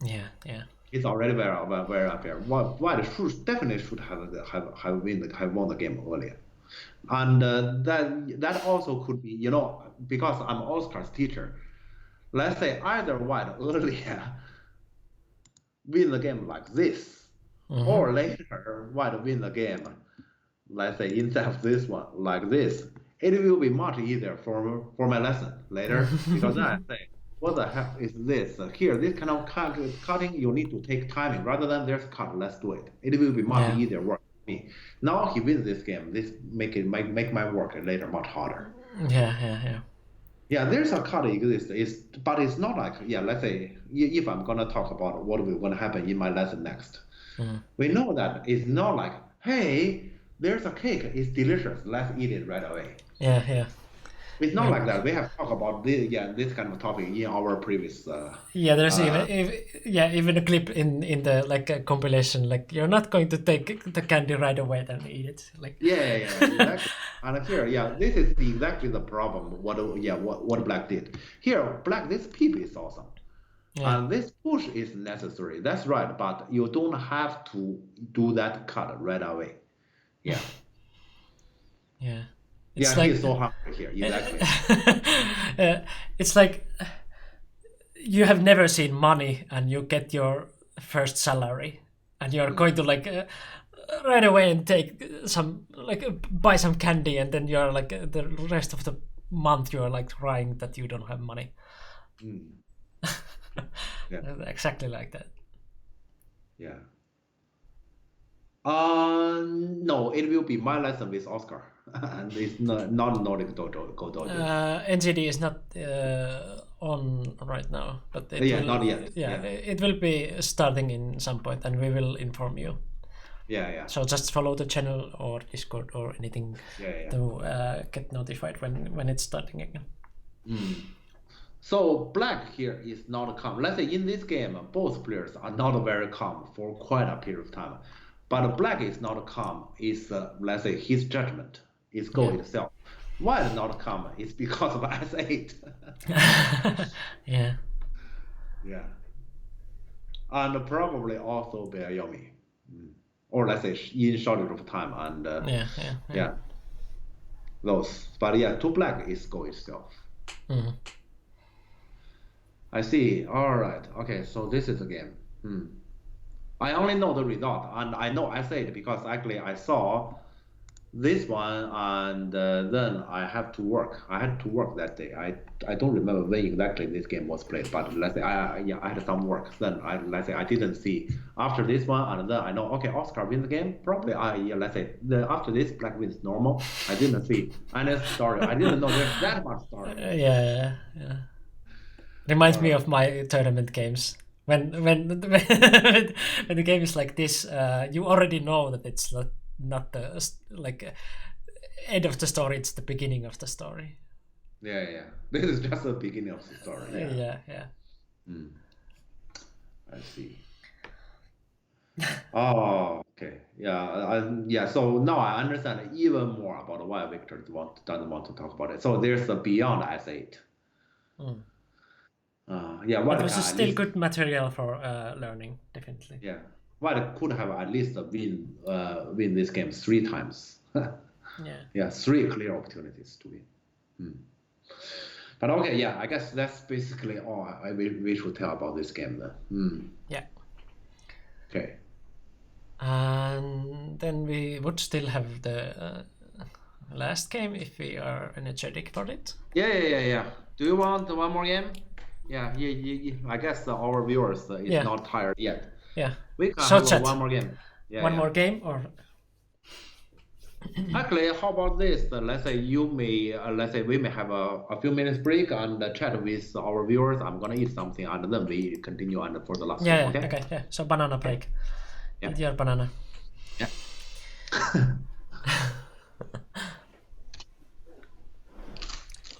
[SPEAKER 1] Yeah.
[SPEAKER 2] It's already very unfair. White definitely should have won the game earlier. And that also could be, because I'm Oscar's teacher. Let's say either white earlier win the game like this, Or later, while win the game, let's say instead of this one, like this, it will be much easier for my lesson later because then I say, what the heck is this? Here, this kind of cutting, you need to take timing rather than there's cut. Let's do it. It will be much easier work for me. Now he wins this game. This make my work later much harder. Yeah, there's a cut exists, but it's not like let's say if I'm gonna talk about what will gonna happen in my lesson next, we know that it's not like, hey, there's a cake, it's delicious, let's eat it right away. It's not like that. We have talked about this kind of topic in our previous.
[SPEAKER 1] There's even a clip in the like a compilation. Like you're not going to take the candy right away and eat it. Like
[SPEAKER 2] exactly. And here, this is exactly the problem. What Black did here. Black, this peep is awesome, and this push is necessary. That's right, but you don't have to do that cut right away.
[SPEAKER 1] Yeah.
[SPEAKER 2] It's he's so hungry here. Exactly.
[SPEAKER 1] It's like you have never seen money and you get your first salary and you're going to like right away and take some like buy some candy and then you're like the rest of the month you're like crying that you don't have money. Exactly like that.
[SPEAKER 2] Yeah. No, it will be my lesson with Oscar. And it's not Nordic Dojo.
[SPEAKER 1] NCD is not on right now, but it will,
[SPEAKER 2] not yet.
[SPEAKER 1] It will be starting in some point, and we will inform you. So just follow the channel or Discord or anything to get notified when it's starting again.
[SPEAKER 2] So Black here is not calm. Let's say in this game, both players are not very calm for quite a period of time. But Black is not calm. Is let's say his judgment is Go itself. Why it's not calm? It's because of S8. And probably also Bayomi, or let's say in shortage of time and those. But to Black is Go itself. I see. All right. Okay. So this is the game. I only know the result, and I know S8 because actually I saw this one, and then I have to work. I had to work that day. I don't remember when exactly this game was played, but let's say I had some work. Then I didn't see after this one, and then I know Oscar wins the game. Probably after this Black wins normal. I didn't see any story. I didn't know there's that much story.
[SPEAKER 1] Reminds me of my tournament games. When the game is like this, you already know that it's not the end of the story. It's the beginning of the story.
[SPEAKER 2] This is just the beginning of the story. I see. Okay. So now I understand even more about why Victor doesn't want to talk about it. So there's a beyond S8.
[SPEAKER 1] But it was still good material for learning, definitely.
[SPEAKER 2] What could have at least win this game 3 times. 3 clear opportunities to win. But I guess that's basically all we should tell about this game then. Okay.
[SPEAKER 1] And then we would still have the last game if we are energetic for it.
[SPEAKER 2] Do you want one more game? I guess our viewers is not tired yet. We can have one more game.
[SPEAKER 1] One more game, or
[SPEAKER 2] actually, how about this? Let's say we may have a few minutes break and chat with our viewers. I'm gonna eat something and then we continue and for the last one.
[SPEAKER 1] Okay. So banana break. Eat your banana.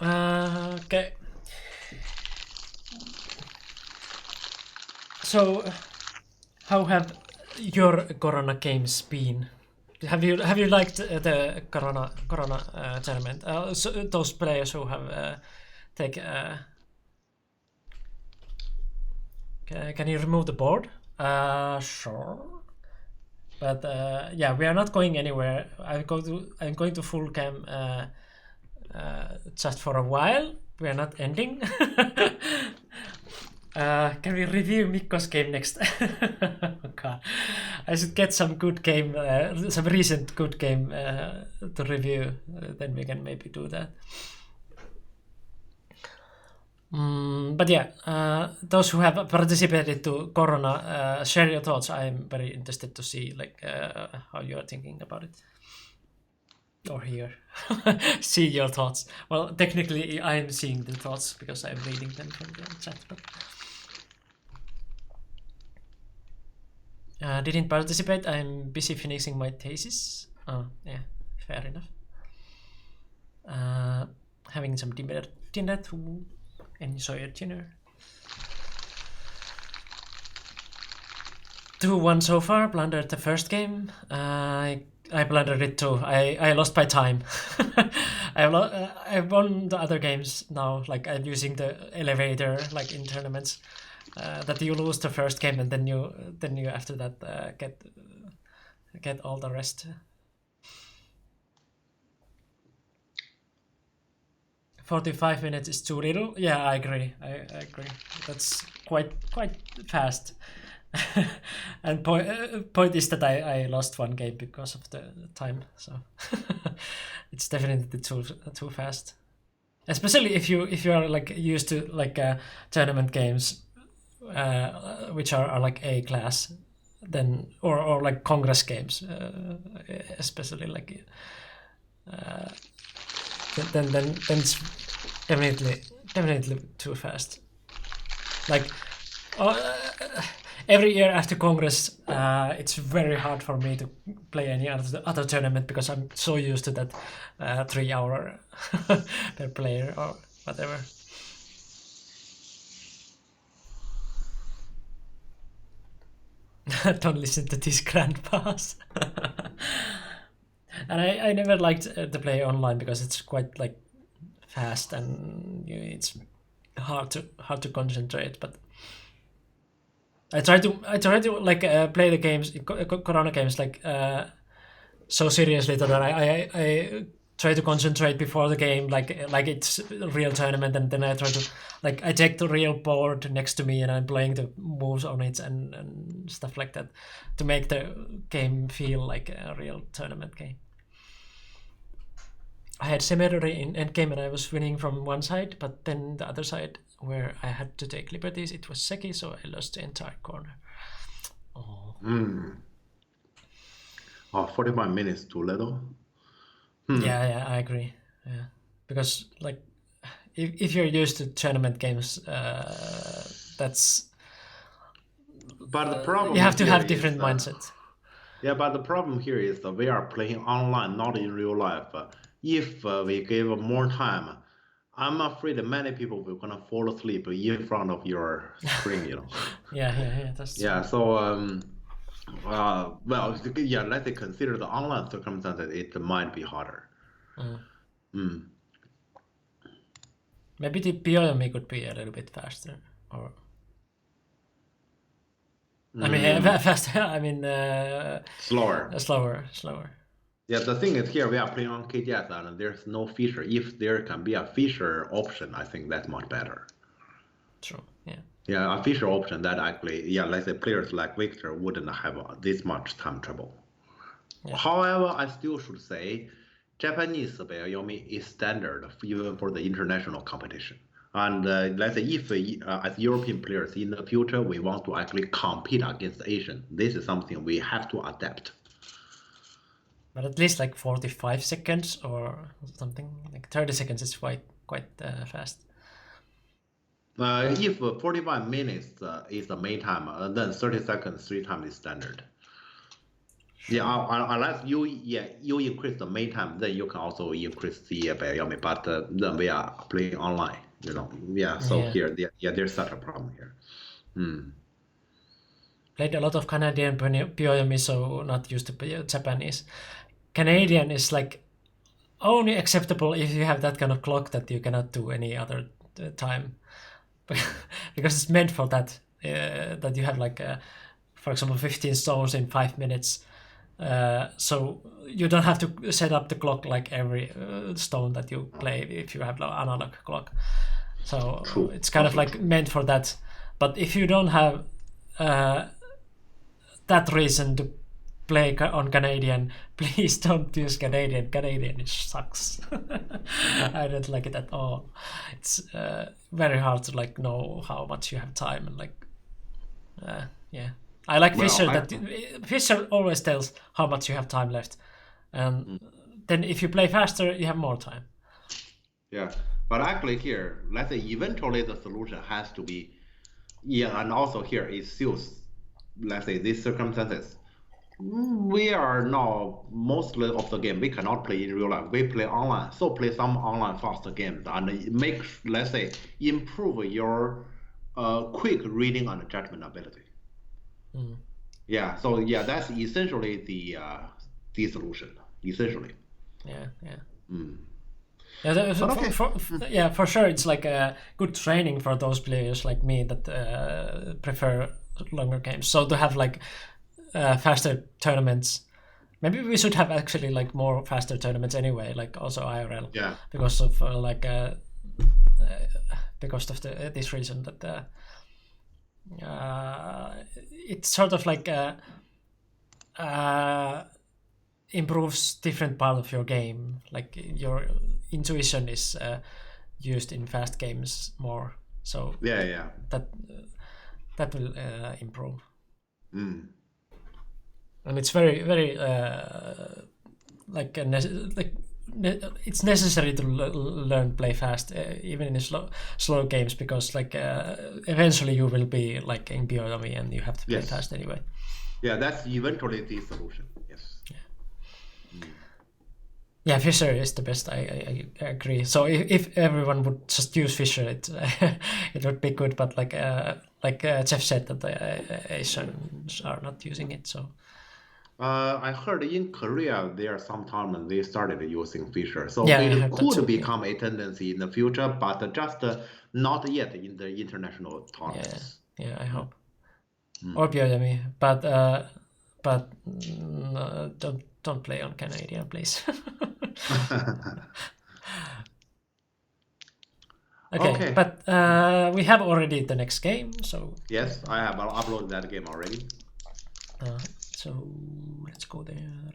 [SPEAKER 1] Okay. So, how have your Corona games been? Have you liked the Corona tournament? So those players who have can you remove the board? Sure. But we are not going anywhere. I'm going to full cam just for a while. We are not ending. Can we review Mikko's game next? Oh God, I should get some good game, some recent good game to review. Then we can maybe do that. But yeah, those who have participated to Corona, share your thoughts. I'm very interested to see like how you are thinking about it. Or hear, see your thoughts. Well, technically, I'm seeing the thoughts because I'm reading them from the chat. But didn't participate. I'm busy finishing my thesis. Oh, yeah, fair enough. Having some dinner to enjoy your dinner. 2-1 so far. Blundered the first game. I blundered it too. I lost by time. I won the other games now. Like I'm using the elevator like in tournaments. That you lose the first game and then you after that get all the rest. 45 minutes is too little. Yeah, I agree. I agree. That's quite fast. And point is that I lost one game because of the time. So it's definitely too fast. Especially if you are like used to like tournament games, which are like A class, then or like Congress games, especially like. Then it's definitely too fast. Like every year after Congress, it's very hard for me to play any other tournament because I'm so used to that 3 hour per player or whatever. Don't listen to these grandpas. And I never liked to play online because it's quite like fast and it's hard to concentrate. But I try to like play the games, Corona games, like so seriously that I try to concentrate before the game, like it's a real tournament, and then I try to like I take the real board next to me and I'm playing the moves on it and stuff like that to make the game feel like a real tournament game. I had Cemetery in endgame and I was winning from one side, but then the other side where I had to take liberties, it was Seki, so I lost the entire corner. Oh.
[SPEAKER 2] 45 minutes too little.
[SPEAKER 1] Yeah, I agree. Yeah, because like if you're used to tournament games, that's.
[SPEAKER 2] But the problem
[SPEAKER 1] you have to
[SPEAKER 2] here
[SPEAKER 1] have different
[SPEAKER 2] is,
[SPEAKER 1] mindset.
[SPEAKER 2] Yeah, but the problem here is that we are playing online, not in real life. If we give more time, I'm afraid that many people will gonna fall asleep in front of your screen. You know.
[SPEAKER 1] Yeah, that's true.
[SPEAKER 2] Yeah. So well, yeah. Let's consider the online circumstances. It might be harder.
[SPEAKER 1] Maybe the Biomi could be a little bit faster, or. I mean, faster. I mean,
[SPEAKER 2] slower.
[SPEAKER 1] Slower.
[SPEAKER 2] Yeah, the thing is here we are playing on KGS and there's no feature. If there can be a feature option, I think that's much better.
[SPEAKER 1] True. Yeah.
[SPEAKER 2] Yeah, a feature option that actually, yeah, let's say players like Victor wouldn't have this much time trouble. Yeah. However, I still should say, Japanese Bellyomi is standard even for the international competition. And let's say if as European players in the future we want to actually compete against Asian, this is something we have to adapt.
[SPEAKER 1] But at least like 45 seconds or something, like 30 seconds is quite fast.
[SPEAKER 2] If 45 minutes is the main time, then 30 seconds 3 times is standard. Sure. Yeah, unless you increase the main time, then you can also increase the Bellyomi. But then we are playing online, you know. Yeah, so here, there's such a problem here.
[SPEAKER 1] Played a lot of Canadian Bellyomi, so not used to Japanese. Canadian is like only acceptable if you have that kind of clock that you cannot do any other time, because it's meant for that. That you have like, for example, 15 stones in 5 minutes. So you don't have to set up the clock like every stone that you play if you have an analog clock. So it's kind of like meant for that. But if you don't have that reason to play on Canadian, please don't use Canadian. Canadian sucks. I don't like it at all. It's very hard to like know how much you have time and like yeah. I like
[SPEAKER 2] Well,
[SPEAKER 1] Fisher.
[SPEAKER 2] I-
[SPEAKER 1] Fisher always tells how much you have time left, and then if you play faster, you have more time.
[SPEAKER 2] Yeah, but actually here, let's say eventually the solution has to be, yeah, and also here it suits, let's say these circumstances. We are now mostly of the game we cannot play in real life. We play online, so play some online faster games and it make, let's say, improve your quick reading and judgment ability. Yeah, so yeah, that's essentially the solution. Essentially.
[SPEAKER 1] Yeah.
[SPEAKER 2] Mm.
[SPEAKER 1] Yeah, for sure, it's like a good training for those players like me that prefer longer games. So to have like faster tournaments, maybe we should have actually like more faster tournaments anyway, like also IRL.
[SPEAKER 2] Yeah.
[SPEAKER 1] Because of because of this reason that it's sort of like improves different part of your game. Like your intuition is used in fast games more, so
[SPEAKER 2] Yeah.
[SPEAKER 1] that will improve.
[SPEAKER 2] Mm.
[SPEAKER 1] And it's very it's necessary to learn play fast even in slow games, because like eventually you will be like in Biotomy and you have to play
[SPEAKER 2] Yes.
[SPEAKER 1] fast anyway.
[SPEAKER 2] Yeah, that's eventually the solution. Yes.
[SPEAKER 1] Yeah, Fisher is the best. I agree. So if everyone would just use Fisher, it would be good. But like Jeff said, that the Asians are not using it. So
[SPEAKER 2] I heard in Korea there are some tournaments they started using Fisher, so
[SPEAKER 1] Yeah, I
[SPEAKER 2] it
[SPEAKER 1] heard that
[SPEAKER 2] could
[SPEAKER 1] too, yeah.
[SPEAKER 2] become a tendency in the future, but just not yet in the international tournaments.
[SPEAKER 1] yeah, I hope. Or Biotomy, but don't play on Canadian, please. Okay, but we have already the next game, so
[SPEAKER 2] Yes, I have uploaded that game already.
[SPEAKER 1] so let's go there.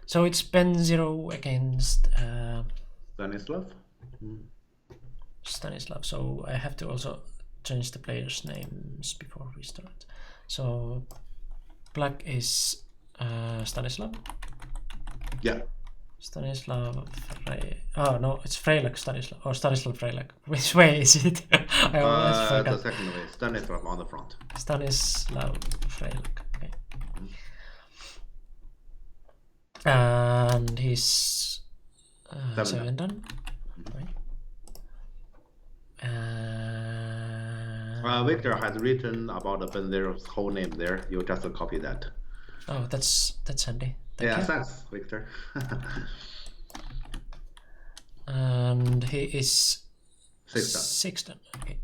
[SPEAKER 1] So it's Ben0 against Stanislav. So I have to also change the players' names before we start. So black is Stanislav.
[SPEAKER 2] Yeah.
[SPEAKER 1] Stanislav Frey. Oh no, it's Freilak Stanislav or Stanislav Freilak. Which way is it? I always
[SPEAKER 2] The
[SPEAKER 1] forgot.
[SPEAKER 2] second way, Stanislav on the front.
[SPEAKER 1] Stanislav Freilak. Okay. And he's 7 done. Right.
[SPEAKER 2] Victor has written about the Benzero's whole name there. You just copy that.
[SPEAKER 1] Oh, that's handy. Thank you.
[SPEAKER 2] Thanks, Victor.
[SPEAKER 1] And he is
[SPEAKER 2] 6 done.
[SPEAKER 1] 6 done. Okay.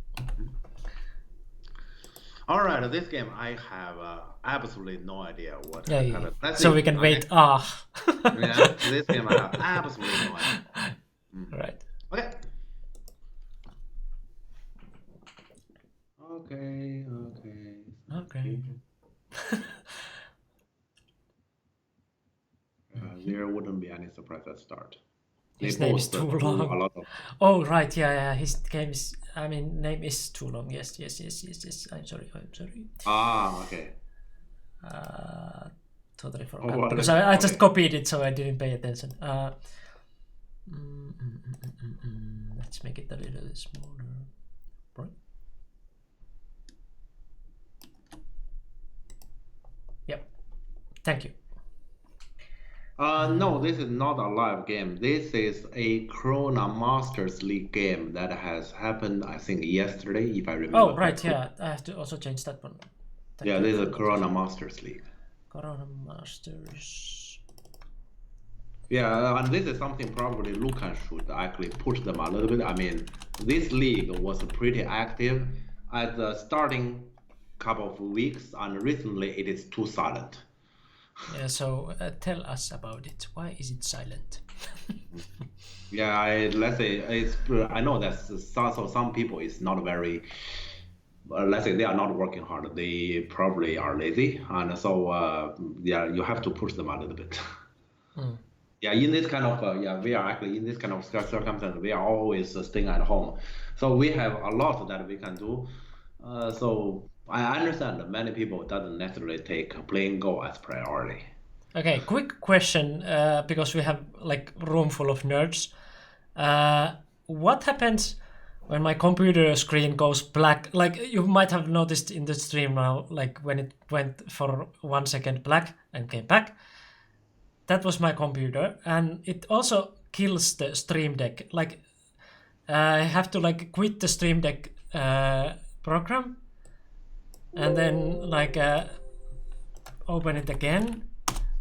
[SPEAKER 2] All right, this game I have absolutely no idea what
[SPEAKER 1] Yeah.
[SPEAKER 2] happened. Let's
[SPEAKER 1] So
[SPEAKER 2] see.
[SPEAKER 1] we can
[SPEAKER 2] Okay.
[SPEAKER 1] wait.
[SPEAKER 2] Yeah, this game I have absolutely no idea.
[SPEAKER 1] Right.
[SPEAKER 2] Okay. Okay. There wouldn't be any surprise at start.
[SPEAKER 1] His
[SPEAKER 2] They
[SPEAKER 1] name is
[SPEAKER 2] both
[SPEAKER 1] too
[SPEAKER 2] do
[SPEAKER 1] long.
[SPEAKER 2] A lot of,
[SPEAKER 1] Oh right, yeah. His name is too long. Yes. I'm sorry.
[SPEAKER 2] okay.
[SPEAKER 1] Totally forgot
[SPEAKER 2] well,
[SPEAKER 1] because I just
[SPEAKER 2] okay.
[SPEAKER 1] copied it, so I didn't pay attention. Let's make it a little smaller. Right. Yep. Thank you.
[SPEAKER 2] No, this is not a live game. This is a Corona Masters League game that has happened, I think, yesterday, if I remember.
[SPEAKER 1] Oh right,
[SPEAKER 2] correctly.
[SPEAKER 1] yeah. I have to also change that one. Thank
[SPEAKER 2] Yeah,
[SPEAKER 1] you
[SPEAKER 2] this is
[SPEAKER 1] for
[SPEAKER 2] a
[SPEAKER 1] that.
[SPEAKER 2] Corona Masters League.
[SPEAKER 1] Corona Masters.
[SPEAKER 2] Yeah, and this is something probably Lucan should actually push them a little bit. I mean, this league was pretty active at the starting couple of weeks, and recently it is too silent.
[SPEAKER 1] Yeah. So tell us about it. Why is it silent?
[SPEAKER 2] Yeah, let's say it's. I know that some people is not very let's say they are not working hard. They probably are lazy, and so yeah, you have to push them a little bit. Yeah, in this kind of yeah, we are actually in this kind of circumstance. We are always staying at home, so we have a lot that we can do. So I understand that many people doesn't necessarily take playing Go as priority.
[SPEAKER 1] Okay, quick question, because we have like room full of nerds. What happens when my computer screen goes black? Like you might have noticed in the stream now, like when it went for 1 second black and came back. That was my computer, and it also kills the Stream Deck. Like I have to like quit the Stream Deck program, and then like open it again,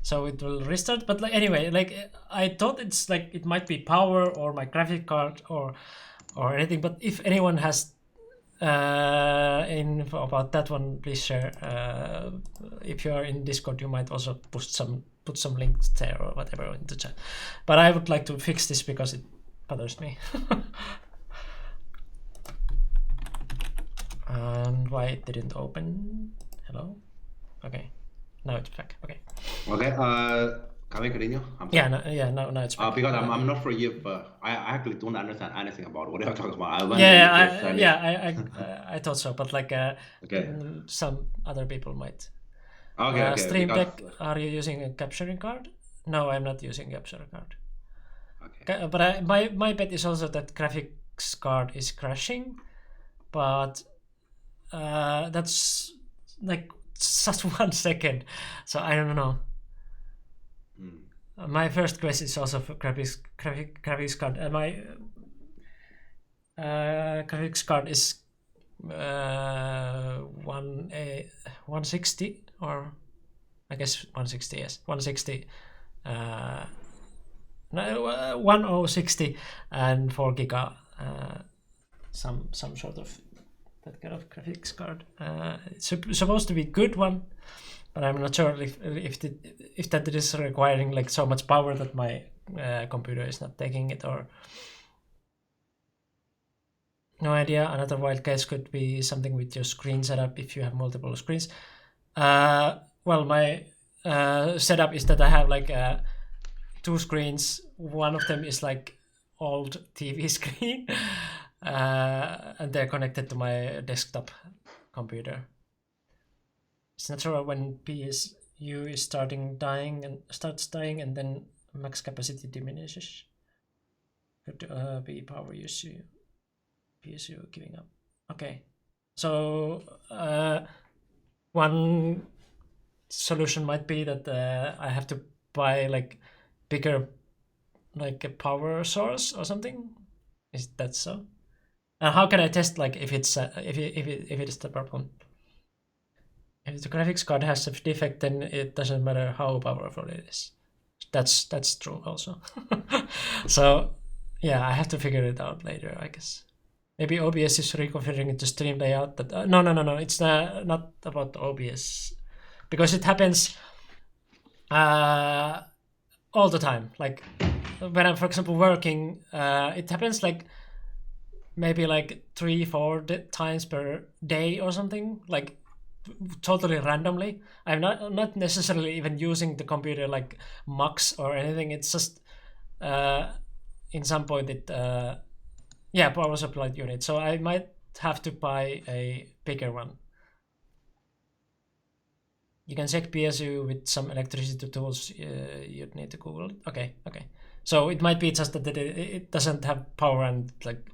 [SPEAKER 1] so it will restart. But like anyway, like I thought it's like it might be power or my graphic card or anything. But if anyone has info about that one, please share. If you are in Discord, you might also put some links there or whatever in the chat. But I would like to fix this because it bothers me. And why it didn't open? Hello? Okay. Now it's back. Okay.
[SPEAKER 2] Okay. Can we continue?
[SPEAKER 1] Yeah. Now it's back.
[SPEAKER 2] Because I'm not sure if I actually don't understand anything about what you're talking about.
[SPEAKER 1] I thought so, but like
[SPEAKER 2] okay.
[SPEAKER 1] Some other people might.
[SPEAKER 2] Okay.
[SPEAKER 1] Stream Deck, are you using a capturing card? No, I'm not using a capturing card.
[SPEAKER 2] Okay.
[SPEAKER 1] But my bet is also that graphics card is crashing, but that's like just 1 second, so I don't know. My first guess is also for graphics card, and my graphics card is 160, or I guess 160. Yes, 160. 1060 and 4 giga. Some sort of that kind of graphics card. It's supposed to be good one, but I'm not sure if that is requiring like so much power that my computer is not taking it, or no idea. Another wild guess could be something with your screen setup if you have multiple screens. Well, my setup is that I have like 2 screens. One of them is like old TV screen, and they're connected to my desktop computer. It's natural when PSU is starts dying and then max capacity diminishes. Could be power issue. PSU giving up. Okay, so one solution might be that I have to buy like bigger, like a power source or something. Is that so? And how can I test like if it's if it is the problem? If the graphics card has a defect, then it doesn't matter how powerful it is. That's true also. So yeah, I have to figure it out later, I guess. Maybe OBS is reconfiguring the stream layout. That no, it's not about OBS, because it happens all the time. Like when I'm, for example, working, it happens like maybe like 3-4 times per day or something, like totally randomly. I'm not necessarily even using the computer like max or anything. It's just in some point it power supply unit. So I might have to buy a bigger one. You can check PSU with some electricity tools. You'd need to Google it. Okay. So it might be just that it doesn't have power and like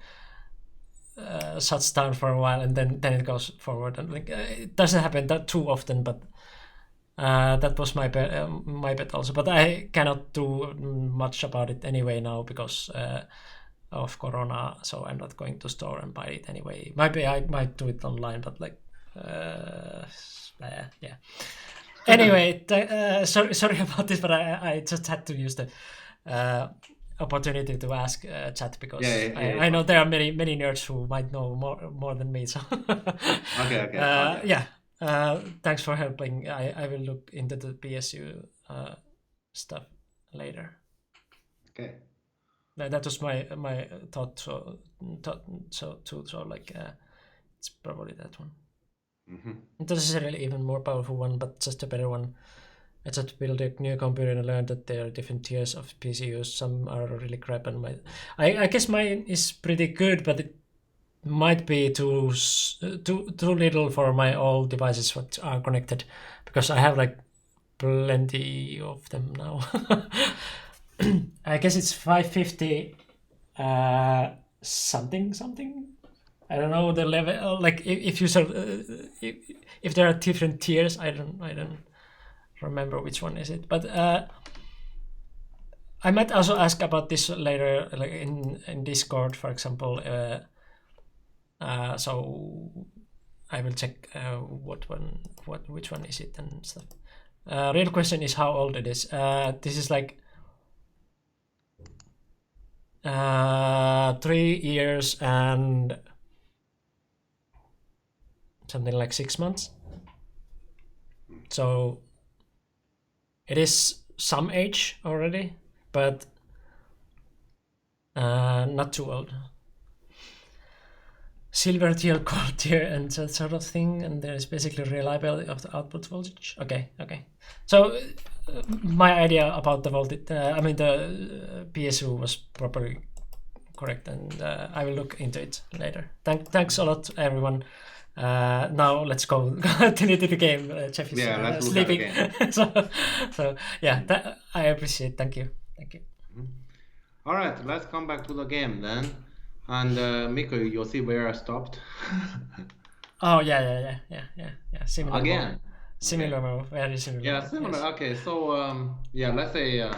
[SPEAKER 1] shuts down for a while and then it goes forward. And like it doesn't happen that too often, but that was my bet also. But I cannot do much about it anyway now because of Corona. So I'm not going to store and buy it anyway. Maybe I might do it online, but like yeah. Anyway, sorry about this, but I just had to use the opportunity to ask chat because I know there are many nerds who might know more than me. So
[SPEAKER 2] okay.
[SPEAKER 1] Thanks for helping. I will look into the PSU stuff later.
[SPEAKER 2] Okay.
[SPEAKER 1] That was my thought. So like it's probably that one. Not necessarily even more powerful one, but just a better one. I just built a new computer and learned that there are different tiers of PCUs. Some are really crap, and I guess mine is pretty good, but it might be too little for my old devices what are connected, because I have like plenty of them now. I guess it's 550 something. I don't know the level. Like if you if there are different tiers, I don't remember which one is it. But I might also ask about this later, like in Discord, for example. So I will check which one is it and stuff. Real question is how old it is. This is like 3 years and something like 6 months. So it is some age already, but not too old. Silver tier, gold tier, and that sort of thing, and there is basically reliability of the output voltage. Okay. So my idea about the voltage, the PSU was properly correct, and I will look into it later. Thanks a lot, everyone. Now let's go to the game. Jeff is
[SPEAKER 2] let's
[SPEAKER 1] sleeping.
[SPEAKER 2] look at the
[SPEAKER 1] so yeah, I appreciate. Thank you.
[SPEAKER 2] All right, let's come back to the game then. And Mikko, you'll see where I stopped.
[SPEAKER 1] Oh yeah. Similar.
[SPEAKER 2] Again.
[SPEAKER 1] Similar, okay. Very similar.
[SPEAKER 2] Yeah, similar. Yes. Okay, so let's say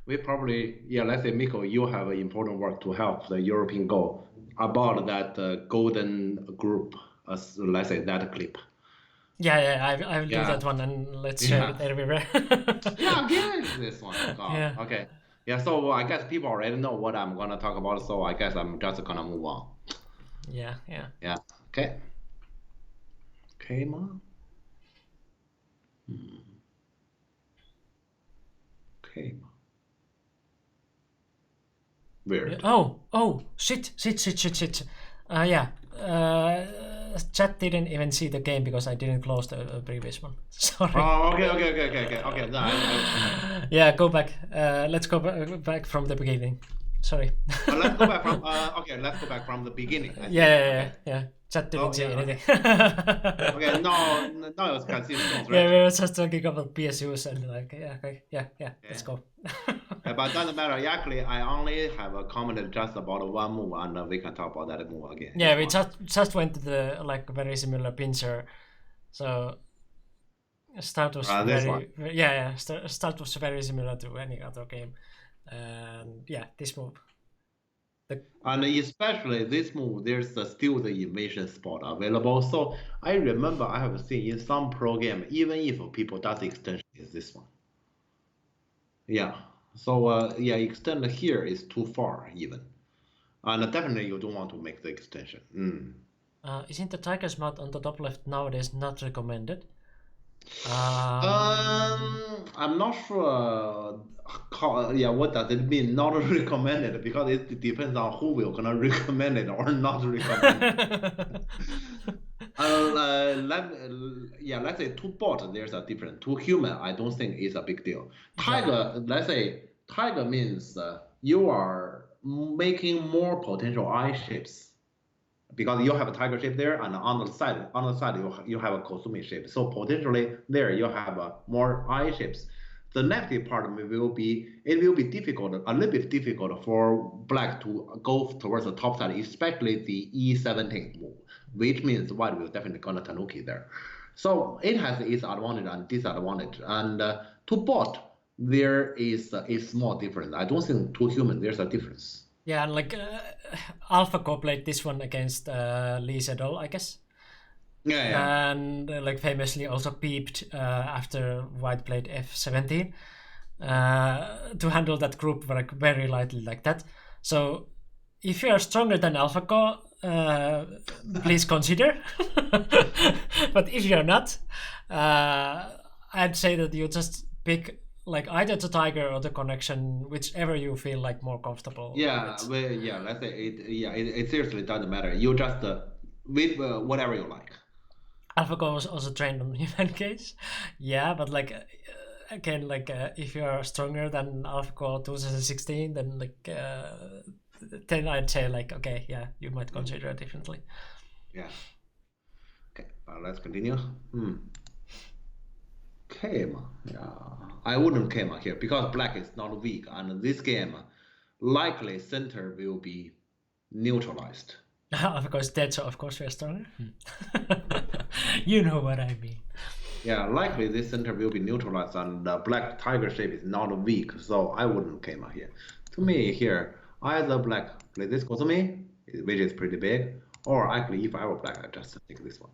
[SPEAKER 2] let's say Mikko, you have an important work to help the European Go about that golden group. Let's say that clip.
[SPEAKER 1] Yeah, I will do that one, and let's share it everywhere.
[SPEAKER 2] Again, this one. Yeah. Okay. Yeah, so I guess people already know what I'm gonna talk about, so I guess I'm just gonna move on.
[SPEAKER 1] Yeah.
[SPEAKER 2] Okay. Okay, Mom. Okay. Weird.
[SPEAKER 1] Oh, shit. Yeah. Chat didn't even see the game because I didn't close the previous one. Sorry.
[SPEAKER 2] Oh, okay. No,
[SPEAKER 1] yeah, go back. Let's go back from the beginning. Sorry.
[SPEAKER 2] Let's go back from. Let's go back from the beginning.
[SPEAKER 1] Yeah. Chat didn't see anything.
[SPEAKER 2] Okay, no, it was consistent. Right?
[SPEAKER 1] Yeah, we were just talking about PSUs and like, yeah. Let's go.
[SPEAKER 2] But it doesn't matter. Actually, I only have a comment just about one move, and we can talk about that move again.
[SPEAKER 1] Yeah, we just went to the like very similar pincer. So start was start was very similar to any other game, and this move.
[SPEAKER 2] And especially this move, there's still the invasion spot available. So I remember I have seen in some pro game, even if people does extension, is this one. Yeah. So extend here is too far even, and definitely you don't want to make the extension.
[SPEAKER 1] Isn't the Tiger's mouth on the top left nowadays not recommended?
[SPEAKER 2] I'm not sure. What does it mean? Not recommended, because it depends on who will gonna recommend it or not recommend it. Let's say to bot, there's a difference. To human, I don't think it's a big deal. Tiger, let's say Tiger means you are making more potential eye shapes, because you have a tiger shape there, and on the side you have a Kosumi shape. So potentially there you have more eye shapes. The negative part will be a little bit difficult for black to go towards the top side, especially the E17 move, which means white will definitely gonna Tanuki there. So it has its advantage and disadvantage. And to bot, there is a small difference. I don't think to human there's a difference.
[SPEAKER 1] Yeah, and like AlphaGo played this one against Lee Sedol, I guess.
[SPEAKER 2] Yeah.
[SPEAKER 1] And like famously also peeped after white played F17 to handle that group like very lightly like that. So if you are stronger than AlphaGo, please consider. But if you're not, I'd say that you just pick like either the tiger or the connection, whichever you feel like more comfortable.
[SPEAKER 2] Let's say it seriously doesn't matter. You just with whatever you like.
[SPEAKER 1] AlphaGo was also trained on human case. Yeah, but like again, like if you are stronger than AlphaGo 2016, then like then I'd say like okay, yeah, you might consider it differently.
[SPEAKER 2] Yeah. Okay, let's continue. Kema. Yeah, I wouldn't Kema here because black is not weak, and this game likely center will be neutralized.
[SPEAKER 1] AlphaGo is dead, so of course we are stronger. You know what I mean.
[SPEAKER 2] Yeah, likely this center will be neutralized, and the black tiger shape is not weak, so I wouldn't Kema here. To me here, either black play this Kozumi, which is pretty big, or actually if I were black, I just take this one.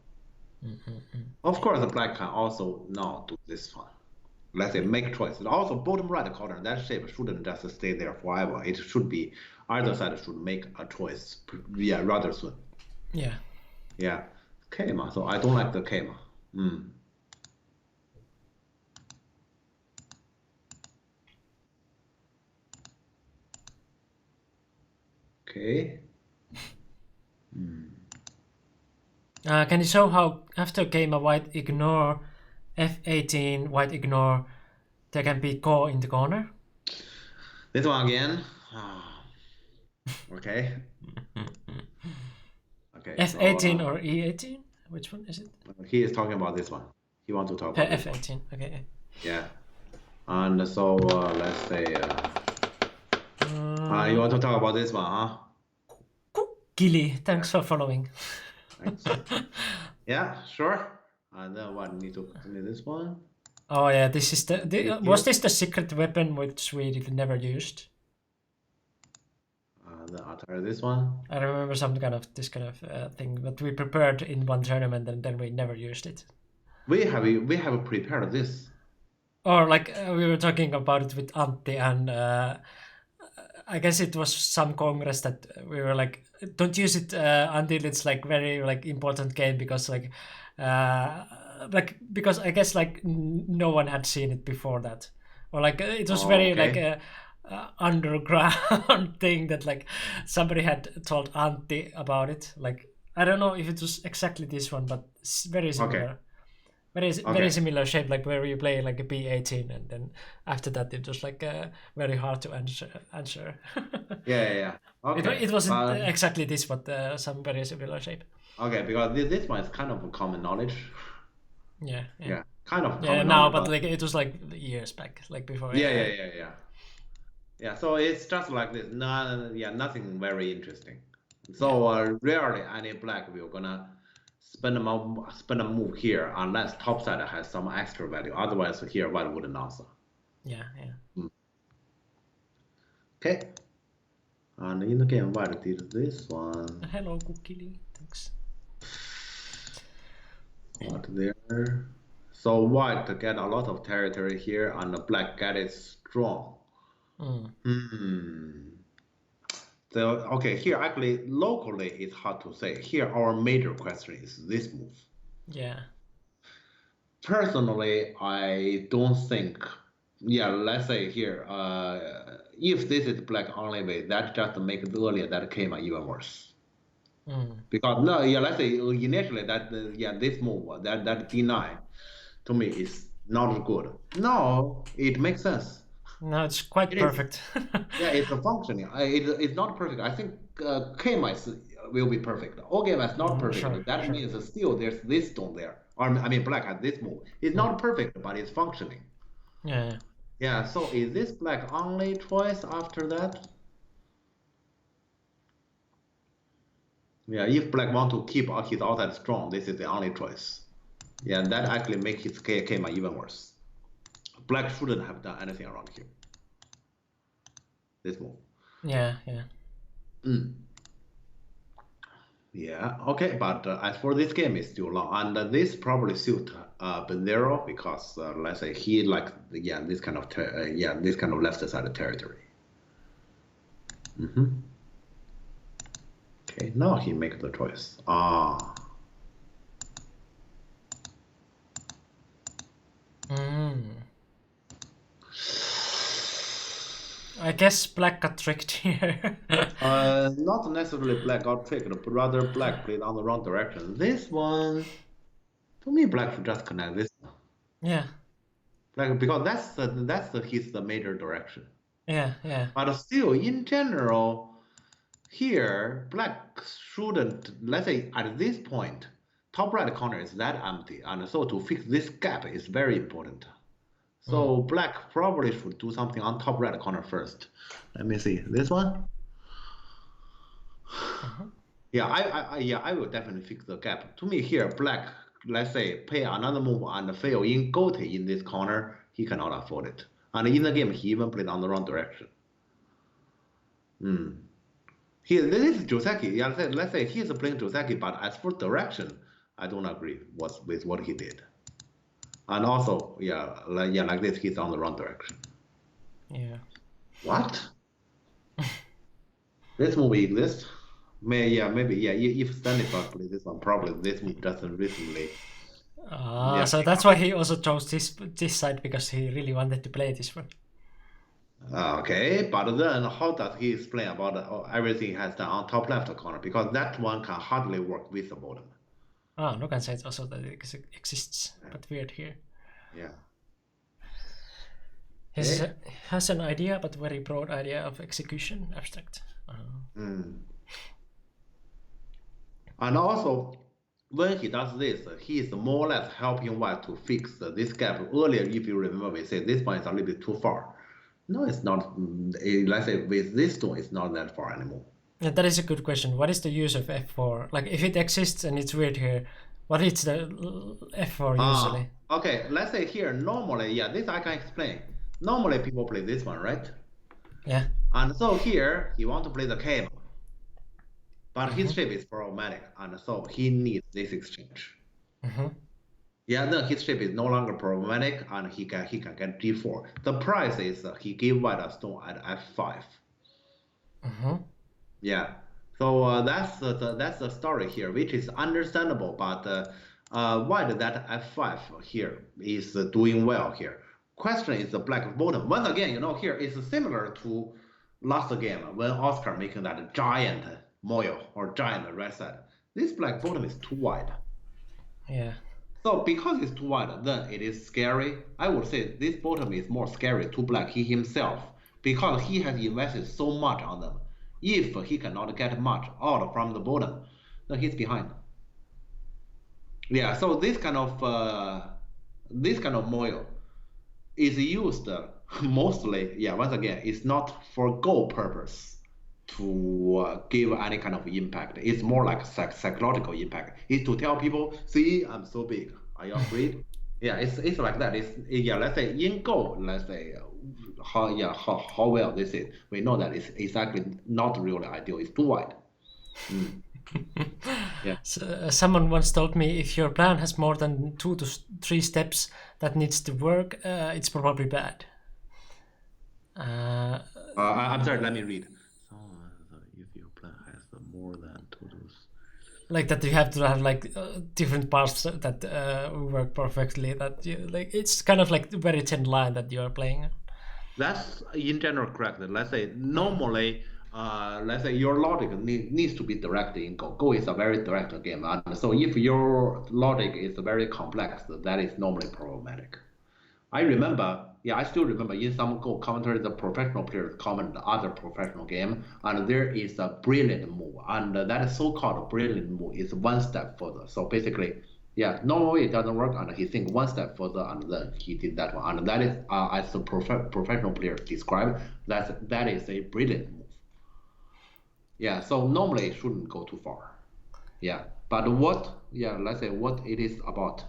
[SPEAKER 2] Of course, the black can also now do this one. Let's say make choice. And also bottom right corner, that shape shouldn't just stay there forever. It should be either side should make a choice. Yeah, rather soon.
[SPEAKER 1] Yeah.
[SPEAKER 2] Yeah. Kema. So I don't like the Kema. Okay.
[SPEAKER 1] Can you show how after game a white ignore f18, white ignore, there can be ko in the corner?
[SPEAKER 2] This one again. Okay. Okay.
[SPEAKER 1] F18
[SPEAKER 2] so,
[SPEAKER 1] or E18? Which one is it?
[SPEAKER 2] he is talking about this one. He wants to talk about this one.
[SPEAKER 1] F18. Okay.
[SPEAKER 2] Yeah. And so let's say you want to talk about this one, huh?
[SPEAKER 1] Gilly, thanks for following.
[SPEAKER 2] Thanks. Yeah, sure. And then what? Need to continue this one.
[SPEAKER 1] Oh yeah, this is was this the secret weapon which we never used?
[SPEAKER 2] Then I'll try this one.
[SPEAKER 1] I remember some kind of this kind of thing that we prepared in one tournament and then we never used it.
[SPEAKER 2] We have prepared this.
[SPEAKER 1] Or like we were talking about it with Antti, and I guess it was some congress that we were like, don't use it until it's like very like important game because because I guess like no one had seen it before that, or like it was very
[SPEAKER 2] okay.
[SPEAKER 1] like underground thing that like somebody had told Antti about it. Like I don't know if it was exactly this one, but it's very similar.
[SPEAKER 2] Okay.
[SPEAKER 1] Very similar shape, like where you play like a B18, and then after that it was like very hard to answer.
[SPEAKER 2] Yeah. Okay.
[SPEAKER 1] It wasn't exactly this, but some very similar shape.
[SPEAKER 2] Okay, because this one is kind of a common knowledge.
[SPEAKER 1] Yeah.
[SPEAKER 2] Kind of.
[SPEAKER 1] Yeah,
[SPEAKER 2] common
[SPEAKER 1] now,
[SPEAKER 2] knowledge,
[SPEAKER 1] but like it was like years back, like before.
[SPEAKER 2] Yeah. Yeah, so it's just like this. Nothing very interesting. So rarely any black will gonna spend a move here unless top side has some extra value. Otherwise, here white wouldn't answer.
[SPEAKER 1] Yeah.
[SPEAKER 2] Okay. And in the game, white did this one.
[SPEAKER 1] Hello, Kukili. Thanks.
[SPEAKER 2] What there? So white get a lot of territory here, and the black get it strong. So okay, here actually locally it's hard to say. Here our major question is this move.
[SPEAKER 1] Yeah.
[SPEAKER 2] Personally, I don't think. Yeah, let's say here, if this is black only way, that just make it earlier that came even worse. Because let's say initially that this move that D9 to me is not good. No, it makes sense.
[SPEAKER 1] No, it's quite perfect.
[SPEAKER 2] Yeah, it's a functioning. It's not perfect. I think KMS will be perfect. OGM is not perfect.
[SPEAKER 1] Sure,
[SPEAKER 2] That means still there's this stone there. Or I mean, black has this move. It's not perfect, but it's functioning.
[SPEAKER 1] Yeah.
[SPEAKER 2] Yeah. So is this black only choice after that? Yeah. If black want to keep his outside strong, this is the only choice. Yeah, that actually makes his KMA even worse. Black shouldn't have done anything around here. This move.
[SPEAKER 1] Yeah.
[SPEAKER 2] Yeah, okay, but as for this game, it's still long, and this probably suit Benzero because let's say he like this kind of this kind of left side territory. Okay, now he make the choice.
[SPEAKER 1] I guess black got tricked here.
[SPEAKER 2] Not necessarily black got tricked, but rather black played on the wrong direction. This one, To me, black should just connect this.
[SPEAKER 1] Yeah,
[SPEAKER 2] Like because his major direction.
[SPEAKER 1] yeah.
[SPEAKER 2] But still, in general, here black shouldn't. Let's say at this point, top right corner is that empty, and so to fix this gap is very important. So black probably should do something on top right corner first. Let me see this one. Yeah, I will definitely fix the gap. To me here, black, let's say, play another move and fail in Gote in this corner, he cannot afford it. And in the game, he even played on the wrong direction. Here, this is Joseki. Yeah, let's say he's playing Joseki, but as for direction, I don't agree with what he did. And also, like this, he's on the wrong direction.
[SPEAKER 1] Yeah.
[SPEAKER 2] What? This movie exists? Maybe, if Stanislas plays this one, probably this move doesn't recently.
[SPEAKER 1] So that's why he also chose this side, because he really wanted to play this one.
[SPEAKER 2] Okay, but then how does he explain about everything he has done on top left corner? Because that one can hardly work with the bottom.
[SPEAKER 1] Nogan says also that it exists, but weird here.
[SPEAKER 2] Yeah.
[SPEAKER 1] He has an idea, but very broad idea of execution, abstract.
[SPEAKER 2] And also, when he does this, he is more or less helping white to fix this gap. Earlier, if you remember, we said this one is a little bit too far. No, it's not. Let's say with this stone, it's not that far anymore.
[SPEAKER 1] Yeah, that is a good question. What is the use of F4? Like, if it exists and it's weird here, what is the F4 usually?
[SPEAKER 2] Okay, let's say here, normally, this I can explain. Normally, people play this one, right?
[SPEAKER 1] Yeah.
[SPEAKER 2] And so here, he wants to play the cable. But his shape is problematic, and so he needs this exchange. Yeah, then his shape is no longer problematic, and he can get g4. The price is he gave white a stone at f5. Yeah, so that's the story here, which is understandable. But white that f5 here is doing well here. Question is the black bottom. Once again, here it's similar to last game when Oscar making that giant moil or giant right side. This black bottom is too wide.
[SPEAKER 1] Yeah.
[SPEAKER 2] So because it's too wide, then it is scary. I would say this bottom is more scary to black himself, because he has invested so much on them. If he cannot get much out from the bottom, then he's behind. Yeah, so this kind of moil is used mostly, once again, it's not for goal purpose to give any kind of impact. It's more like psychological impact. It's to tell people, see, I'm so big. Are you afraid? It's like that. Let's say in Go, let's say how well this is. We know that it's exactly not really ideal. It's too wide.
[SPEAKER 1] So, someone once told me if your plan has more than 2 to 3 steps that needs to work, it's probably bad.
[SPEAKER 2] I'm sorry. Let me read. If your plan has more than 2 to
[SPEAKER 1] like that, you have to have like different parts that work perfectly. That you like, it's kind of like a very thin line that you are playing.
[SPEAKER 2] That's in general correct. Let's say normally, let's say your logic needs to be direct in Go. Go is a very direct game, and so if your logic is very complex, that is normally problematic. I still remember in some Go commentary, the professional players comment other professional game, and there is a brilliant move, and that so-called brilliant move is one step further. So basically, normally it doesn't work, and he think one step further, and then he did that one, and that is, as the professional players describe, that is a brilliant move. Yeah, so normally it shouldn't go too far. Yeah, but let's say what it is about.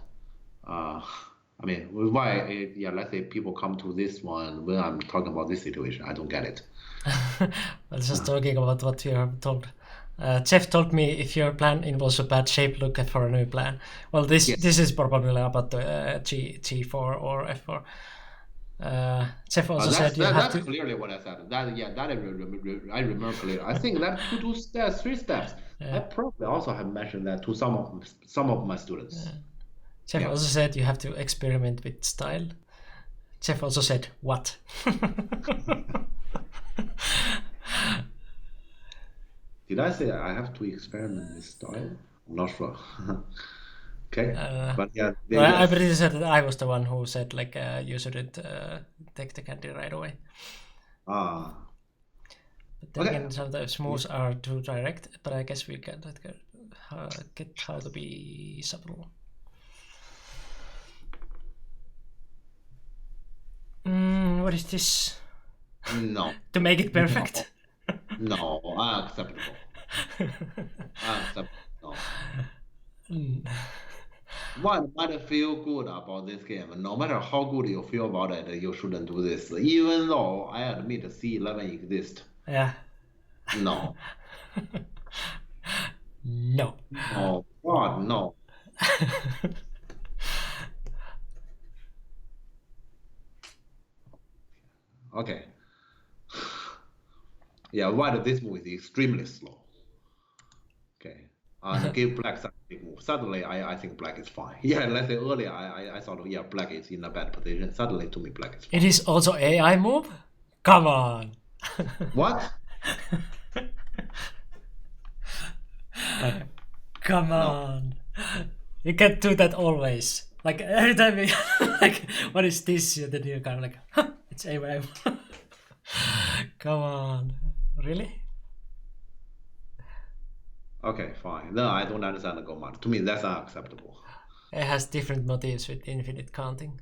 [SPEAKER 2] I mean, why? Let's say people come to this one when I'm talking about this situation. I don't get it.
[SPEAKER 1] I was just talking about what you have told. Jeff told me if your plan involves a bad shape, look for a new plan. Well, this is probably about the G4 or F4. Jeff also said you have to.
[SPEAKER 2] That's clearly what I said. That I remember clearly. I think that 2 steps, 3 steps. I probably also have mentioned that to some of my students.
[SPEAKER 1] Jeff also said you have to experiment with style. Jeff also said, what?
[SPEAKER 2] Did I say I have to experiment with style? I'm not sure. Okay. But yeah, they
[SPEAKER 1] Well, I'm
[SPEAKER 2] just-
[SPEAKER 1] pretty sure that I was the one who said like you shouldn't take the candy right away.
[SPEAKER 2] Ah,
[SPEAKER 1] But then
[SPEAKER 2] Okay.
[SPEAKER 1] again, sometimes moves are too direct. But I guess we can get how to be subtle. What is this?
[SPEAKER 2] no,
[SPEAKER 1] To make it perfect?
[SPEAKER 2] no, unacceptable. Unacceptable. No. One might feel good about this game. No matter how good you feel about it, you shouldn't do this. Even though I admit C11 exists.
[SPEAKER 1] Yeah.
[SPEAKER 2] No.
[SPEAKER 1] No.
[SPEAKER 2] Oh God, no. Okay. Yeah, white this move is extremely slow. Okay. And give black such a big move. Suddenly, I think black is fine. Yeah, let's say earlier, I thought, yeah, black is in a bad position. Suddenly, to me, black is fine.
[SPEAKER 1] It is also AI move? Come on.
[SPEAKER 2] What?
[SPEAKER 1] Come on. You can't do that always. Like every time you like, what is this? And then you're kind of like, huh, it's AI. Come on. Really?
[SPEAKER 2] Okay, fine. No, I don't understand the command. To me, that's unacceptable.
[SPEAKER 1] It has different motives with infinite counting.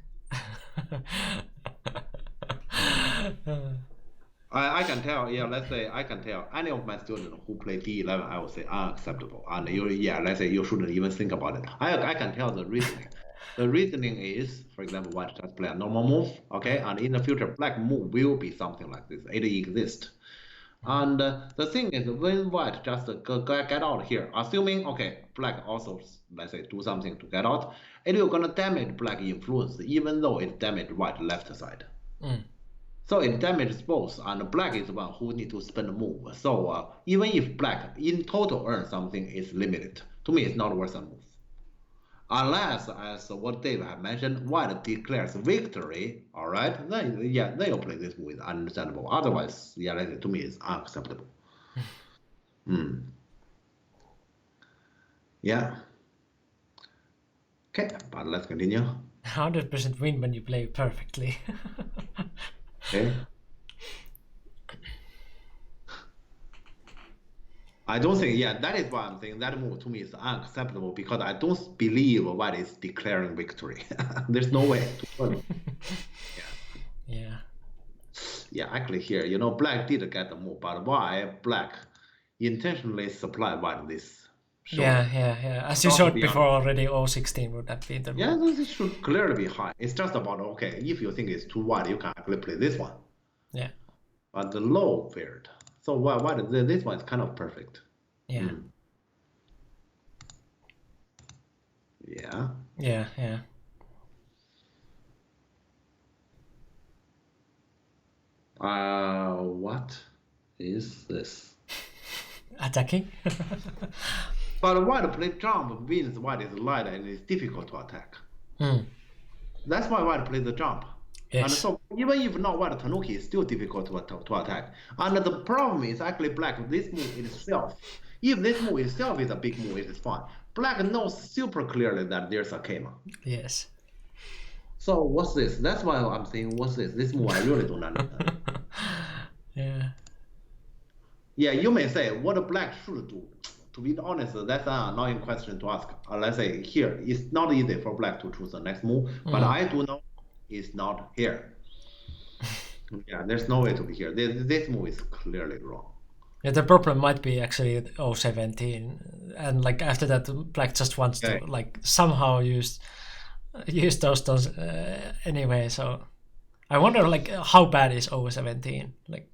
[SPEAKER 2] I can tell, yeah, let's say I can tell any of my students who play D11, I would say unacceptable. And you, yeah, let's say you shouldn't even think about it. I can tell the reasoning. The reasoning is, for example, white just play a normal move, okay, and in the future, black move will be something like this. It exists. And the thing is, when white just get out here, assuming, okay, black also, let's say, do something to get out, it will gonna damage black influence, even though it damaged white left side. So it damages both, and black is the one who need to spend a move. So even if black in total earn something, is limited. To me, it's not worth a move. Unless, as what Dave had mentioned, white declares victory, all right, then yeah, then you play this move, understandable. Otherwise, yeah, to me, it's unacceptable. Yeah. Okay, but let's continue.
[SPEAKER 1] 100% win when you play perfectly.
[SPEAKER 2] Okay. I don't think, yeah, that is why I'm saying that move to me is unacceptable, because I don't believe white is declaring victory. There's no way to win.
[SPEAKER 1] Yeah.
[SPEAKER 2] Yeah, actually here, you know, black did get the move, but why black intentionally supplied white this shoulder?
[SPEAKER 1] Yeah. As you
[SPEAKER 2] Also
[SPEAKER 1] showed
[SPEAKER 2] be
[SPEAKER 1] before already, 016 would have been the
[SPEAKER 2] Yeah,
[SPEAKER 1] move.
[SPEAKER 2] this should clearly be high. It's just about, okay, if you think it's too wide, you can actually play this one.
[SPEAKER 1] Yeah.
[SPEAKER 2] But the low fared. So why this one is kind of perfect.
[SPEAKER 1] Yeah.
[SPEAKER 2] Yeah.
[SPEAKER 1] Yeah.
[SPEAKER 2] What is this?
[SPEAKER 1] Attacking?
[SPEAKER 2] But white play jump means white is light and it's difficult to attack. That's why white plays the jump.
[SPEAKER 1] Yes.
[SPEAKER 2] And so even if not white Tanuki, it's still difficult to attack. And the problem is actually black, this move itself. If this move itself is a big move, it is fine. Black knows super clearly that there's a Kema.
[SPEAKER 1] Yes.
[SPEAKER 2] So what's this? That's why I'm saying, what's this? This move I really don't understand.
[SPEAKER 1] Yeah.
[SPEAKER 2] Yeah, you may say what black should do. To be honest, that's an annoying question to ask. Let's say here, it's not easy for black to choose the next move, but I do know it's not here. Yeah, there's no way to be here. This move is clearly wrong.
[SPEAKER 1] Yeah, the problem might be actually 017, and like after that, black just wants to like somehow use those anyway. So I wonder like how bad is 017? Like,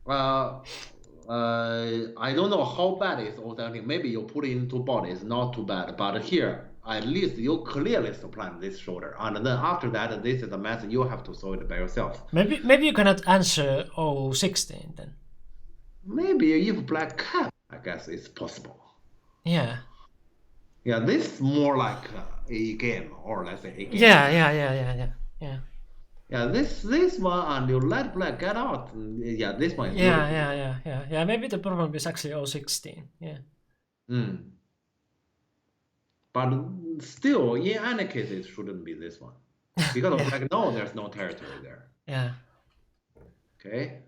[SPEAKER 2] I don't know how bad is 017. Maybe you put it into board, it's not too bad. But here, at least you clearly supply this shoulder, and then after that, this is a mess. You have to solve it by yourself.
[SPEAKER 1] maybe you cannot answer 016 then.
[SPEAKER 2] Maybe if black can, I guess it's possible.
[SPEAKER 1] Yeah.
[SPEAKER 2] Yeah, this is more like a game, or let's say a game.
[SPEAKER 1] Yeah.
[SPEAKER 2] Yeah, this one, and you let black get out. Yeah, this one is
[SPEAKER 1] Yeah. Maybe the problem is actually 016. Yeah.
[SPEAKER 2] But still, in any case, it shouldn't be this one. Because of black, no, there's no territory there.
[SPEAKER 1] Yeah.
[SPEAKER 2] Okay?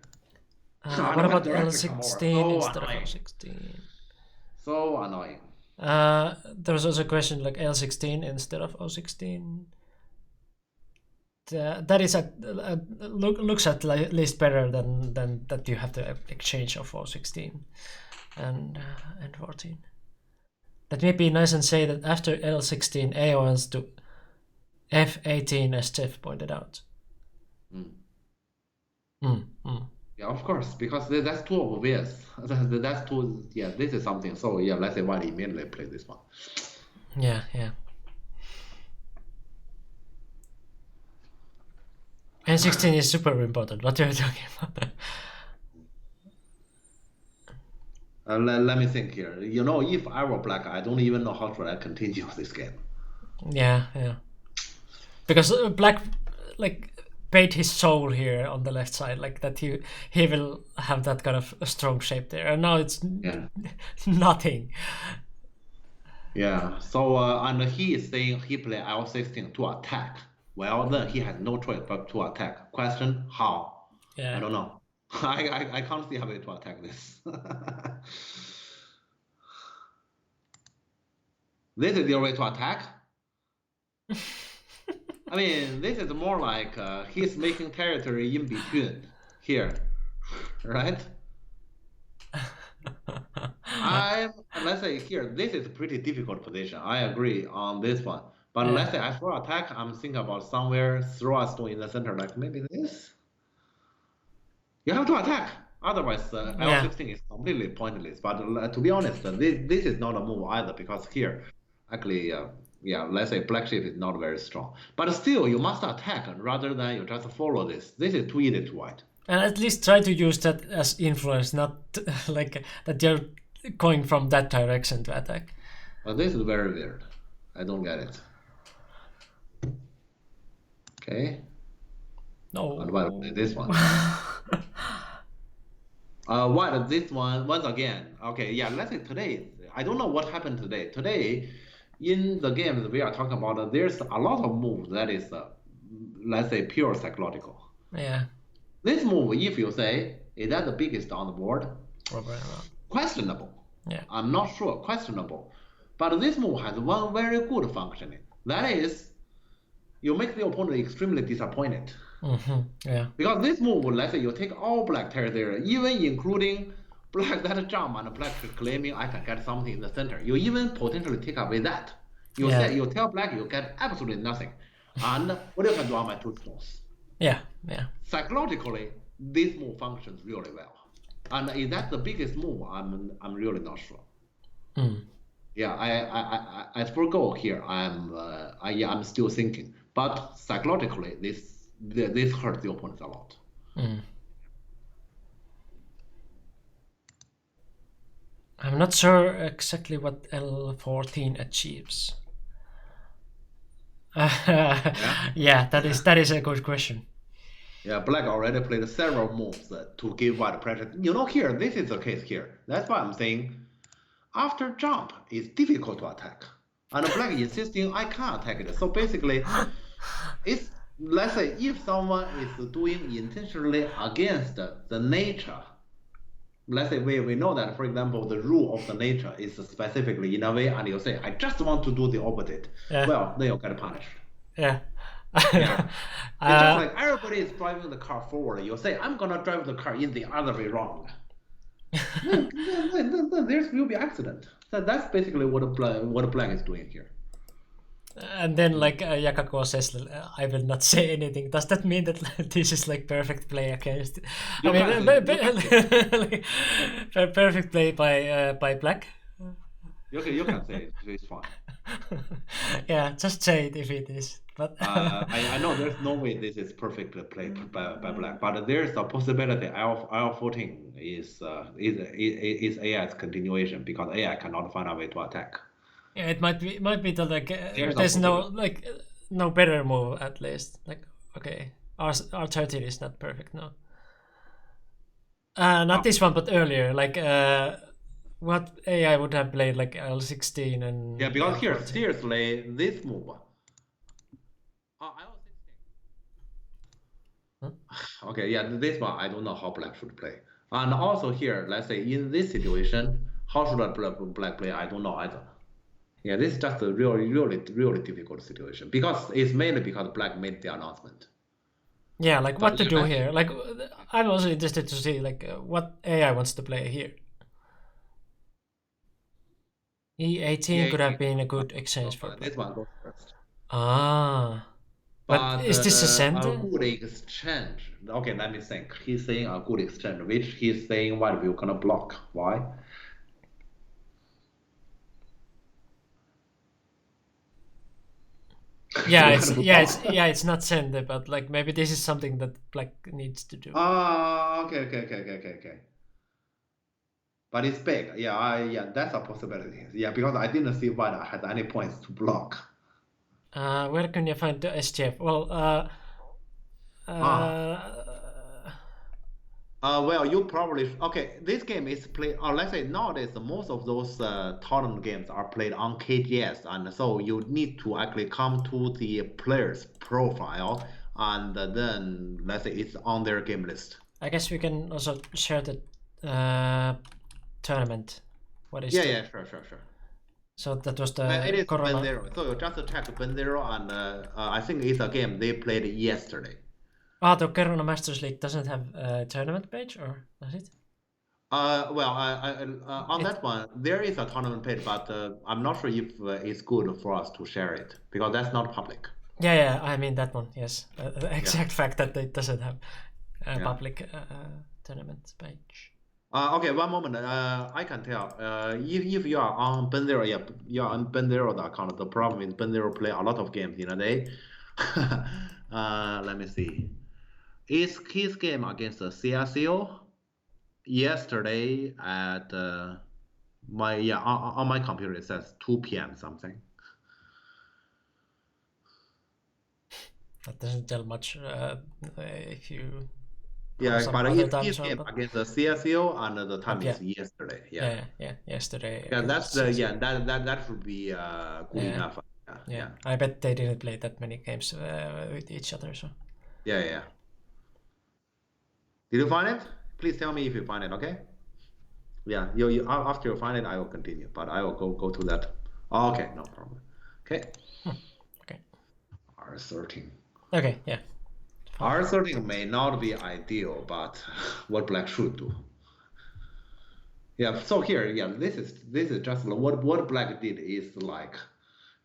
[SPEAKER 1] What about
[SPEAKER 2] Directly come over.
[SPEAKER 1] L16
[SPEAKER 2] So
[SPEAKER 1] instead of
[SPEAKER 2] annoying.
[SPEAKER 1] O16?
[SPEAKER 2] So annoying.
[SPEAKER 1] There was also a question like L16 instead of O16. That is looks at least better than that you have to exchange of O16 and 14. That may be nice and say that after L16 A wants to F18 as Jeff pointed out.
[SPEAKER 2] Yeah, of course, because that's too obvious. That's too, yeah, this is something. So yeah, let's say white immediately play this one.
[SPEAKER 1] Yeah. N16 is super important. What are you talking about?
[SPEAKER 2] Let me think here. You know, if I were black, I don't even know how to continue this game.
[SPEAKER 1] Yeah. Because black like paid his soul here on the left side, like that he will have that kind of a strong shape there, and now it's nothing.
[SPEAKER 2] Yeah. So and he is saying he play L16 to attack. Well, then he has no choice but to attack. Question: how?
[SPEAKER 1] Yeah.
[SPEAKER 2] I don't know. I can't see a way to attack this. This is your way to attack? I mean, this is more like he's making territory in between here, right? Let's say here, this is a pretty difficult position. I agree on this one. But let's say I throw attack, I'm thinking about somewhere, throw a stone in the center, like maybe this. You have to attack. Otherwise, L16 is completely pointless. But to be honest, this is not a move either, because here, actually, let's say black shape is not very strong. But still, you must attack rather than you just follow this. This is too easy to white.
[SPEAKER 1] And at least try to use that as influence, not like that you're going from that direction to attack.
[SPEAKER 2] But this is very weird. I don't get it. Okay.
[SPEAKER 1] No.
[SPEAKER 2] And why this one? What this one once again? Okay, yeah. Let's say today. I don't know what happened today. Today, in the games we are talking about, there's a lot of moves that is, let's say, pure psychological.
[SPEAKER 1] Yeah.
[SPEAKER 2] This move, if you say, is that the biggest on the board?
[SPEAKER 1] Probably not.
[SPEAKER 2] Questionable.
[SPEAKER 1] Yeah.
[SPEAKER 2] I'm not sure. Questionable. But this move has one very good functioning. That is, you make the opponent extremely disappointed.
[SPEAKER 1] Yeah.
[SPEAKER 2] Because this move, let's say you take all black territory, even including black that jump and black claiming I can get something in the center. You even potentially take away that. You say you tell black you get absolutely nothing. And what you can do on my 2 stones?
[SPEAKER 1] Yeah.
[SPEAKER 2] Psychologically, this move functions really well. And is that the biggest move? I'm really not sure. Yeah, I forgo here. I'm still thinking, but psychologically, this hurts the opponent a lot.
[SPEAKER 1] I'm not sure exactly what L14 achieves. Yeah, that is a good question.
[SPEAKER 2] Yeah, black already played several moves to give white pressure. You know, here, this is the case here. That's why I'm saying after jump, it's difficult to attack. And black insisting I can't attack it. So basically, it's, let's say, if someone is doing intentionally against the nature, let's say we know that, for example, the rule of the nature is specifically in a way, and you say, I just want to do the opposite. Well, then you get punished.
[SPEAKER 1] Yeah.
[SPEAKER 2] Yeah. It's just like everybody is driving the car forward. You say, I'm gonna drive the car in the other way wrong. then there will be accident. So that's basically what black is doing here.
[SPEAKER 1] And then like Yakako says, I will not say anything. Does that mean that this is like perfect play against? Perfect play by black.
[SPEAKER 2] You can say it. It's fine.
[SPEAKER 1] Yeah, just say it if it is. But
[SPEAKER 2] I know there's no way this is perfectly played by black, but there's a possibility L14 is AI's continuation, because AI cannot find a way to attack.
[SPEAKER 1] Yeah, it might be that like there's no better move at least. Like okay, R13 is not perfect, no. Not this one, but earlier, like what AI would have played like L16 and
[SPEAKER 2] Yeah, because here,
[SPEAKER 1] L14?
[SPEAKER 2] seriously, this move. I was thinking. Okay, yeah, this one I don't know how black should play. And also here, let's say in this situation, how should black play? I don't know either. Yeah, this is just a really difficult situation because it's mainly because black made the announcement.
[SPEAKER 1] Yeah, like what to
[SPEAKER 2] yeah,
[SPEAKER 1] do here. Like I'm also interested to see like what AI wants to play here. E18 could have been a good exchange for black.
[SPEAKER 2] This one goes first.
[SPEAKER 1] Ah. But is this a
[SPEAKER 2] A
[SPEAKER 1] sentence?
[SPEAKER 2] good exchange. Okay, let me think. He's saying a good exchange, which he's saying white will gonna block. Why?
[SPEAKER 1] Yeah, it's not sender, but like maybe this is something that black needs to do.
[SPEAKER 2] Okay. But it's big. Yeah, that's a possibility. Yeah, because I didn't see white has any points to block.
[SPEAKER 1] Where can you find the SGF? Well,
[SPEAKER 2] well, you probably okay. This game is played. Let's say nowadays most of those tournament games are played on KGS, and so you need to actually come to the player's profile, and then let's say it's on their game list.
[SPEAKER 1] I guess we can also share the tournament. What is?
[SPEAKER 2] Yeah, sure.
[SPEAKER 1] So that was the
[SPEAKER 2] It is
[SPEAKER 1] Corona.
[SPEAKER 2] Benzero. So you just check Benzero, and I think it's a game they played yesterday.
[SPEAKER 1] The Corona Masters League doesn't have a tournament page, or does it?
[SPEAKER 2] Well, on that one, there is a tournament page, but I'm not sure if it's good for us to share it because that's not public.
[SPEAKER 1] Yeah, I mean that one. Yes, the exact fact that it doesn't have a public tournament page.
[SPEAKER 2] Okay, one moment. I can tell. If you are on Benzero, you are on Benzero account. The problem is Benzero play a lot of games in a day. Let me see. Is his game against the CSO yesterday at on my computer it says 2 p.m. something.
[SPEAKER 1] That doesn't tell much if you.
[SPEAKER 2] Yeah, but his game against the CSO and the time is yesterday.
[SPEAKER 1] Yeah, yesterday.
[SPEAKER 2] Yeah, that's that should be good enough.
[SPEAKER 1] Yeah, I bet they didn't play that many games with each other. So.
[SPEAKER 2] Yeah. Did you find it? Please tell me if you find it. Okay. Yeah, you after you find it, I will continue. But I will go to that. Oh, okay, no problem. Okay.
[SPEAKER 1] Okay.
[SPEAKER 2] R13.
[SPEAKER 1] Okay. Yeah.
[SPEAKER 2] R13 may not be ideal, but what black should do. Yeah, so here, this is just what black did is like,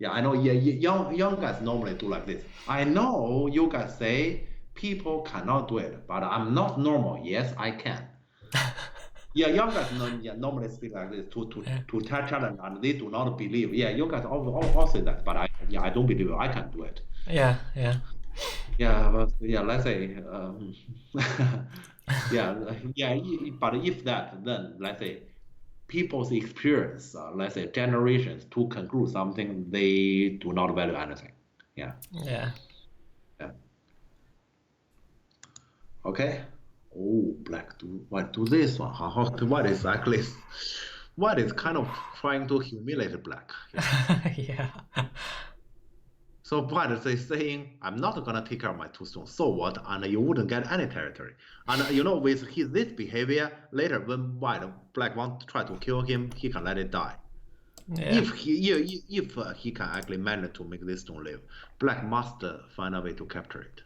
[SPEAKER 2] I know, young guys normally do like this. I know you guys say people cannot do it, but I'm not normal. Yes, I can. Young guys normally speak like this to challenge, and they do not believe. You guys all say that, but I don't believe I can do it.
[SPEAKER 1] Yeah.
[SPEAKER 2] But let's say, but if that, then let's say people's experience, let's say generations to conclude something, they do not value anything. Yeah. Okay. Oh, black do this one. What is kind of trying to humiliate black?
[SPEAKER 1] Yeah.
[SPEAKER 2] So white is saying, I'm not gonna take care of my 2 stones. So what? And you wouldn't get any territory. And with this behavior, later when black want to try to kill him, he can let it die.
[SPEAKER 1] Yeah.
[SPEAKER 2] If he can actually manage to make this stone live, black must find a way to capture it.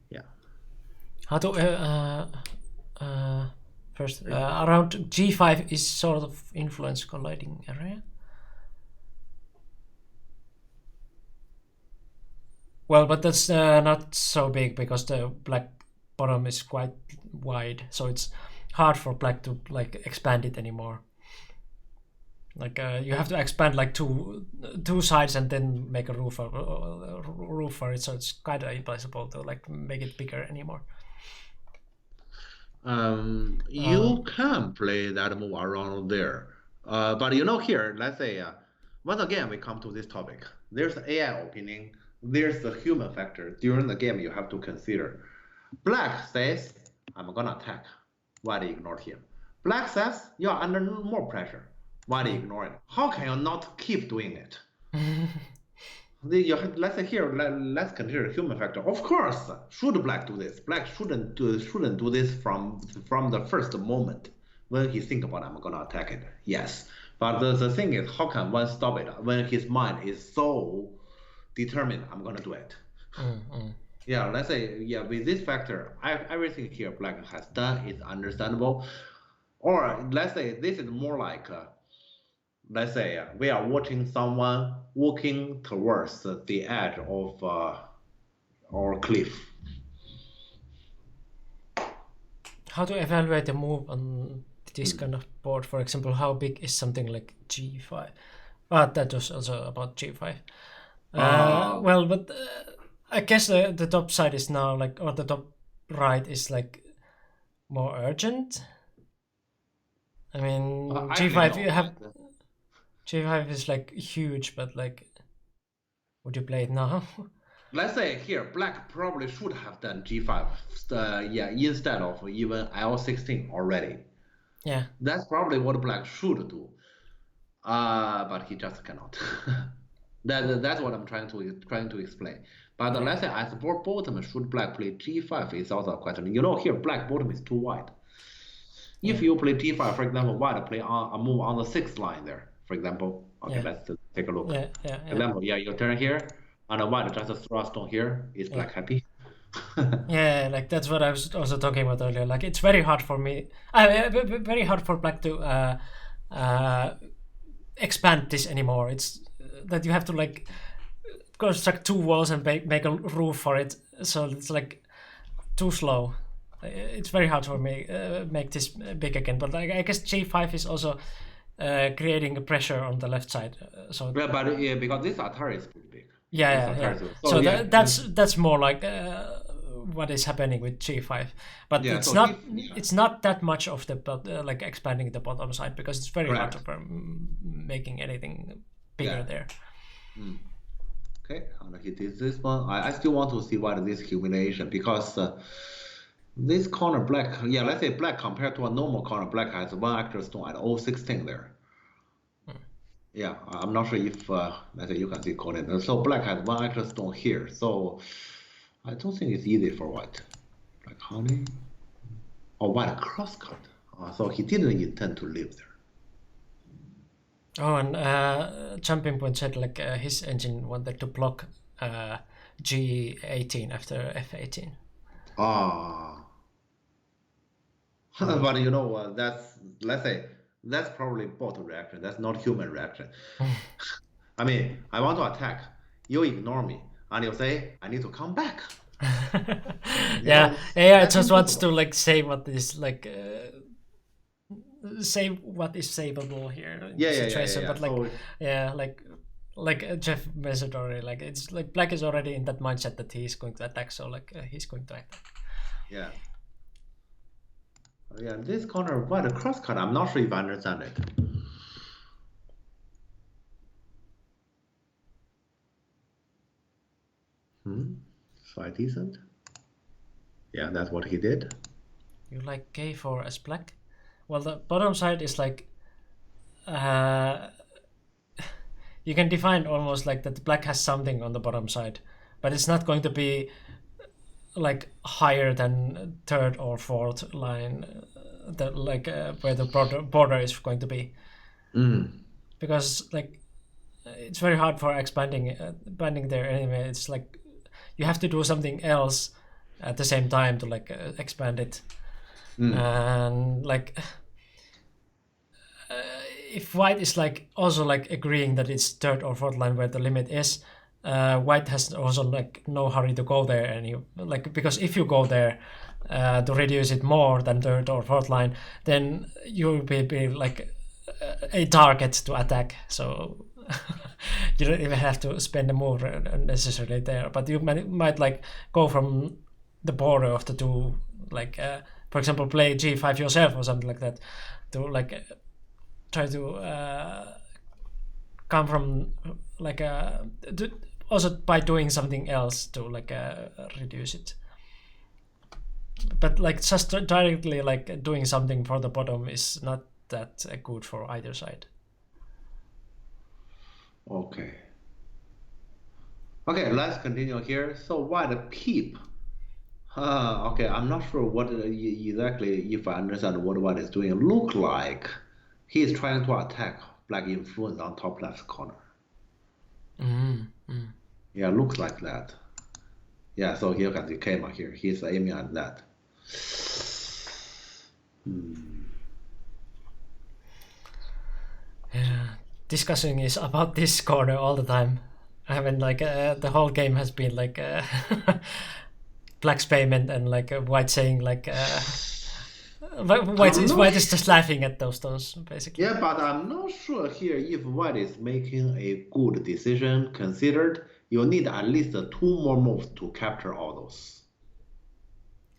[SPEAKER 2] Yeah.
[SPEAKER 1] How to first around G5 is sort of influence colliding area. Well, but that's not so big because the black bottom is quite wide, so it's hard for black to like expand it anymore. Like you have to expand like two sides and then make a roof for it, so it's kind of impossible to like make it bigger anymore.
[SPEAKER 2] You can play that move around there, but here, let's say once again we come to this topic. There's AI opinion. There's the human factor. During the game, you have to consider. Black says, I'm gonna attack. White ignored him. Black says you are under more pressure. Why do you ignore it? How can you not keep doing it? Let's say here, let's consider human factor. Of course, should black do this? Black shouldn't do this from the first moment when he think about I'm gonna attack it. Yes, but the thing is, how can one stop it when his mind is so determined? I'm gonna do it. Yeah, let's say with this factor, everything here black has done is understandable. Or let's say this is more like. Let's say we are watching someone walking towards the edge of our cliff.
[SPEAKER 1] How to evaluate the move on this kind of board? For example, how big is something like G5? That was also about G5. Well, but I guess the top side is now like, or the top right is like more urgent. I mean, G5 you have. G5 is like huge, but like, would you play it now?
[SPEAKER 2] Let's say here, black probably should have done G5, instead of even L16 already.
[SPEAKER 1] Yeah.
[SPEAKER 2] That's probably what black should do, but he just cannot. That's what I'm trying to explain. But let's say as bottom, should black play G5 is also a question. You know, here black bottom is too wide. If you play G5, for example, white play a move on the 6th line there. For example, okay, let's take a look. For example, you turn here, and white just throw a stone here. Is black happy?
[SPEAKER 1] Yeah, like that's what I was also talking about earlier. Like it's very hard for me, very hard for black to expand this anymore. It's that you have to like construct 2 walls and make a roof for it. So it's like too slow. It's very hard for me make this big again. But like I guess G5 is also. Creating a pressure on the left side. So
[SPEAKER 2] but because this Atari is pretty big.
[SPEAKER 1] Yeah. So that's more like what is happening with G5, but it's not that much of the like expanding the bottom side because it's very hard for making anything bigger there.
[SPEAKER 2] Okay, he did this one. I still want to see what this humiliation because. This corner black, let's say black compared to a normal corner black has 1 extra stone at 016 there. Yeah, I'm not sure if, let's say you can see coordinate. So black has 1 extra stone here. So I don't think it's easy for white. Like honey. Or white cross cut. So he didn't intend to live there.
[SPEAKER 1] Oh, and Jumping Point said like his engine wanted to block G18 after F18.
[SPEAKER 2] But you know, let's say that's probably bot reaction. That's not human reaction. I mean, I want to attack. You ignore me, and you say, "I need to come back."
[SPEAKER 1] AI just wants to like say what is like say what is savable here in the situation. But like like Jeff mentioned already, like it's like black is already in that mindset that he's going to attack, so like he's going to attack.
[SPEAKER 2] Yeah. Yeah, this corner white cross cut, I'm not sure if I understand it. Quite decent. Yeah, that's what he did.
[SPEAKER 1] You like K4 as black? Well, the bottom side is like you can define almost like that black has something on the bottom side, but it's not going to be like higher than 3rd or 4th line, that like where the border is going to be, because like it's very hard for expanding there anyway. It's like you have to do something else at the same time to like expand it, and like if white is like also like agreeing that it's 3rd or 4th line where the limit is. White has also like no hurry to go there, and like because if you go there to reduce it more than 3rd or 4th line, then you will be like a target to attack. So you don't even have to spend a move necessarily there, but you might like go from the border of the 2, like for example, play G5 yourself or something like that, to like try to come from like also by doing something else to like reduce it. but like just directly like doing something for the bottom is not that good for either side.
[SPEAKER 2] Okay. Okay, let's continue here. So white keep. Okay, I'm not sure what exactly, if I understand what white is doing. Look like he is trying to attack black influence on top left corner. Yeah, looks like that. Yeah, so here can see Kema here. He's aiming at that.
[SPEAKER 1] Discussing is about this corner all the time. I haven't like the whole game has been like black's payment and like white saying like white is just laughing at those stones basically.
[SPEAKER 2] Yeah, but I'm not sure here if white is making a good decision. Considered you need at least 2 more moves to capture all those.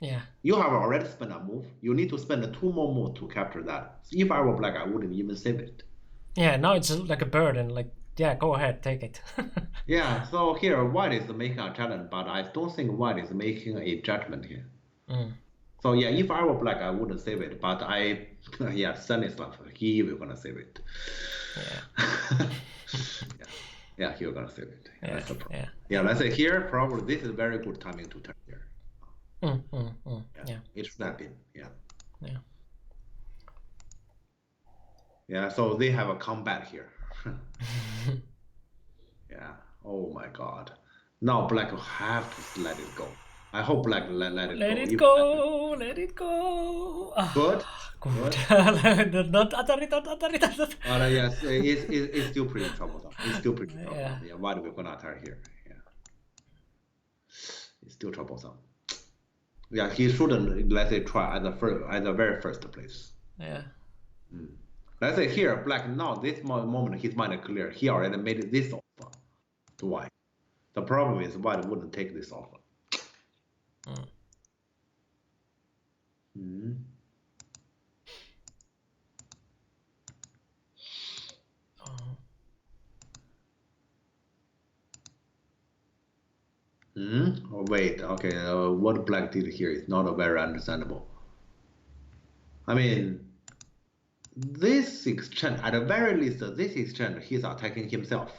[SPEAKER 1] Yeah.
[SPEAKER 2] You have already spent a move. You need to spend 2 more moves to capture that. If I were black, I wouldn't even save it.
[SPEAKER 1] Yeah, now it's like a burden. Like, yeah, go ahead, take it.
[SPEAKER 2] Yeah, so here white is making a challenge, but I don't think white is making a judgment here. So yeah, if I were black, I wouldn't save it. But yeah, Stanislav, he will gonna save it.
[SPEAKER 1] Yeah.
[SPEAKER 2] Yeah, he will gonna save it.
[SPEAKER 1] Yeah,
[SPEAKER 2] That's the problem.
[SPEAKER 1] yeah.
[SPEAKER 2] Yeah, let's say here, probably this is very good timing to turn here.
[SPEAKER 1] Yeah.
[SPEAKER 2] It should have been. Yeah.
[SPEAKER 1] Yeah.
[SPEAKER 2] Yeah, so they have a comeback here. Yeah. Oh my God. Now black will have to let it go. I hope black let it go.
[SPEAKER 1] Let it
[SPEAKER 2] If-
[SPEAKER 1] go, let it go.
[SPEAKER 2] Good.
[SPEAKER 1] Good. Not Atari, not Atari, not.
[SPEAKER 2] But yes, it's still pretty troublesome. It's still pretty troublesome.
[SPEAKER 1] Yeah.
[SPEAKER 2] Yeah, why do we gonna attack here? Yeah. It's still troublesome. Yeah, he shouldn't, let's say, try at the very first place.
[SPEAKER 1] Yeah.
[SPEAKER 2] Let's say here, black now, this moment his mind is clear. He already made this offer to white. The problem is white wouldn't take this offer. Oh, wait, okay, what black did here is not very understandable. I mean, this exchange, at the very least, this exchange, he's attacking himself.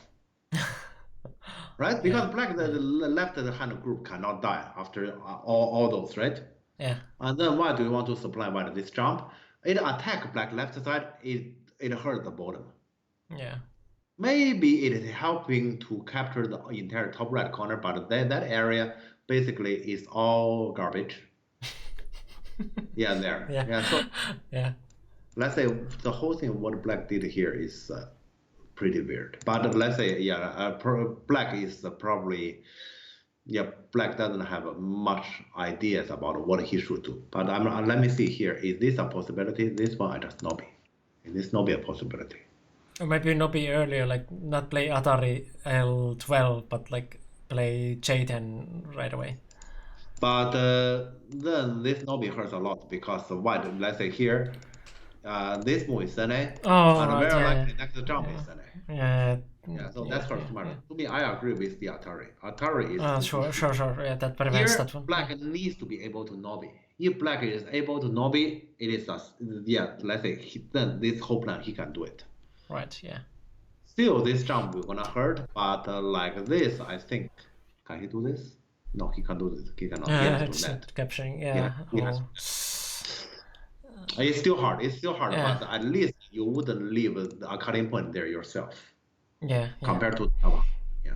[SPEAKER 2] Right? Because black, the left hand group cannot die after all those, right?
[SPEAKER 1] Yeah.
[SPEAKER 2] And then why do you want to supply white this jump? It attack black left side, it hurt the bottom.
[SPEAKER 1] Yeah.
[SPEAKER 2] Maybe it is helping to capture the entire top right corner, but that area basically is all garbage. Yeah, there.
[SPEAKER 1] Yeah.
[SPEAKER 2] So
[SPEAKER 1] Yeah.
[SPEAKER 2] let's say the whole thing what black did here is pretty weird. But let's say black is probably black doesn't have much ideas about what he should do. But let me see here. Is this a possibility? This one I just Nobi. Is this Nobi a possibility?
[SPEAKER 1] Or maybe not be earlier, like not play Atari L12, but like play J10 right away.
[SPEAKER 2] But then this Nobi hurts a lot because white, let's say here, this move is Sene,
[SPEAKER 1] Oh,
[SPEAKER 2] and
[SPEAKER 1] right,
[SPEAKER 2] very
[SPEAKER 1] yeah,
[SPEAKER 2] likely next jump is Sene.
[SPEAKER 1] Yeah.
[SPEAKER 2] Yeah, so that's hurts much. To me, I agree with the Atari. Atari is
[SPEAKER 1] Sure. Yeah, that
[SPEAKER 2] here.
[SPEAKER 1] prevents that one.
[SPEAKER 2] Black needs to be able to Nobi. If black is able to Nobi, it is let's say then this whole plan he can do it.
[SPEAKER 1] Right. Yeah.
[SPEAKER 2] Still, this jump will gonna hurt, but like this, I think, can he do this? No, he can't do this. He cannot. He has
[SPEAKER 1] It's
[SPEAKER 2] to let.
[SPEAKER 1] capturing.
[SPEAKER 2] Yeah,
[SPEAKER 1] Yeah.
[SPEAKER 2] It's still hard. It's still hard,
[SPEAKER 1] Yeah.
[SPEAKER 2] but at least you wouldn't leave a cutting point there yourself
[SPEAKER 1] Yeah.
[SPEAKER 2] compared to Java. Yeah.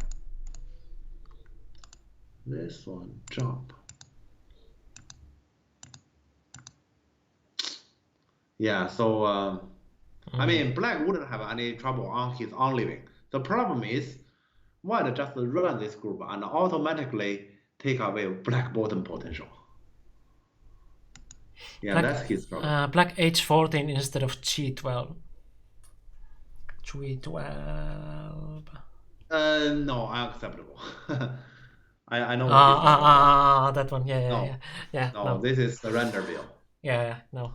[SPEAKER 2] This one jump. Yeah. So I mean, black wouldn't have any trouble on his own living. The problem is, white just run this group and automatically take away black bottom potential. Yeah,
[SPEAKER 1] Black-
[SPEAKER 2] that's his problem.
[SPEAKER 1] Black H14 instead of G12. G12.
[SPEAKER 2] No, unacceptable. I know.
[SPEAKER 1] That one. Yeah.
[SPEAKER 2] No.
[SPEAKER 1] Yeah.
[SPEAKER 2] No,
[SPEAKER 1] No.
[SPEAKER 2] this is surrender bill.
[SPEAKER 1] Yeah. No.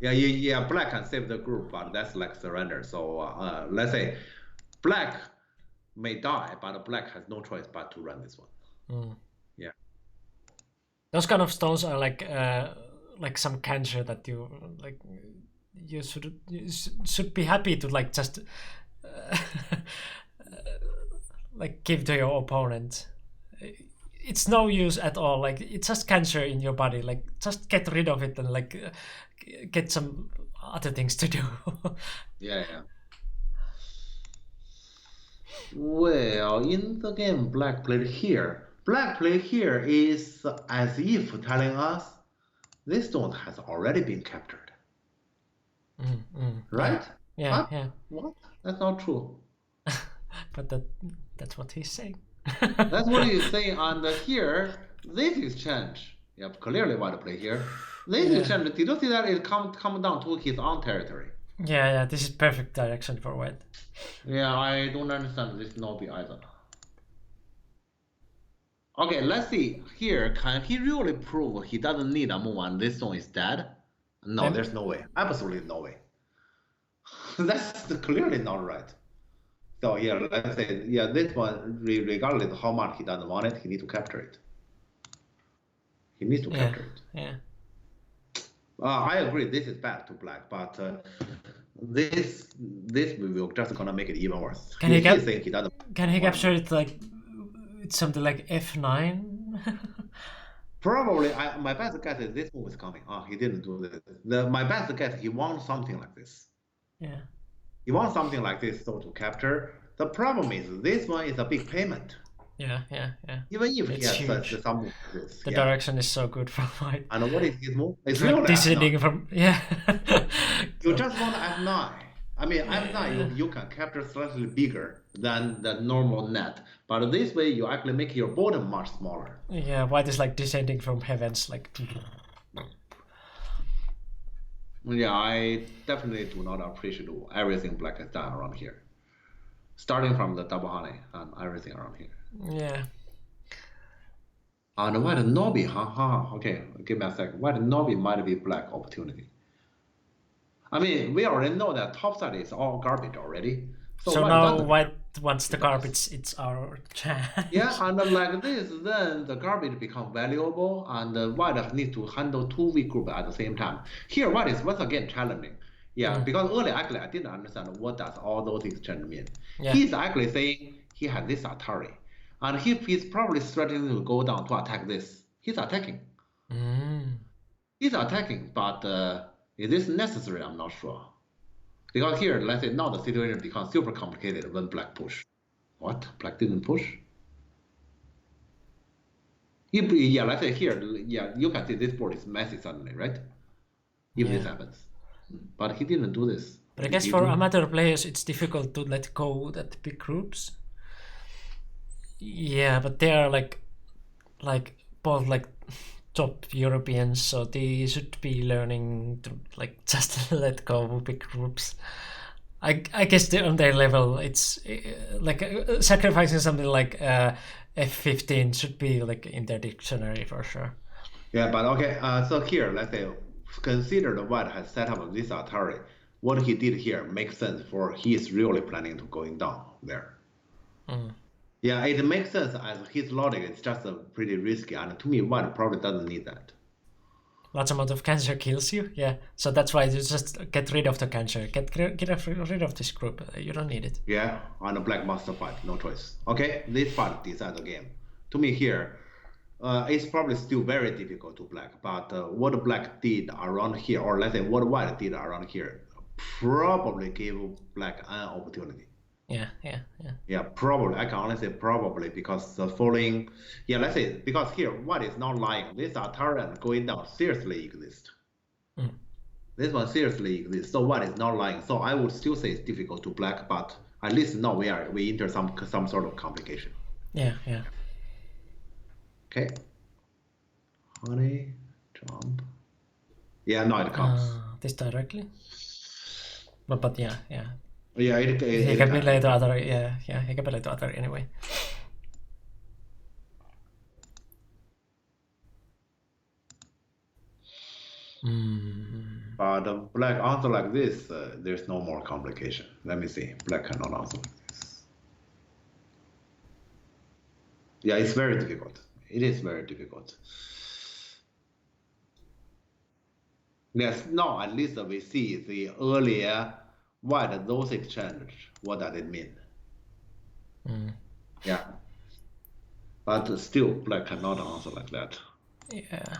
[SPEAKER 2] Yeah, black can save the group, but that's like surrender. So let's say black may die, but black has no choice but to run this one.
[SPEAKER 1] Mm.
[SPEAKER 2] Yeah.
[SPEAKER 1] Those kind of stones are like some cancer that you like. You should be happy to like just like give to your opponent. It's no use at all. Like it's just cancer in your body. Like just get rid of it and like get some other things to do.
[SPEAKER 2] Yeah. Well, in the game black played here. Black play here is as if telling us this stone has already been captured. Right?
[SPEAKER 1] Yeah,
[SPEAKER 2] Huh?
[SPEAKER 1] yeah.
[SPEAKER 2] What? That's not true.
[SPEAKER 1] But that's what he's saying.
[SPEAKER 2] That's what he's saying. And here, this is change. Yep, clearly white play here. This is change. Did you see that it come down to his own territory?
[SPEAKER 1] Yeah. This is perfect direction for white.
[SPEAKER 2] Yeah, I don't understand this Nobi either. Okay, let's see here. Can he really prove he doesn't need a move and this stone is dead? No, there's no way. Absolutely no way. That's clearly not right. So yeah, let's say this one, regardless of how much he doesn't want it, he needs to capture it. He needs to capture it.
[SPEAKER 1] Yeah.
[SPEAKER 2] I agree. This is bad to black, but this will just gonna make it even worse.
[SPEAKER 1] Can he
[SPEAKER 2] capture
[SPEAKER 1] it like it's something like F9?
[SPEAKER 2] Probably, my best guess is this move is coming. He didn't do this. My best guess, he wants something like this.
[SPEAKER 1] Yeah.
[SPEAKER 2] He wants something like this so to capture. The problem is this one is a big payment.
[SPEAKER 1] Yeah.
[SPEAKER 2] Even if
[SPEAKER 1] it's
[SPEAKER 2] he has some move like this.
[SPEAKER 1] The direction is so good for white.
[SPEAKER 2] And what is his move? It's
[SPEAKER 1] like
[SPEAKER 2] really
[SPEAKER 1] descending from
[SPEAKER 2] You just want F9. I mean, F9 you can capture slightly bigger than the normal net, but this way you actually make your bottom much smaller.
[SPEAKER 1] Yeah, white is like descending from heavens, like.
[SPEAKER 2] Yeah, I definitely do not appreciate everything black has done around here. Starting from the double honey and everything around here.
[SPEAKER 1] Yeah.
[SPEAKER 2] And white Nobi, okay, give me a second. White Nobi might be black opportunity. I mean, we already know that top side is all garbage already.
[SPEAKER 1] So now white wants the garbage, it's our chance.
[SPEAKER 2] Yeah, and like this, then the garbage become valuable, and white needs to handle two weak group at the same time. Here, white is once again challenging. Yeah, because earlier actually I didn't understand what does all those exchange mean. Yeah. He's actually saying he has this Atari, and he's probably threatening to go down to attack this. He's attacking. He's attacking, but is this necessary? I'm not sure. Because here, let's say now the situation becomes super complicated when black push. What? Black didn't push? Yeah, let's say here, yeah, you can see this board is messy suddenly, right? If this happens. But he didn't do this.
[SPEAKER 1] But I guess for amateur players, it's difficult to let go that big groups. Yeah, but they are like both like top Europeans, so they should be learning to like just let go of big groups. I guess on their level, it's like sacrificing something like F15 should be like in their dictionary for sure.
[SPEAKER 2] Yeah, but okay. So here, let's say, consider the white has set up this Atari. What he did here makes sense for he is really planning to going down there. Yeah, it makes sense as his logic. It's just pretty risky, and to me, white probably doesn't need that.
[SPEAKER 1] Lots amount of cancer kills you, yeah. So that's why you just get rid of the cancer. Get rid of this group. You don't need it.
[SPEAKER 2] Yeah, and the black must fight. No choice. Okay, this part decides the game. To me here, it's probably still very difficult to black. But what black did around here, or let's say what white did around here, probably gave black an opportunity. Yeah, probably. I can only say probably because the following, let's say, because here, what is not lying? This Atari and going down seriously exists. This one seriously exists. So what is not lying? So I would still say it's difficult to black, but at least now we enter some sort of complication.
[SPEAKER 1] Yeah.
[SPEAKER 2] Okay. Honey, jump. Yeah, no, it comes.
[SPEAKER 1] This directly? But yeah.
[SPEAKER 2] Yeah,
[SPEAKER 1] he can play the other. Yeah, he can play the other anyway.
[SPEAKER 2] But black answer like this, there's no more complication. Let me see. Black cannot answer like this. Yeah, it's very difficult. It is very difficult. Yes, now at least we see the earlier white those exchange. What does it mean? Yeah, but still black cannot answer like that.
[SPEAKER 1] Yeah.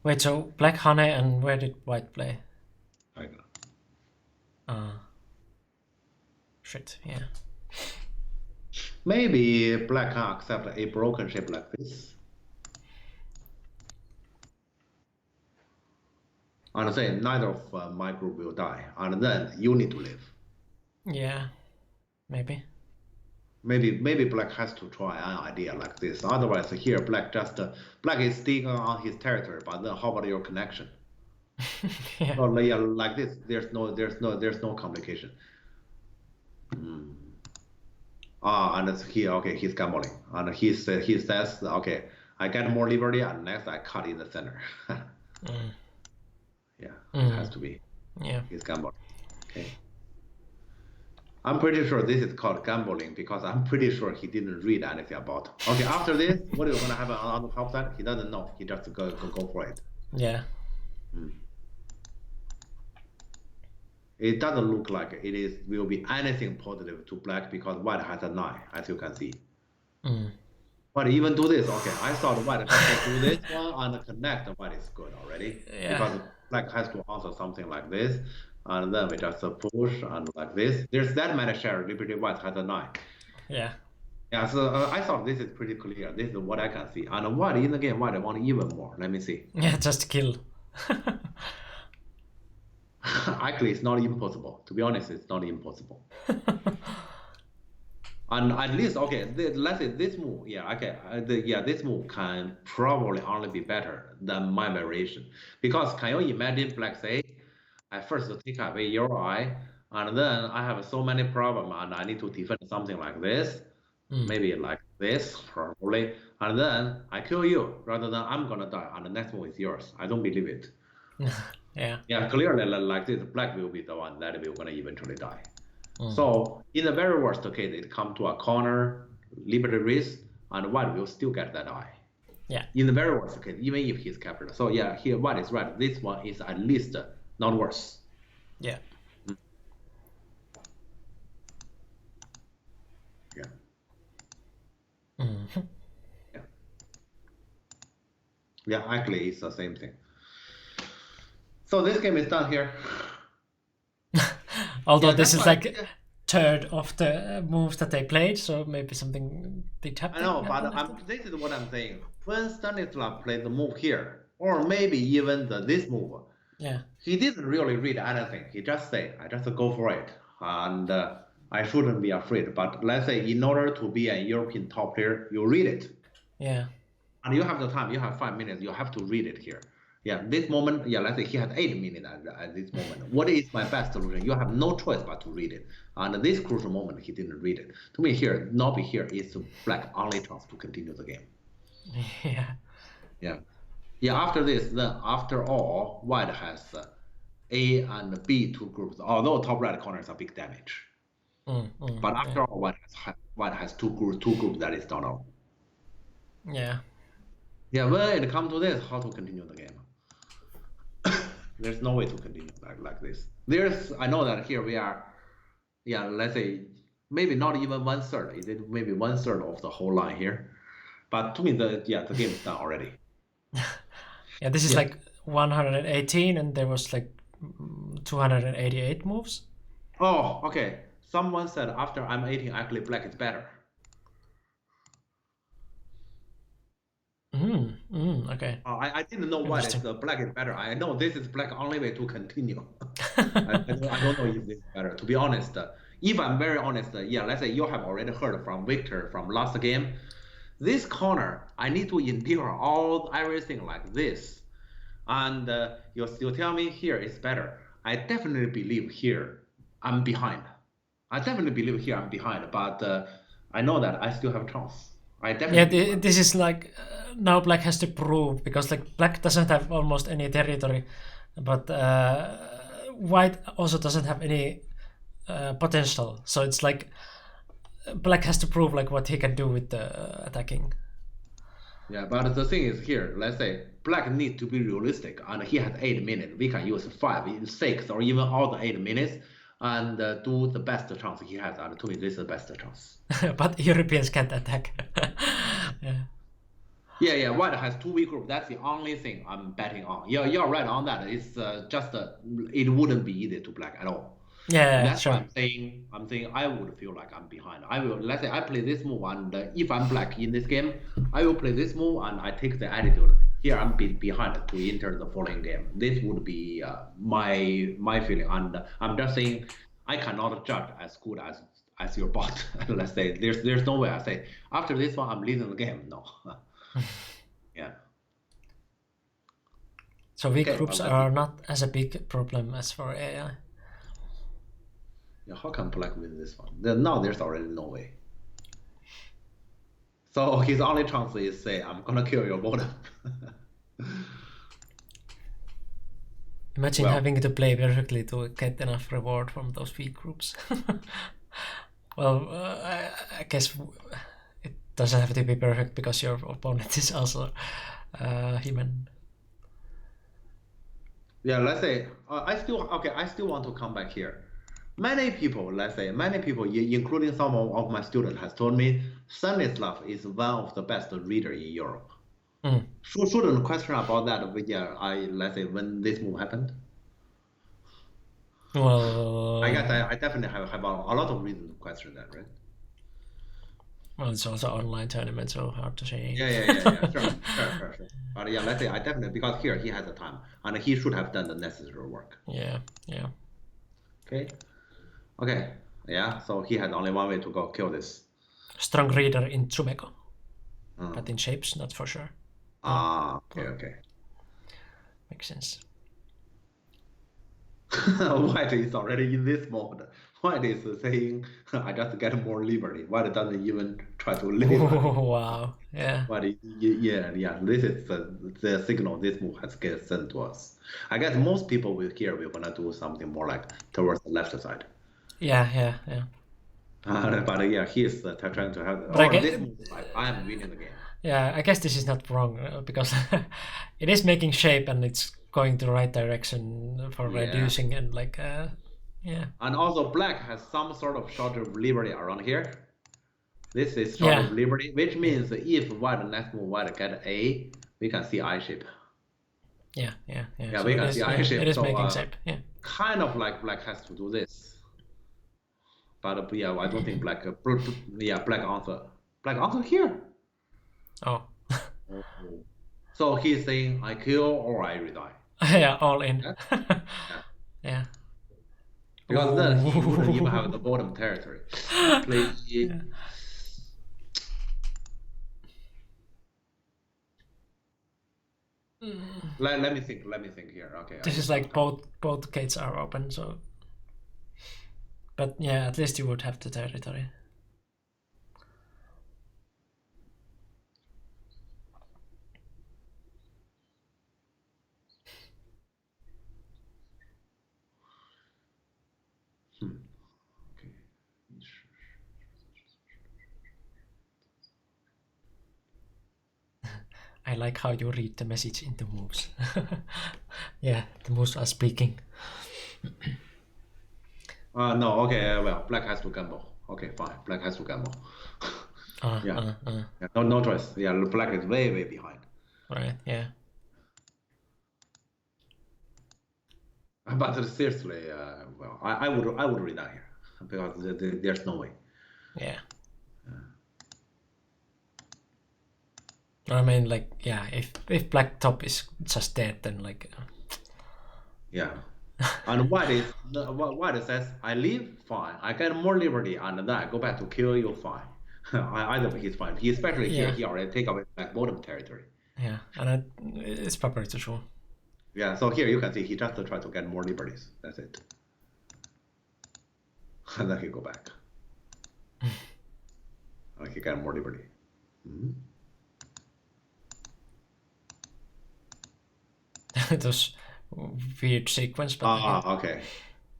[SPEAKER 1] Wait, so black honey and where did white play?
[SPEAKER 2] Like,
[SPEAKER 1] Shit, yeah.
[SPEAKER 2] maybe black can accept a broken shape like this. And say neither of my group will die, and then you need to live.
[SPEAKER 1] Yeah, maybe.
[SPEAKER 2] Maybe black has to try an idea like this. Otherwise, here black black is sticking on his territory. But then how about your connection?
[SPEAKER 1] Yeah.
[SPEAKER 2] So yeah, like this, there's no complication. And it's here, okay, he's gambling, and he says, okay, I get more liberty, and next I cut in the center. Yeah, it has to be.
[SPEAKER 1] Yeah.
[SPEAKER 2] He's gambling. Okay. I'm pretty sure this is called gambling because I'm pretty sure he didn't read anything about. Okay, after this, what is going to happen on the top side? He doesn't know. He just go for it.
[SPEAKER 1] Yeah.
[SPEAKER 2] It doesn't look like will be anything positive to black because white has a 9, as you can see. But even do this, okay, I thought white has to do this one and connect white is good already.
[SPEAKER 1] Yeah.
[SPEAKER 2] Because black has to answer something like this. And then we just push and like this. There's that many shares. Liberty white has a 9.
[SPEAKER 1] Yeah.
[SPEAKER 2] Yeah, so I thought this is pretty clear. This is what I can see. And white in the game, white want even more. Let me see.
[SPEAKER 1] Yeah, just kill.
[SPEAKER 2] Actually, it's not impossible. To be honest, it's not impossible. And at least, okay, let's say this move, yeah, okay, this move can probably only be better than my variation. Because can you imagine black say, I first take away your eye, and then I have so many problems, and I need to defend something like this, maybe like this, probably, and then I kill you, rather than I'm gonna die, and the next move is yours. I don't believe it.
[SPEAKER 1] Yeah.
[SPEAKER 2] Yeah, clearly like this, black will be the one that will gonna eventually die. So in the very worst case, it come to a corner, liberty risk, and white will still get that eye.
[SPEAKER 1] Yeah.
[SPEAKER 2] In the very worst case, even if he's captured. So yeah, here white is right. This one is at least not worse.
[SPEAKER 1] Yeah.
[SPEAKER 2] Yeah. Yeah. Yeah, actually it's the same thing. So this game is done here.
[SPEAKER 1] Although
[SPEAKER 2] Yeah,
[SPEAKER 1] this
[SPEAKER 2] that's
[SPEAKER 1] is
[SPEAKER 2] why-
[SPEAKER 1] like third of the moves that they played, so maybe something did happen.
[SPEAKER 2] I know, but this is what I'm saying. When Stanislav played the move here, or maybe even this move,
[SPEAKER 1] Yeah.
[SPEAKER 2] he didn't really read anything. He just say, I just go for it. And I shouldn't be afraid. But let's say in order to be a European top player, you read it.
[SPEAKER 1] Yeah.
[SPEAKER 2] And you have the time, you have 5 minutes, you have to read it here. Yeah, this moment, yeah, let's say he had 8 minutes at this moment. What is my best solution? You have no choice but to read it. And this crucial moment, he didn't read it. To me here, not be here is black only chance to continue the game.
[SPEAKER 1] Yeah.
[SPEAKER 2] Yeah. Yeah, after this, then after all, white has A and B 2 groups, although top right corner is a big damage. But after all, white has two groups that is not all.
[SPEAKER 1] Yeah.
[SPEAKER 2] Yeah, when it comes to this, how to continue the game? There's no way to continue like this. I know that here we are, yeah, let's say maybe not even 1/3. Is it maybe 1/3 of the whole line here? But to me, the game is done already.
[SPEAKER 1] Yeah, this is like 118 and there was like 288 moves.
[SPEAKER 2] Oh, okay. Someone said after I'm 18, actually black is better.
[SPEAKER 1] Okay.
[SPEAKER 2] I didn't know why it's black is better. I know this is black only way to continue. I don't know if this is better. To be honest, if I'm very honest, yeah, let's say you have already heard from Victor from last game. This corner, I need to endure everything like this. And you tell me here is better. I definitely believe here I'm behind. But I know that I still have a chance. I definitely.
[SPEAKER 1] Yeah, this is like now black has to prove because like black doesn't have almost any territory, but white also doesn't have any potential. So it's like black has to prove like what he can do with the attacking.
[SPEAKER 2] Yeah, but the thing is here, let's say black needs to be realistic, and he has 8 minutes. We can use 5, 6, or even all the 8 minutes, and do the best chance he has. And to me, this is the best chance.
[SPEAKER 1] But Europeans can't attack.
[SPEAKER 2] Yeah. White has 2 weak group. That's the only thing I'm betting on. You're right on that. It's just it wouldn't be easy to black at all.
[SPEAKER 1] Yeah,
[SPEAKER 2] That's
[SPEAKER 1] sure.
[SPEAKER 2] why I'm saying I would feel like I'm behind. Let's say I play this move, and if I'm black in this game, I will play this move and I take the attitude. Here I'm behind to enter the following game. This would be my feeling, and I'm just saying I cannot judge as good as your bot. Let's say there's no way I say after this one I'm losing the game. No. Yeah.
[SPEAKER 1] So weak
[SPEAKER 2] Okay,
[SPEAKER 1] groups
[SPEAKER 2] well,
[SPEAKER 1] are not as a big problem as for AI.
[SPEAKER 2] Yeah, how can black win this one? Now there's already no way. So his only chance is say, I'm gonna kill your bottom.
[SPEAKER 1] Imagine
[SPEAKER 2] Well-
[SPEAKER 1] having to play perfectly to get enough reward from those weak groups. Well, I guess it doesn't have to be perfect because your opponent is also human.
[SPEAKER 2] Yeah, let's say I still want to come back here. Many people, including some of my students, has told me Stanislav is one of the best reader in Europe.
[SPEAKER 1] Mm.
[SPEAKER 2] Shouldn't question about that. But yeah, let's say when this move happened,
[SPEAKER 1] Well,
[SPEAKER 2] I guess I definitely have a lot of reasons to question that, right?
[SPEAKER 1] well, it's also online tournament, so hard to say.
[SPEAKER 2] Yeah. Sure. But yeah, let's say I definitely, because here he has the time and he should have done the necessary work.
[SPEAKER 1] Yeah.
[SPEAKER 2] Okay. Yeah. So he had only one way to go kill this.
[SPEAKER 1] Strong reader in Tsumeko,
[SPEAKER 2] Mm.
[SPEAKER 1] but in shapes, not for sure.
[SPEAKER 2] Okay.
[SPEAKER 1] Makes sense.
[SPEAKER 2] White is already in this mode. White is saying, I just get more liberty. White doesn't even try to live.
[SPEAKER 1] Wow. Yeah.
[SPEAKER 2] But yeah, this is the signal this move has get sent to us. I guess most people will here we're gonna do something more like towards the left side.
[SPEAKER 1] Yeah.
[SPEAKER 2] But yeah, he's trying to have.
[SPEAKER 1] But I get-
[SPEAKER 2] this move, I am winning the game.
[SPEAKER 1] Yeah, I guess this is not wrong because it is making shape and it's going the right direction for
[SPEAKER 2] Yeah.
[SPEAKER 1] reducing and yeah.
[SPEAKER 2] And also black has some sort of short of liberty around here. This is short
[SPEAKER 1] Yeah.
[SPEAKER 2] of liberty, which means if white next move white get A, we can see I shape.
[SPEAKER 1] Yeah.
[SPEAKER 2] Yeah,
[SPEAKER 1] So
[SPEAKER 2] we
[SPEAKER 1] it
[SPEAKER 2] can
[SPEAKER 1] is-
[SPEAKER 2] see I
[SPEAKER 1] yeah,
[SPEAKER 2] shape.
[SPEAKER 1] it is
[SPEAKER 2] So,
[SPEAKER 1] making shape. Yeah.
[SPEAKER 2] Kind of like black has to do this. But yeah, I don't think black answer here.
[SPEAKER 1] Oh.
[SPEAKER 2] So he's saying I kill or I resign.
[SPEAKER 1] Yeah, all in. Yeah.
[SPEAKER 2] Because then he wouldn't even
[SPEAKER 1] Ooh.
[SPEAKER 2] have the bottom territory. Play let me think here. Okay.
[SPEAKER 1] This is like both gates are open, so. But yeah, at least you would have the territory.
[SPEAKER 2] Okay.
[SPEAKER 1] I like how you read the message in the moves. Yeah, the moves are speaking.
[SPEAKER 2] No, okay, well, black has to gamble. Okay, fine. Black has to gamble. Yeah. Yeah, no choice. Yeah, black is way behind.
[SPEAKER 1] Right, yeah.
[SPEAKER 2] But seriously, well, I would read that here because there's no way.
[SPEAKER 1] Yeah. I mean, like, yeah, if black top is just dead, then like,
[SPEAKER 2] Yeah. And white says, I leave, fine. I get more liberty, and then I go back to kill you, fine. Either way, he's fine. He especially here,
[SPEAKER 1] Yeah.
[SPEAKER 2] he already take away black bottom territory.
[SPEAKER 1] yeah, and it's probably too true.
[SPEAKER 2] Yeah, so here you can see he just try to get more liberties. That's it. And then he go back. And he get more liberty. Mhm.
[SPEAKER 1] Those weird sequence, but
[SPEAKER 2] Okay.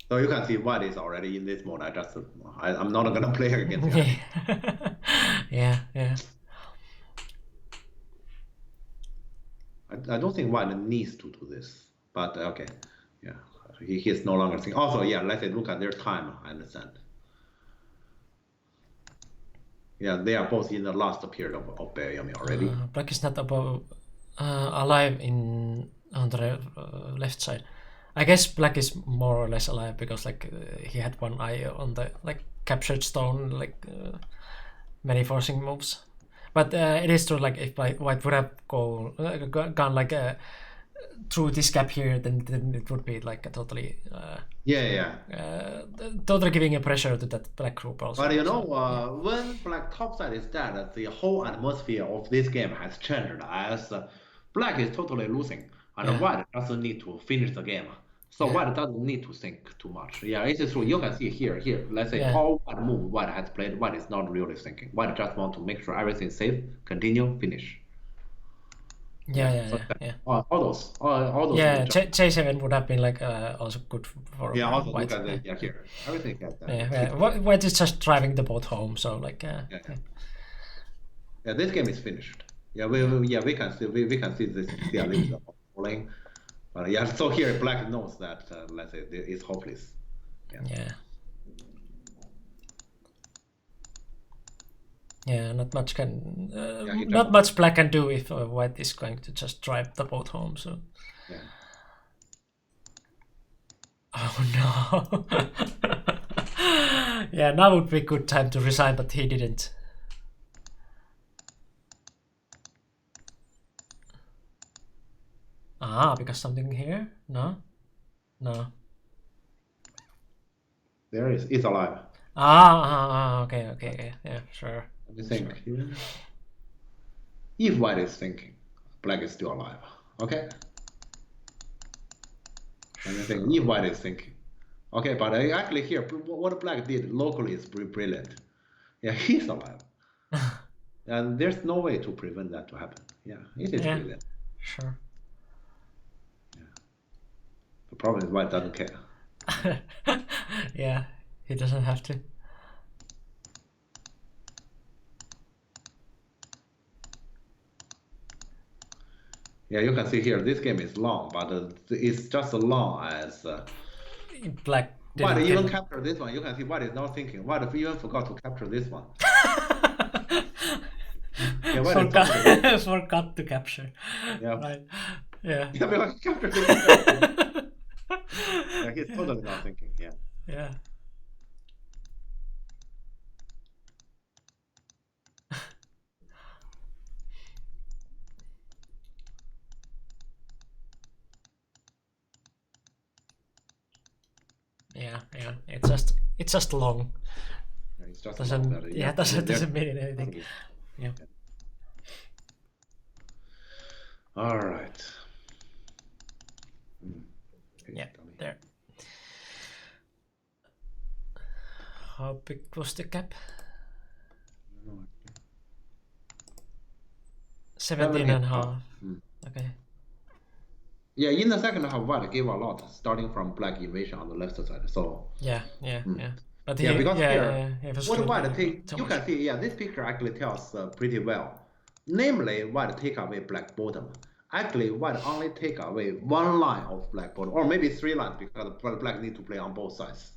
[SPEAKER 2] So you can see white is already in this mode. I'm not gonna play against him.
[SPEAKER 1] yeah.
[SPEAKER 2] I don't think white needs to do this, but okay, yeah, he's no longer thinking. Also, yeah, let's say look at their time. I understand. Yeah, they are both in the last period of Bayami already.
[SPEAKER 1] Black is not alive on the left side. I guess Black is more or less alive because like he had one eye on the like captured stone, like many forcing moves. But it is true, like if White would have gone like through this gap here, then it would be like a totally totally giving a pressure to that Black group also.
[SPEAKER 2] But you know, when Black topside is dead, the whole atmosphere of this game has changed. As Black is totally losing, and White doesn't need to finish the game. So White doesn't need to think too much. Yeah, it is true. You can see here. Let's say all White move White has played, White is not really thinking. White just want to make sure everything is safe, continue, finish. All those.
[SPEAKER 1] Yeah, J7 would have been like also good for
[SPEAKER 2] also
[SPEAKER 1] White.
[SPEAKER 2] Look at here. Everything like that.
[SPEAKER 1] White is just driving the boat home, so like.
[SPEAKER 2] This game is finished. We can see this leaves falling. But so here Black knows that let's say it's hopeless.
[SPEAKER 1] Yeah, not much not much Black can do if White is going to just drive the boat home. So. Oh no. Yeah, now would be a good time to resign, but he didn't. Because something here? No.
[SPEAKER 2] There is. It's alive.
[SPEAKER 1] Okay. Yeah, sure.
[SPEAKER 2] Let me think. Sure. If White is thinking, Black is still alive. Okay. Let me think. If White is thinking. Okay, but actually here, what Black did locally is brilliant. Yeah, he's alive. And there's no way to prevent that to happen. Yeah, it is brilliant.
[SPEAKER 1] Sure.
[SPEAKER 2] The problem is White doesn't care.
[SPEAKER 1] Yeah, he doesn't have to.
[SPEAKER 2] Yeah, you can see here, this game is long, but it's just as long as
[SPEAKER 1] Black
[SPEAKER 2] White even capture this one. You can see White is not thinking. White even forgot to capture this one.
[SPEAKER 1] Forgot to capture.
[SPEAKER 2] Yeah.
[SPEAKER 1] Right. Yeah.
[SPEAKER 2] Because he captured this. He's totally not thinking. Yeah.
[SPEAKER 1] It's just long.
[SPEAKER 2] It's just
[SPEAKER 1] doesn't
[SPEAKER 2] doesn't
[SPEAKER 1] mean anything. Yeah.
[SPEAKER 2] All right.
[SPEAKER 1] Yeah, there. How big was the gap? 17.5. Okay.
[SPEAKER 2] Yeah, in the second half, White gave a lot, starting from Black invasion on the left side. So
[SPEAKER 1] yeah. But
[SPEAKER 2] because here,
[SPEAKER 1] what
[SPEAKER 2] White take, you can see, this picture actually tells pretty well. Namely, White take away Black bottom. Actually, White only take away one line of Black bottom, or maybe 3 lines, because Black need to play on both sides.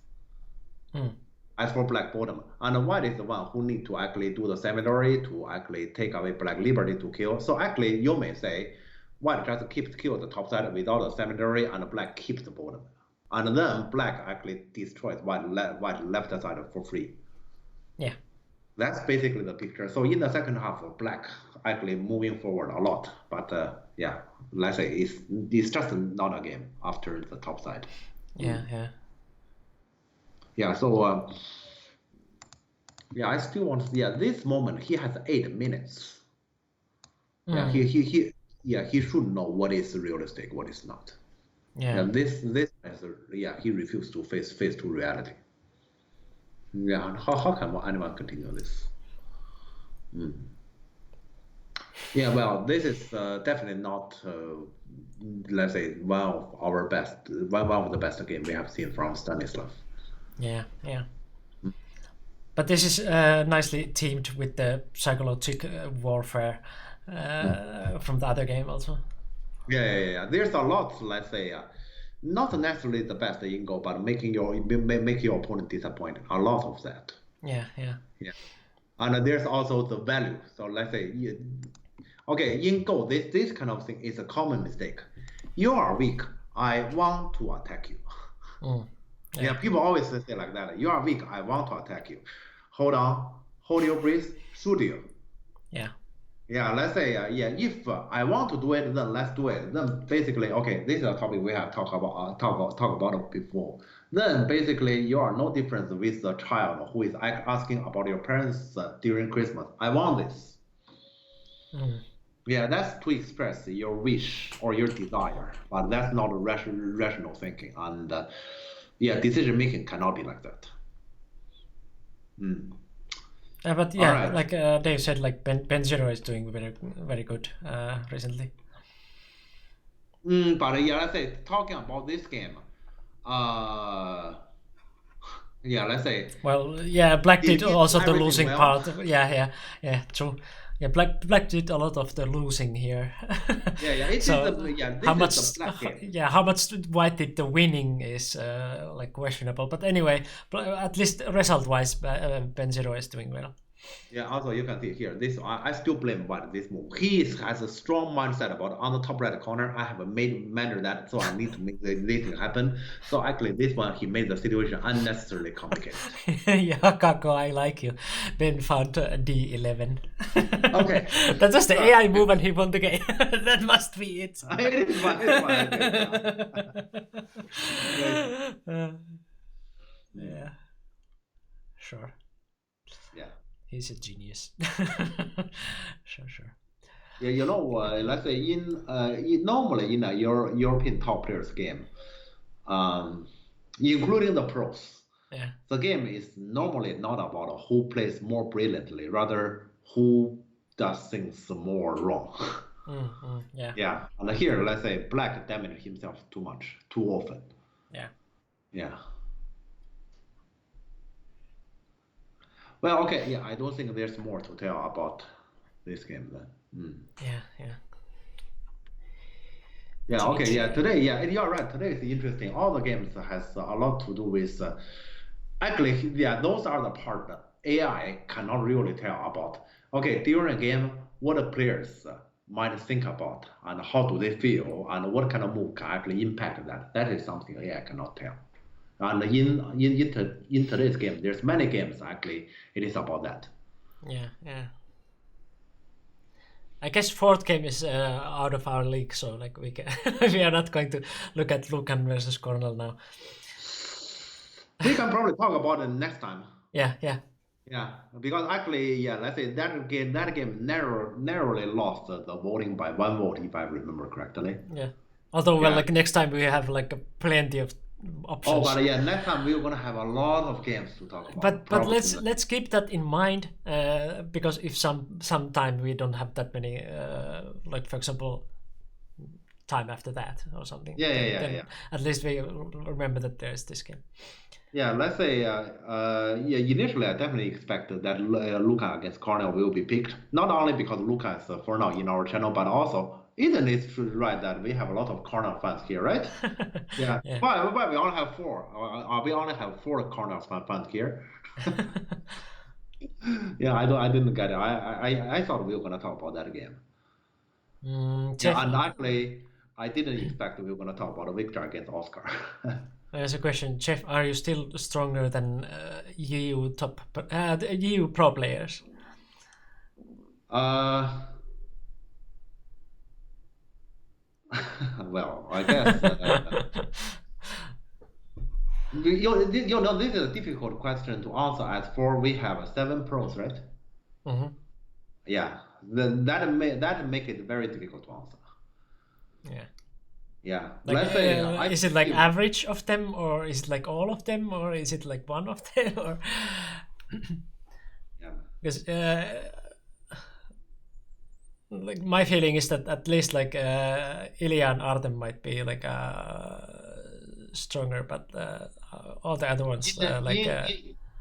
[SPEAKER 2] As for Black bottom, and White is the one who need to actually do the cemetery to actually take away Black liberty to kill. So actually, you may say, White just kill the top side without the cemetery, and Black keeps the bottom. And then Black actually destroys White left side for free.
[SPEAKER 1] Yeah.
[SPEAKER 2] That's basically the picture. So in the second half, Black actually moving forward a lot. But let's say it's just not a game after the top side. Yeah, so I still want to see this moment. He has 8 minutes. He should know what is realistic, what is not. And this he refused to face to reality. Yeah, how can anyone continue this? Yeah, well, this is definitely not let's say one of the best game we have seen from Stanislav.
[SPEAKER 1] Yeah. But this is nicely teamed with the psychological warfare from the other game also.
[SPEAKER 2] Yeah. There's a lot, let's say, not necessarily the best in Go, but make your opponent disappointed. A lot of that.
[SPEAKER 1] Yeah.
[SPEAKER 2] Yeah. And there's also the value. So let's say, okay, in Go, this kind of thing is a common mistake. You are weak. I want to attack you. Yeah, people always say like that. You are weak. I want to attack you. Hold on. Hold your breath. Shoot you.
[SPEAKER 1] Yeah.
[SPEAKER 2] Yeah, let's say, if I want to do it, then let's do it. Then basically, okay, this is a topic we have talked about it before. Then basically, you are no different with the child who is asking about your parents during Christmas. I want this. Yeah, that's to express your wish or your desire, but that's not a rational thinking. And decision making cannot be like that.
[SPEAKER 1] But yeah,
[SPEAKER 2] Alright.
[SPEAKER 1] like Dave said, like Ben Zero is doing very, very good recently.
[SPEAKER 2] But yeah, let's say talking about this game, let's say.
[SPEAKER 1] Well, yeah, Black did also the
[SPEAKER 2] everything
[SPEAKER 1] losing
[SPEAKER 2] well.
[SPEAKER 1] part. Yeah, true. Yeah, Black did a lot of the losing here.
[SPEAKER 2] This
[SPEAKER 1] So,
[SPEAKER 2] is the
[SPEAKER 1] how much?
[SPEAKER 2] Black game.
[SPEAKER 1] Yeah, how much White did the winning is like questionable. But anyway, at least result-wise, Ben Zero is doing well.
[SPEAKER 2] Yeah, also you can see here, this I still blame White this move. He has a strong mindset about on the top right corner. I have managed that, so I need to make this thing happen. So actually, this one he made the situation unnecessarily complicated.
[SPEAKER 1] Yeah, Kako, I like you. Ben found D11.
[SPEAKER 2] Okay.
[SPEAKER 1] That was the AI move and he won the game. That must be it.
[SPEAKER 2] It is fine.
[SPEAKER 1] Yeah. Sure.
[SPEAKER 2] Yeah.
[SPEAKER 1] He's a genius. Sure.
[SPEAKER 2] Yeah, let's say normally in a European top players game, including the pros,
[SPEAKER 1] Yeah.
[SPEAKER 2] the game is normally not about who plays more brilliantly, rather who does things more wrong.
[SPEAKER 1] Yeah.
[SPEAKER 2] Yeah, and here let's say Black damaged himself too much, too often. Yeah. Well, okay, I don't think there's more to tell about this game then.
[SPEAKER 1] Yeah.
[SPEAKER 2] Yeah, okay, yeah, today, you're right, today is interesting. All the games has a lot to do with, actually, those are the part that AI cannot really tell about. Okay, during a game, what the players might think about, and how do they feel, and what kind of move can actually impact that. That is something AI cannot tell. And in today's game, there's many games actually, it is about that.
[SPEAKER 1] Yeah. I guess fourth game is out of our league, so like we are not going to look at Lucan versus Cornell now.
[SPEAKER 2] We can probably talk about it next time.
[SPEAKER 1] Yeah.
[SPEAKER 2] Yeah, because actually, let's say that game narrowly lost the voting by 1 vote, if I remember correctly.
[SPEAKER 1] Yeah. Although, well,
[SPEAKER 2] Yeah.
[SPEAKER 1] like next time we have like plenty of options.
[SPEAKER 2] Oh, but next time we're gonna have a lot of games to talk about.
[SPEAKER 1] But
[SPEAKER 2] Probably.
[SPEAKER 1] let's keep that in mind, because if sometime we don't have that many, like for example, time after that or something.
[SPEAKER 2] Yeah.
[SPEAKER 1] At least we remember that there is this game.
[SPEAKER 2] Yeah, let's say, initially I definitely expected that Luca against Cornell will be picked. Not only because Luca is for now in our channel, but also isn't it right that we have a lot of Cornell fans here, right? Yeah. Why we only have 4? We only have 4 Cornell fans here. Yeah, I didn't get it. I thought we were gonna talk about that game.
[SPEAKER 1] Jeff,
[SPEAKER 2] And actually, I didn't expect we were gonna talk about Victor against Oscar.
[SPEAKER 1] there's a question, Jeff. Are you still stronger than EU the EU pro players?
[SPEAKER 2] Well, I guess. This is a difficult question to answer. As for we have 7 pros, right?
[SPEAKER 1] Mm-hmm.
[SPEAKER 2] Yeah, that make it very difficult to answer. Yeah.
[SPEAKER 1] Like,
[SPEAKER 2] Let's say,
[SPEAKER 1] is it like average of them, or is it like all of them, or is it like one of them, or?
[SPEAKER 2] Yeah.
[SPEAKER 1] Because like my feeling is that at least like Ilya and Artem might be like stronger, but all the other ones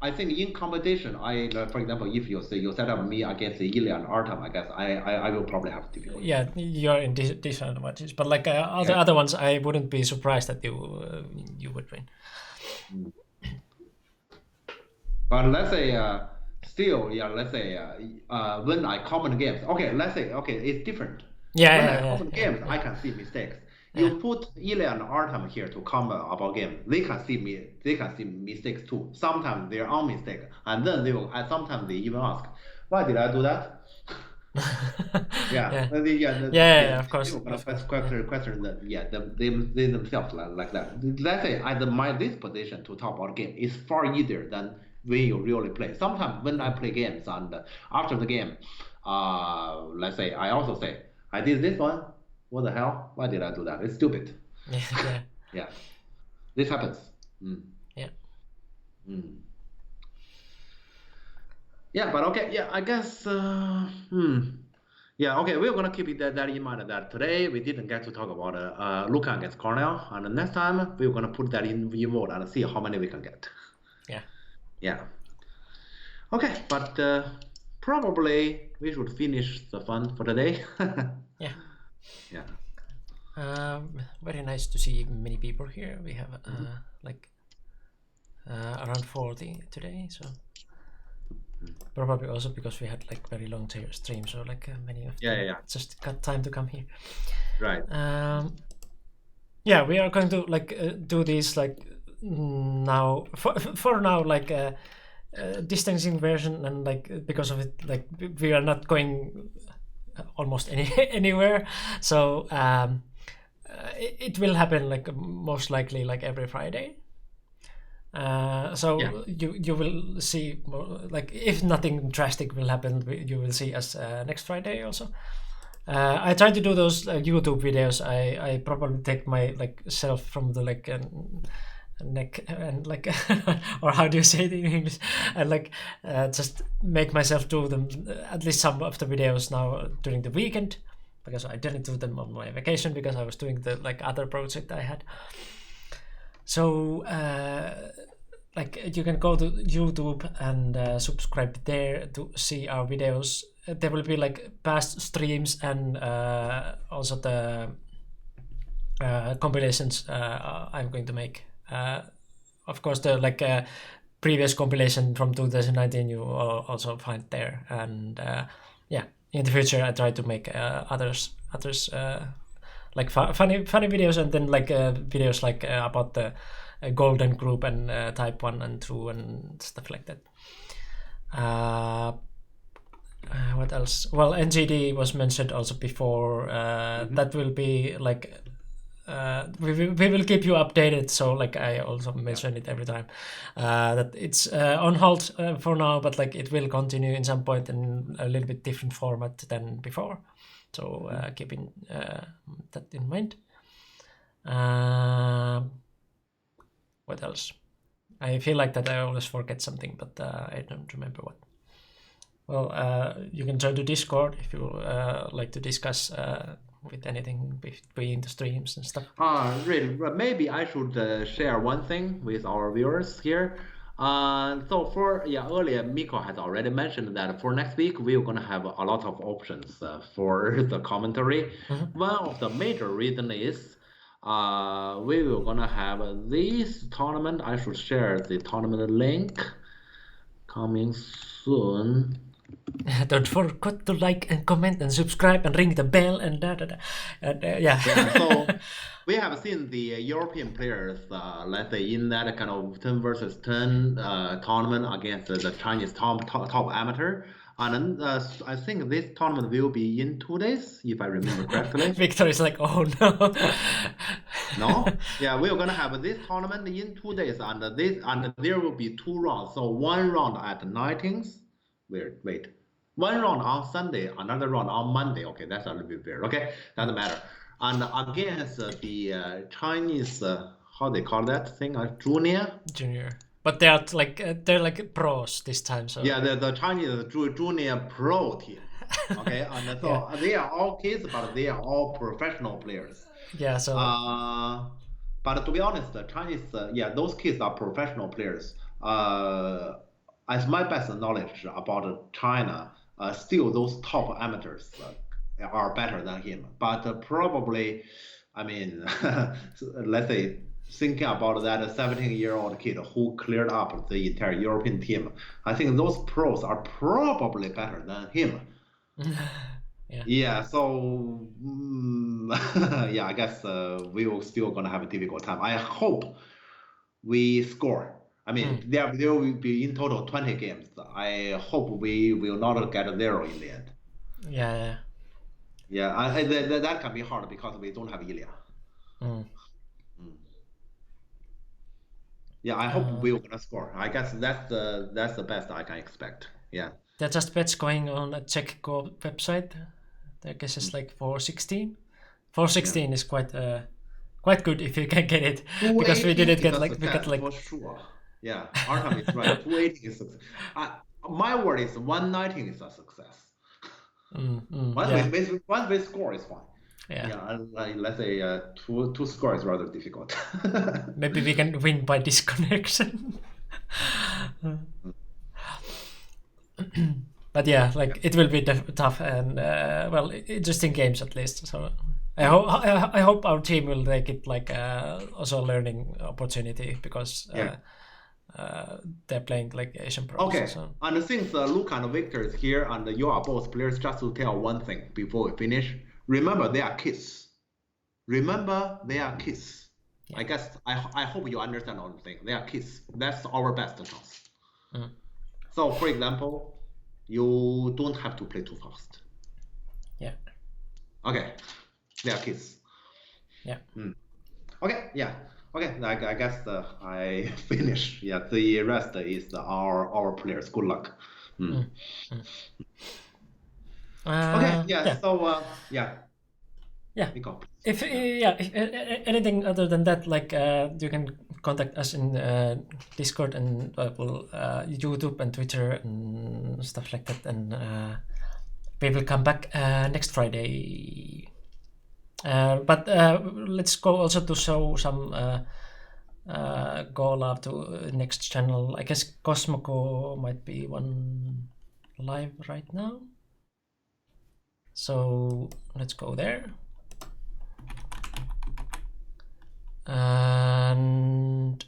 [SPEAKER 2] I think in competition, for example, if you say you set up me against Ilya and Artem, I guess I will probably have difficulty.
[SPEAKER 1] Yeah, you're in disadvantages, but like all the other ones, I wouldn't be surprised that you would win.
[SPEAKER 2] But let's say still, yeah, let's say when I comment games, okay, let's say it's different.
[SPEAKER 1] Yeah,
[SPEAKER 2] when
[SPEAKER 1] yeah,
[SPEAKER 2] I
[SPEAKER 1] yeah,
[SPEAKER 2] comment
[SPEAKER 1] yeah,
[SPEAKER 2] games,
[SPEAKER 1] yeah.
[SPEAKER 2] I can see mistakes. You put Ilya and Artem here to comment about game, they can see mistakes too. Sometimes their own mistake, and then they will. Sometimes they even ask, "Why did I do that?" Yeah,
[SPEAKER 1] Yeah, of course.
[SPEAKER 2] They will question that. Yeah, they themselves like that. Let's say at this position to talk about game is far easier than when you really play. Sometimes when I play games and after the game, let's say I also say I did this one. What the hell? Why did I do that? It's stupid.
[SPEAKER 1] Yeah.
[SPEAKER 2] Yeah, this happens.
[SPEAKER 1] Yeah.
[SPEAKER 2] Yeah, but okay. Yeah, I guess. Yeah, okay. We're gonna keep that in mind that today we didn't get to talk about Luka against Cornell, and next time we're gonna put that in vote and see how many we can get.
[SPEAKER 1] Yeah.
[SPEAKER 2] Yeah. Okay, but probably we should finish the fun for today.
[SPEAKER 1] Yeah.
[SPEAKER 2] Yeah.
[SPEAKER 1] Very nice to see many people here. We have like around 40 today, so probably also because we had like very long stream, so like many of them just got time to come here.
[SPEAKER 2] Right.
[SPEAKER 1] Yeah, we are going to like do this like now for now like distancing version, and like because of it, like we are not going almost anywhere, so it will happen like most likely like every Friday. So you will see more, like if nothing drastic will happen, you will see us next Friday also. I try to do those YouTube videos. I probably take my like self from the like neck and like or how do you say it in English, and like just make myself do them at least some of the videos now during the weekend, because I didn't do them on my vacation because I was doing the like other project I had. So like you can go to YouTube and subscribe there to see our videos. There will be like past streams and also the compilations I'm going to make. Of course, the like previous compilation from 2019 you will also find there, and yeah, in the future I try to make others like funny videos, and then like videos like about the Golden Group and Type 1 and 2 and stuff like that. What else? Well, NGD was mentioned also before. That will be like we will keep you updated. So like I also mention it every time that it's on hold for now, but like it will continue in some point in a little bit different format than before. So keeping that in mind. What else? I feel like that I always forget something, but I don't remember what. Well, you can join the Discord if you like to discuss with anything between the streams and stuff.
[SPEAKER 2] Really, maybe I should share one thing with our viewers here. So earlier Miko has already mentioned that for next week we're gonna have a lot of options for the commentary. One of the major reason is we will gonna have this tournament. I should share the tournament link coming soon.
[SPEAKER 1] Don't forget to like and comment and subscribe and ring the bell and yeah.
[SPEAKER 2] So we have seen the European players, let's say in that kind of 10 versus 10 tournament against the Chinese top amateur. And I think this tournament will be in 2 days, if I remember correctly.
[SPEAKER 1] Victor is like, oh no.
[SPEAKER 2] No? Yeah, we're gonna have this tournament in 2 days, and there will be 2 rounds. So 1 round at 19th. Wait. 1 round on Sunday, another round on Monday. Okay, that's a little bit weird. Okay, doesn't matter. And against the Chinese, how they call that thing? Junior.
[SPEAKER 1] But they're like pros this time. So
[SPEAKER 2] yeah, the Chinese junior pro team. Okay, and so they are all kids, but they are all professional players.
[SPEAKER 1] Yeah. So.
[SPEAKER 2] But to be honest, the Chinese, those kids are professional players. as my best knowledge about China, still those top amateurs are better than him. But probably, I mean, let's say thinking about that 17-year-old kid who cleared up the entire European team, I think those pros are probably better than him.
[SPEAKER 1] Yeah.
[SPEAKER 2] Yeah, so yeah, I guess we will still gonna have a difficult time. I hope we score. I mean, there will be in total 20 games. I hope we will not get 0 in the end.
[SPEAKER 1] Yeah.
[SPEAKER 2] Yeah, that can be hard because we don't have Ilya. Yeah, I hope we will gonna score. I guess that's the best I can expect. Yeah.
[SPEAKER 1] There are just bets going on a Czech Go website. I guess it's like 416. 416 is quite good if you can get it, because we didn't get like
[SPEAKER 2] for sure. Yeah, Artem is right. 280 is success. My word is 119 is a success. Once we score is fine. Yeah, let's say two score is rather difficult.
[SPEAKER 1] Maybe we can win by disconnection. But yeah, like it will be tough and well, interesting games at least. So I hope our team will take it like also a learning opportunity, because they're playing like Asian pros.
[SPEAKER 2] Okay,
[SPEAKER 1] so.
[SPEAKER 2] And since Luke and Victor is here and you are both players, just to tell one thing before we finish. Remember, they are kids. Remember, they are kids. Yeah. I guess I hope you understand all the thing. They are kids. That's our best chance. So, for example, you don't have to play too fast.
[SPEAKER 1] Yeah.
[SPEAKER 2] Okay. They are kids.
[SPEAKER 1] Yeah.
[SPEAKER 2] Okay. Yeah. Okay. I guess I finish. Yeah. The rest is our players. Good luck. Okay. Yeah. So yeah.
[SPEAKER 1] Yeah. If anything other than that, like you can contact us in Discord and YouTube and Twitter and stuff like that, and we will come back next Friday. But let's go also to show some Go love to next channel. I guess Cosmoco might be one live right now. So let's go there. And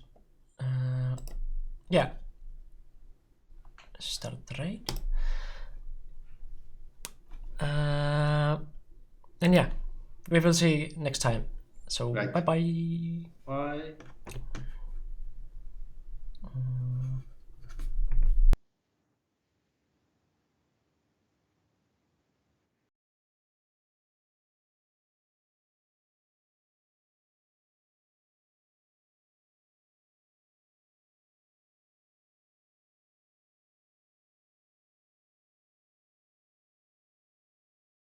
[SPEAKER 1] yeah, start the raid. And yeah, we will see next time. So
[SPEAKER 2] right.
[SPEAKER 1] bye.
[SPEAKER 2] Bye.